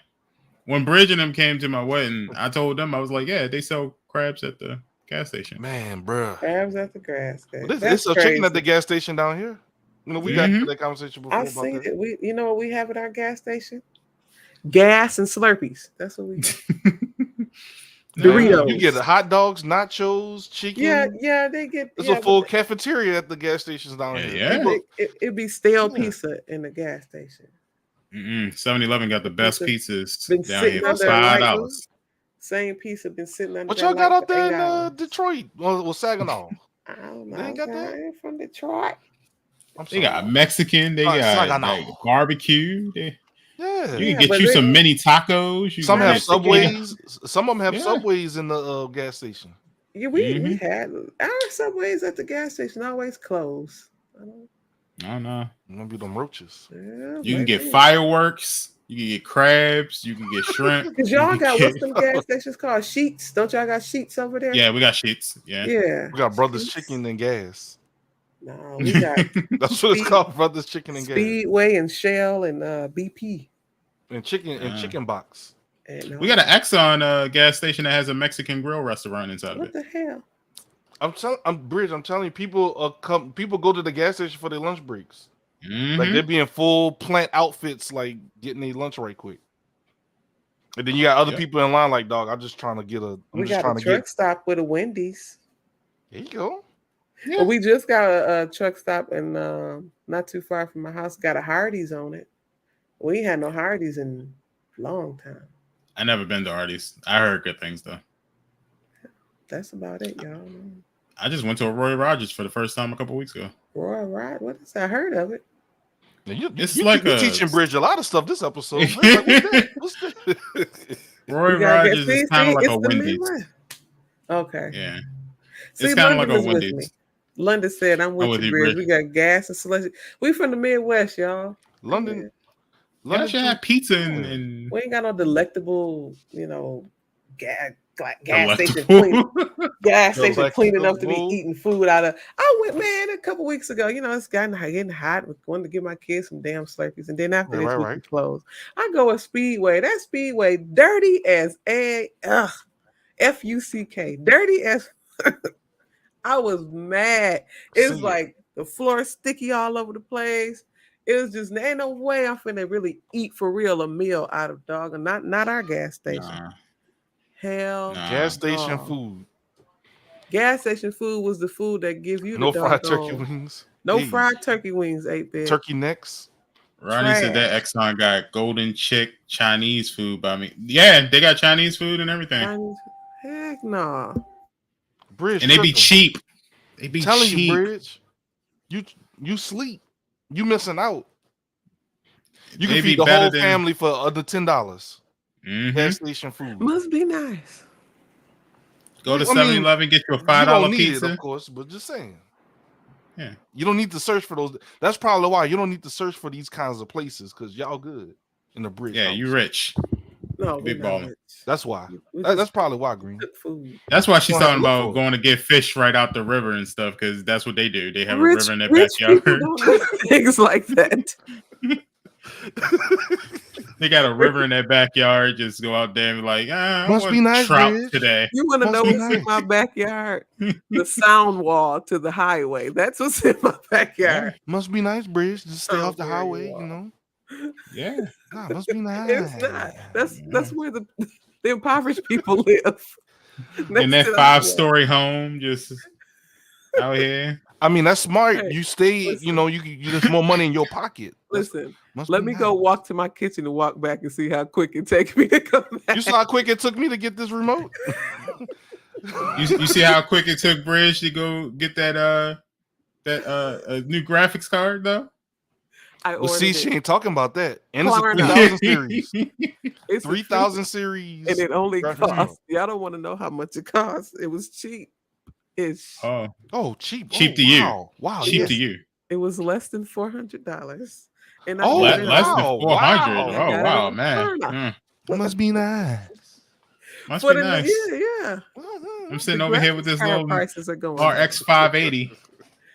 When Bridge and them came to my wedding, I told them, I was like, yeah, they sell crabs at the gas station. Man, bro. Crabs at the gas station. It's a chicken at the gas station down here. We got into that conversation before. I've seen it. You know what we have at our gas station? Gas and Slurpees. That's what we get. Doritos. You get hot dogs, nachos, chicken. Yeah, they get. It's a full cafeteria at the gas stations down here. Yeah, it'd be stale pizza in the gas station. 7-Eleven got the best pizzas Been down here sitting for under a light $5. bulb. Same pizza been sitting under What that y'all got light out for there 8 in hours. Detroit? Well, Saginaw. I don't know. They ain't got I that? ain't from Detroit. I'm They sorry. got Mexican. They got Saginaw. like barbecue. You Yeah. can get you some mini tacos. You Some can have get Subways. Some of them have Yeah. Subways in the gas station. Yeah, we had our Subways at the gas station always closed. I don't know. Maybe them roaches. Yeah, You can get fireworks. You can get crabs. You can get shrimp. Because y'all got what's them gas stations called? Sheets? Don't y'all got Sheets over there? Yeah, we got Sheets. Yeah. We got Brothers Chicken and Gas. No, we got That's what it's called, Brothers Chicken and Gas. Speedway and Shell and BP. And chicken box. And, we got an Exxon gas station that has a Mexican grill restaurant inside of it. What the hell? I'm telling you, people go to the gas station for their lunch breaks. Like they're being full plant outfits, like getting their lunch right quick. And then you got other people in line, like, dog, I'm just trying to get a. We got a truck stop with a Wendy's. There you go. Yeah. Well, we just got a truck stop and not too far from my house. Got a Hardee's on it. We ain't had no Hardee's in a long time. I never been to Hardee's. I heard good things though. That's about it, y'all. I just went to a Roy Rogers for the first time a couple weeks ago. Roy Rogers? What is that? I heard of it. It's like you're teaching Bridge a lot of stuff this episode. What's that? Roy Rogers is kind of like a Wendy's. Okay. Yeah. It's kind of like a Wendy's. London said, I'm with you, Bridge. We got gas and slushy. We from the Midwest, y'all. London should have pizza and we ain't got no delectable, gas station clean. Gas station clean enough to be eating food out of. I went, man, a couple weeks ago. It's getting hot. Wanted to give my kids some damn Slurpees, and then after this, we can close. I go with Speedway. That Speedway dirty as F-U-C-K, dirty as. I was mad. It was like the floor sticky all over the place. It was just ain't no way I'm finna really eat for real a meal out of dog, and not our gas station. Hell, gas station food. Gas station food was the food that give you no the fried turkey wings. No fried turkey wings, 8-bit. Turkey necks. Ronnie said that Exxon got golden chick Chinese food by me. Yeah, they got Chinese food and everything. Heck no. Bridge, and they be cheap. They be telling cheap. you, Bridge. You sleep. You missing out. You can feed the whole family for under $10. Gas station food must be nice. Go to 7-Eleven, get you a $5 pizza. It, of course, but just saying. Yeah, you don't need to search for those. That's probably why you don't need to search for these kinds of places because y'all good in the Bridge. Yeah, you rich. No, big baller. That's why. That's probably why, Green. That's why she's talking about going to get fish right out the river and stuff because that's what they do. They have a river in their backyard. Things like that. They got a river in their backyard. Just go out there and be like, must be nice trout today. You want to know what's in my backyard? The sound wall to the highway. That's what's in my backyard. Must be nice, Bridge. Just stay off the highway, Yeah. Nah, must be nice. It's not. That's where the impoverished people live. In that 5-story home, just out here. I mean, that's smart. Hey, you stay, there's more money in your pocket. Listen, let me go walk to my kitchen and walk back and see how quick it takes me to come back. You saw how quick it took me to get this remote? you see how quick it took Bridge to go get that new graphics card though? She ain't talking about that. And it's a 3000 series. It's 3000 series. And it only costs. Y'all don't want to know how much it costs. It was cheap. Cheap. Cheap to you. Wow. Cheap to you. It was less than $400. And less than 400. Oh wow, man. It must be nice. Must be nice. Yeah. I'm sitting over here with this little prices are going RX 580.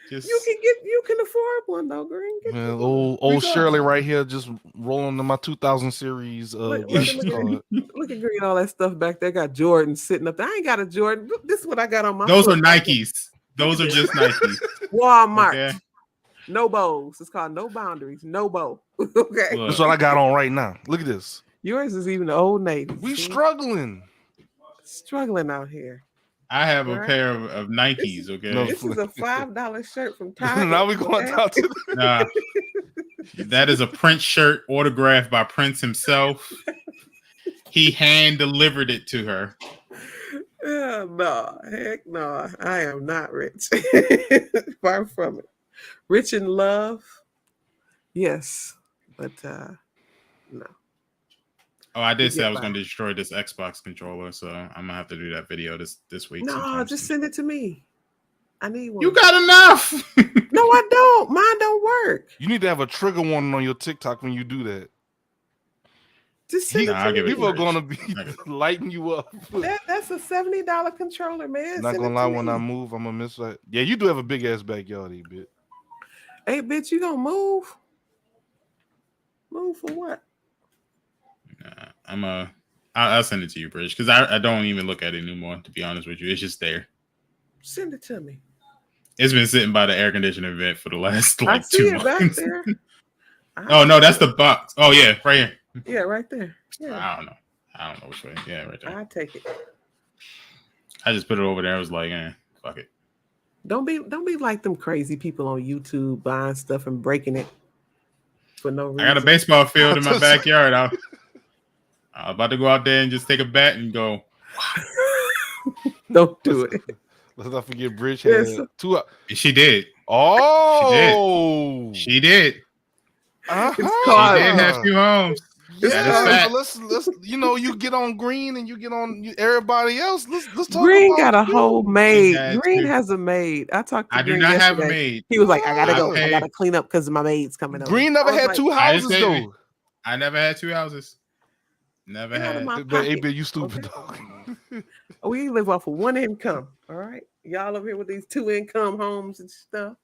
You can afford one though, Green. Man, old Shirley right here just rolling to my 2000 series. Look at Green, all that stuff back there. Got Jordan sitting up there. I ain't got a Jordan. This is what I got on my. Those are Nikes. Those are just Nikes. Walmart. Okay. No bows. It's called No Boundaries. No bow. Okay. That's what I got on right now. Look at this. Yours is even the Old Navy. We struggling out here. I have a pair of Nikes. Okay, this is a $5 shirt from Target. Now we going down to That is a Prince shirt autographed by Prince himself. He hand delivered it to her. No, heck no. I am not rich. Far from it. Rich in love, yes, but no. Oh, I did say I was by. going to destroy this Xbox controller, so I'm gonna have to do that video this week. No, sometime just soon. send it to me. I need one. You got enough. No, I don't. Mine don't work. You need to have a trigger warning on your TikTok when you do that. Just send it I'll to give me. it People are Rich. gonna be lighting you up. That's a $70 controller, man. Not Send gonna it lie, to when me. I move, I'm gonna miss that. Yeah, you do have a big ass backyard, bit. Hey, bitch, you gonna move? Move for what? I'll send it to you, Bridge, because I don't even look at it anymore. To be honest with you, it's just there. Send it to me. It's been sitting by the air conditioning vent for the last I like see 2 it back months. there. Oh no, that's the box. Oh yeah, right here. Yeah, right there. Yeah, I don't know which way. Yeah, right there. I take it. I just put it over there. I was like, fuck it. Don't be like them crazy people on YouTube buying stuff and breaking it for no reason. I got a baseball field in my backyard. I'm about to go out there and just take a bat and go. Don't do it. Let's not forget Bridge Yes. had 2. She did. Oh, She did. Uh-huh. It's She called- did have 2 homes. It's That is called- fact. Let's you get on Green and you get on everybody else. Let's talk Green about got a you. whole maid. had Green to. has a maid. I talked to I do Green not have a yesterday. maid. He was like, I gotta I go. I paid- gotta clean up because my maid's coming over. Green never I was had like, 2 I houses didn't say though. I never had 2 houses. Never Get out of had. my But hey, pocket. man, you stupid Okay. dog. We live off of one income. All right. Y'all over here with these 2 income homes and stuff.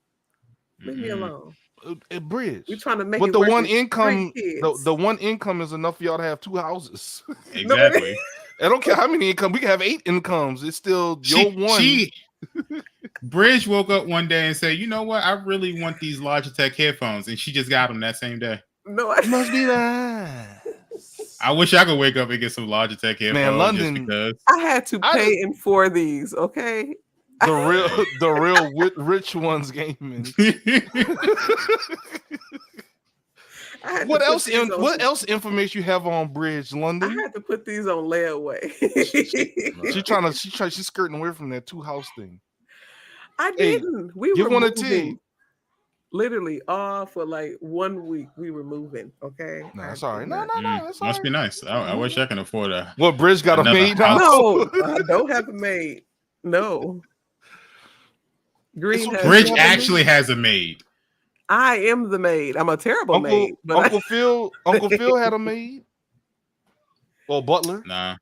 Leave me alone. Bridge. We're trying to make But it the worth one it. income, 3 kids. the one income is enough for y'all to have 2 houses. Exactly. I don't care how many income. We can have 8 incomes. It's still your one. Bridge woke up one day and said, "You know what? I really want these Logitech headphones," and she just got them that same day. No, It must be that. I wish I could wake up and get some Logitech headphones. London- just because. I had to pay in for these. Okay. The real rich ones gaming. I had to What put else? these on- What else information you have on Bridge, I London? had to put these on layaway. She's skirting away from that 2 house thing. I Hey, didn't. We give were one a moving. T. Literally, all for like 1 week, we were moving. Okay. No, I that's all right. did No, not- no, that's all Must right. be nice. I wish I can afford a. What, Bridge got a Another maid house. now? No, I don't have a maid. No. Green It's has okay. Bridge you have a actually maid? has a maid. I am the maid. I'm a terrible maid. But Uncle Phil had a maid or butler. Nah,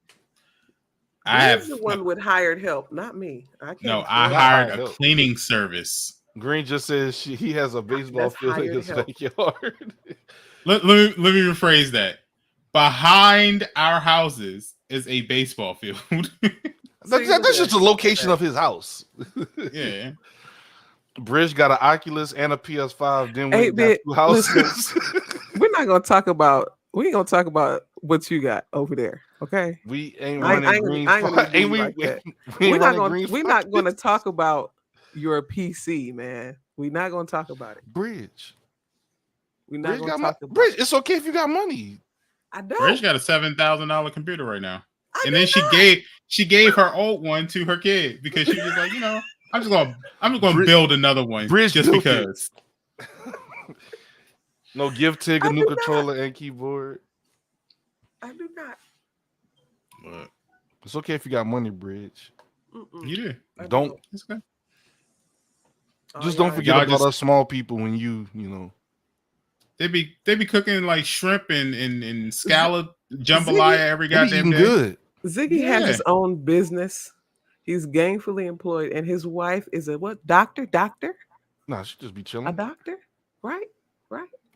I I have have the one with hired help, not me. I can't. no. afford I it. hired a Help. cleaning service. Green just says he has a baseball That's field in hired his help. backyard. Let me rephrase that. Behind our houses is a baseball field. That's just the location of his house. Yeah. Bridge got an Oculus and a PS5. Then Hey, we got bit, 2 houses. We're not gonna talk about. We ain't gonna talk about what you got over there. Okay. We ain't I running ain't green. gonna do Ain't you we? like that. We We're ain't not running gonna. green. We're not gonna talk about your PC, man. We're not gonna talk about it. Bridge. We're not Bridge gonna got talk money. about Bridge. it. It's okay if you got money. I don't. Bridge got a $7,000 computer right now. I And do then not. she gave her old one to her kid because she was like, I'm just gonna build another one Bridge just built it. because. No, give Tig a I new do not. controller and keyboard. I do not. But It's okay if you got money, Bridge. Mm-mm. you do. I Don't It's good. Oh, just y'all don't forget y'all about just- us small people when you know. They be cooking like shrimp and scallop jambalaya Ziggy, every They be goddamn eating day. good. Ziggy has Yeah. his own business. He's gainfully employed, and his wife is a what? Doctor? Nah, she just be A chilling. doctor? Right?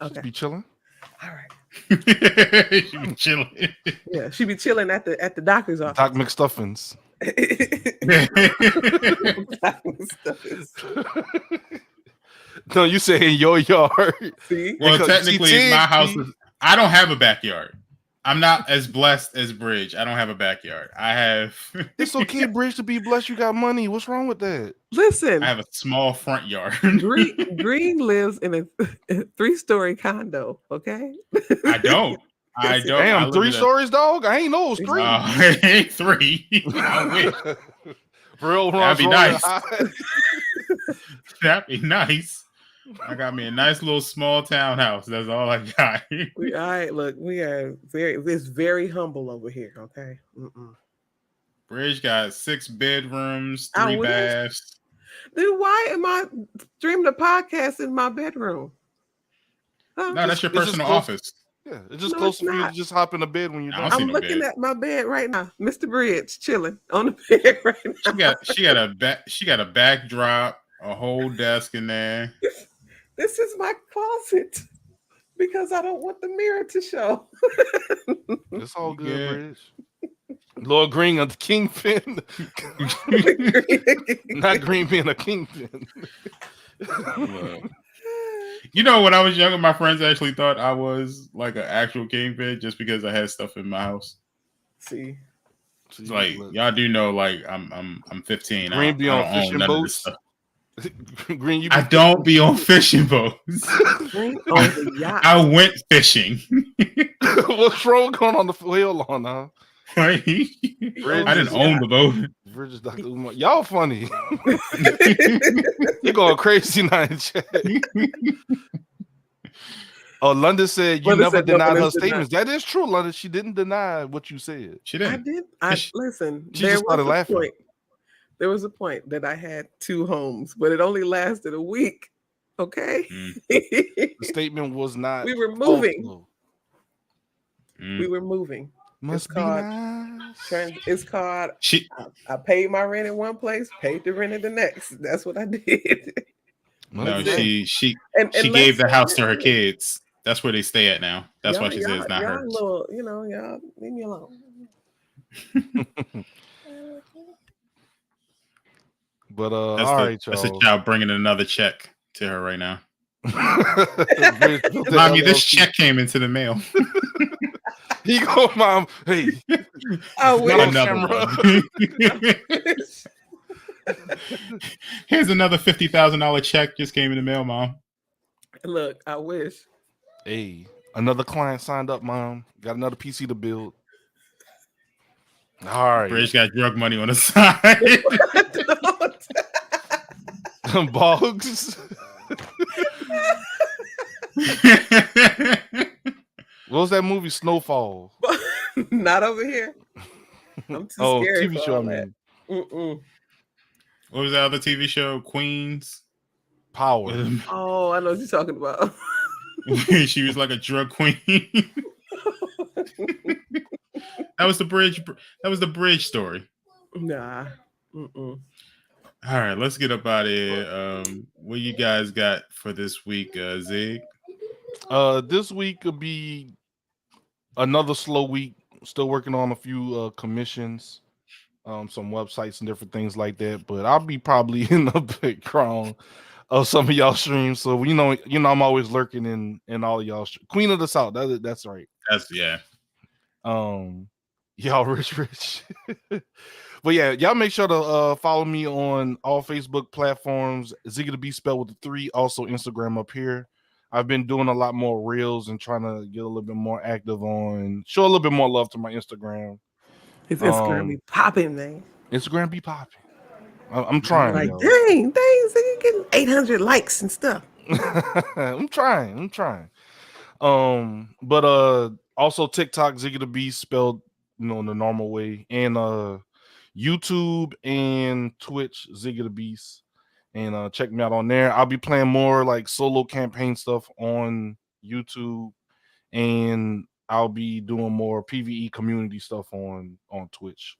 Just Okay. be chilling. All right. She be chilling. Yeah, she be chilling at the doctor's office. Doc McStuffins. No, you say in your yard. See? Well, Because- technically, see, my Tig, house see? is. I don't have a backyard. I'm not as blessed as Bridge. I don't have a backyard. I have. It's okay, Bridge, to be blessed. You got money. What's wrong with that? Listen, I have a small front yard. Green lives in a 3-story condo. Okay. I don't. I Yes, don't. I Damn, live 3 in a. stories, dog. I ain't know it was 3. It ain't 3. I wish. Real That'd runs be rolling nice. high. That'd be nice. I got me a nice little small townhouse. That's all I got. all right. Look, we are it's very humble over here. Okay. Bridge got 6 bedrooms, I 3 wish. baths. Then why am I streaming the podcast in my bedroom? Huh? No, that's your It's just personal close. office. Yeah, it's just No, close it's for you to not. just hop in the bed when you're I don't done. see I'm no looking bed. at my bed right now, Mr. Bridge, chilling on the bed right now. She got a backdrop, a whole desk in there. This is my closet because I don't want the mirror to show. It's all You good, good. Bridge. Lord Green of the Kingpin. Not Green being a kingpin. You know, when I was younger, my friends actually thought I was like an actual kingpin just because I had stuff in my house. See, It's like y'all do know, like I'm 15. Green be I on don't own fishing none of this boats. stuff. Green, you I don't be on fishing boats. Green on the yacht. I went fishing. What's wrong going on the wheel on, huh? I didn't own the boat. Bridges, Dr. Umar. Y'all funny. You're going crazy now in chat. Oh, London said you London never said denied nobody her did statements. That is true, London. She didn't deny what you said. She I didn't. did. Listen. She just started laughing. Point. There was a point that I had 2 homes, but it only lasted a week. Okay. The statement was not. We were moving. false, We were moving. Must It's be called. nice. It's called. She I paid my rent in one place, paid the rent in the next. That's what I did. no, Must be she And gave the let's house say to her this, kids. That's where they stay at now. That's why she says it's not y'all hers. little, y'all leave me alone. But That's all the right, that's a y'all. child bringing another check to her right now. Bridge built the Mommy, this LLC. check came into the mail. He go, Mom. Hey, I not on wish. Another camera. one. Here's another $50,000 check just came in the mail, Mom. Look, I wish. Hey, another client signed up, Mom. Got another PC to build. All right. Bridge got drug money on the side. Boggs. What was that movie? Snowfall. Not over here. I'm too scared. TV for show. all I that. mean, What was that other TV show? Queens. Power. Oh, I know what you're talking about. She was like a drug queen. That was the bridge. That was the bridge story. Nah. All right, let's get up out of here. What you guys got for this week, Zig? This week could be another slow week. Still working on a few commissions, some websites and different things like that. But I'll be probably in the background of some of y'all streams. So you know, I'm always lurking in all of y'all. Queen of the South. That's right. That's yeah. Y'all rich. But yeah, y'all make sure to follow me on all Facebook platforms. Ziggy the B spelled with the 3. Also Instagram up here. I've been doing a lot more reels and trying to get a little bit more active on, show a little bit more love to my Instagram. His Instagram be popping, man. Instagram be popping. I'm trying. Like, yo. dang, Ziggy getting 800 likes and stuff. I'm trying. But also TikTok, Ziggy the Beast spelled, in the normal way, and YouTube and Twitch, Ziggy the Beast, and check me out on there. I'll be playing more like solo campaign stuff on YouTube, and I'll be doing more PvE community stuff on Twitch.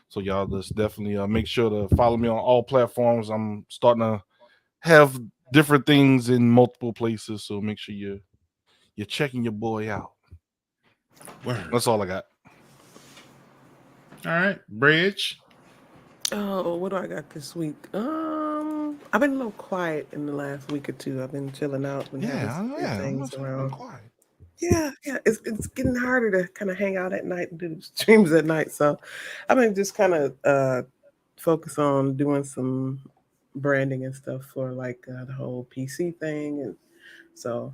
So y'all just definitely make sure to follow me on all platforms. I'm starting to have different things in multiple places, so make sure you're checking your boy out. Word. That's all I got. All right, Bridge. Oh, what do I got this week? I've been a little quiet in the last week or two. I've been chilling out and having some things I'm around. quiet. Yeah, it's getting harder to kind of hang out at night and do streams at night. So I've been just kind of focus on doing some branding and stuff for like the whole PC thing, and so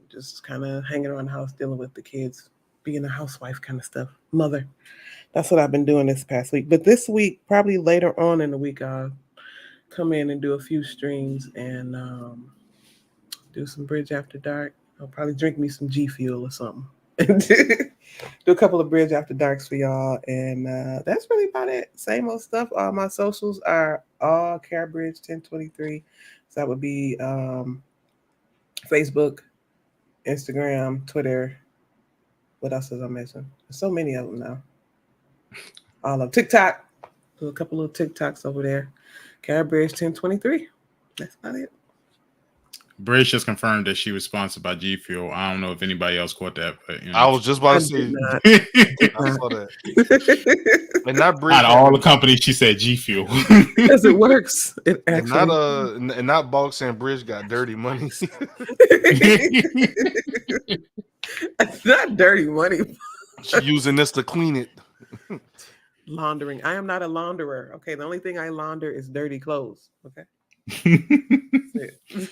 just kind of hanging around the house dealing with the kids, being a housewife kind of stuff, mother. That's what I've been doing this past week. But this week, probably later on in the week, I'll come in and do a few streams and do some Bridge After Dark. I'll probably drink me some G Fuel or something. Do a couple of Bridge After Darks for y'all. And that's really about it. Same old stuff. All my socials are all CareBridge 1023. So that would be Facebook, Instagram, Twitter. What else is I missing? There's so many of them now. All of TikTok. Do a couple of TikToks over there. CareBridge 1023. That's about it. Bridge just confirmed that she was sponsored by G Fuel. I don't know if anybody else caught that, but I was just about to say, I saw that. And not Bridge. Out of all the companies, she said G Fuel. Because it works. It actually. And not Bog saying Bridge got dirty money. It's not dirty money. She's using this to clean it. Laundering. I am not a launderer. Okay, the only thing I launder is dirty clothes. Okay. That's it.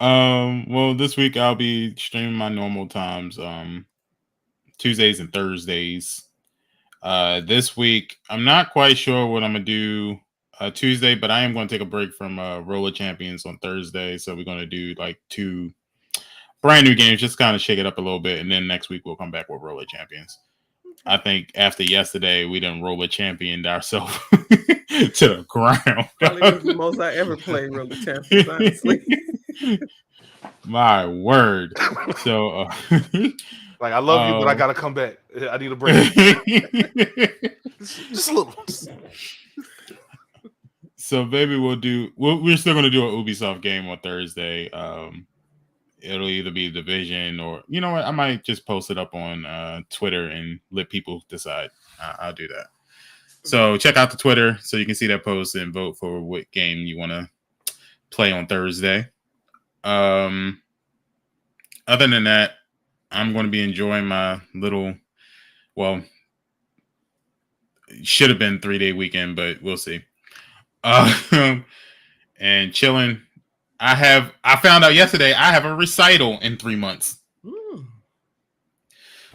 Well, this week I'll be streaming my normal times, Tuesdays and Thursdays. This week I'm not quite sure what I'm gonna do Tuesday, but I am going to take a break from Roller Champions on Thursday, so we're going to do like 2 brand new games, just kind of shake it up a little bit, and then next week we'll come back with Roller Champions. I think after yesterday we done Roller Championed ourselves to the ground. Probably was the most I ever played Roller Champions, honestly. My word. So like, I love you, but I gotta come back. I need a break. just a little. So maybe we're still gonna do an Ubisoft game on Thursday. It'll either be Division or, you know what, I might just post it up on Twitter and let people decide. I'll do that. So check out the Twitter so you can see that post and vote for what game you want to play on Thursday. Other than that, I'm going to be enjoying my little, well, should have been 3-day weekend, but we'll see. And chilling. I found out yesterday I have a recital in 3 months. Ooh.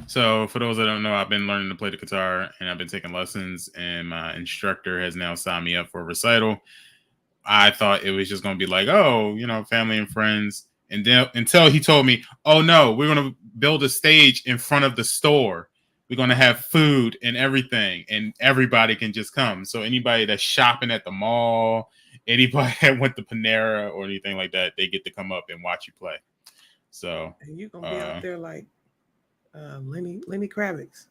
So for those that don't know, I've been learning to play the guitar and I've been taking lessons, and my instructor has now signed me up for a recital. I thought it was just going to be like, oh, you know, family and friends. And then until he told me, oh no, we're going to build a stage in front of the store. We're going to have food and everything, and everybody can just come. So anybody that's shopping at the mall, anybody that went to Panera or anything like that, they get to come up and watch you play. So and you're gonna be out there like Lenny Kravitz.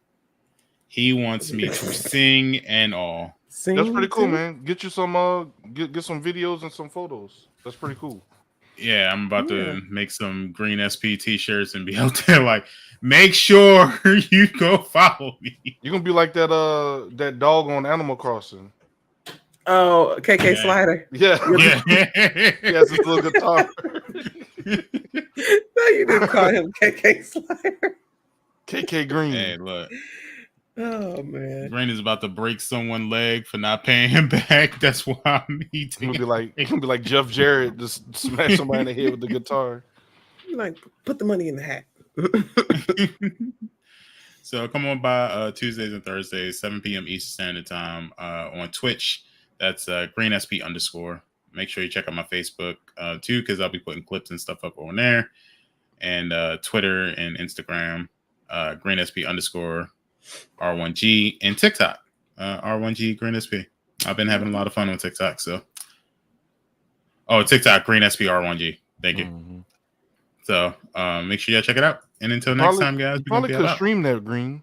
He wants me to sing and all. Sing That's pretty cool, too? man. Get you some get some videos and some photos. That's pretty cool. Yeah, I'm about to make some green SP t-shirts and be out there like, make sure you go follow me. You're gonna be like that dog on Animal Crossing. Oh, KK Slider. Yeah. He has his little guitar. No, you didn't call him KK Slider. KK Green. Hey, look. Oh man. Green is about to break someone's leg for not paying him back. That's why I'm eating. He's gonna be like Jeff Jarrett, just smash somebody in the head with the guitar. You're like, put the money in the hat. So come on by Tuesdays and Thursdays, 7 p.m. Eastern Standard Time on Twitch. That's GreenSP_. Make sure you check out my Facebook too, because I'll be putting clips and stuff up on there, and Twitter and Instagram, GreenSP_. R1G, and TikTok, R1G Green SP. I've been having a lot of fun on TikTok. So, TikTok Green SP R1G. Thank you. Mm-hmm. So, make sure you check it out. And until next time, guys, you probably could stream that, Green.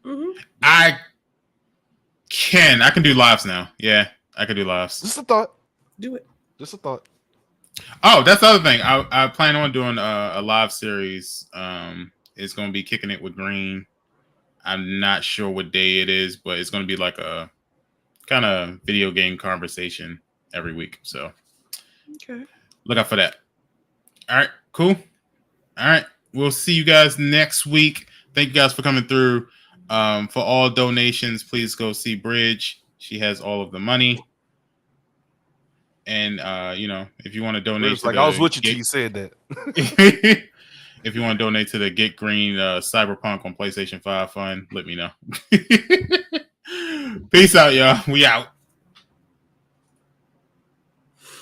Mm-hmm. I can do lives now. Yeah, I can do lives. Just a thought. Do it. Just a thought. Oh, that's the other thing. I plan on doing a live series. It's going to be Kicking It with Green. I'm not sure what day it is, but it's going to be like a kind of video game conversation every week. So okay, look out for that. All right, cool. All right, we'll see you guys next week. Thank you guys for coming through. For all donations, please go see Bridge. She has all of the money. And if you want to donate to I was with you till you said that. if you want to donate to the Get Green Cyberpunk on PlayStation 5 fund, let me know. Peace out, y'all. We out.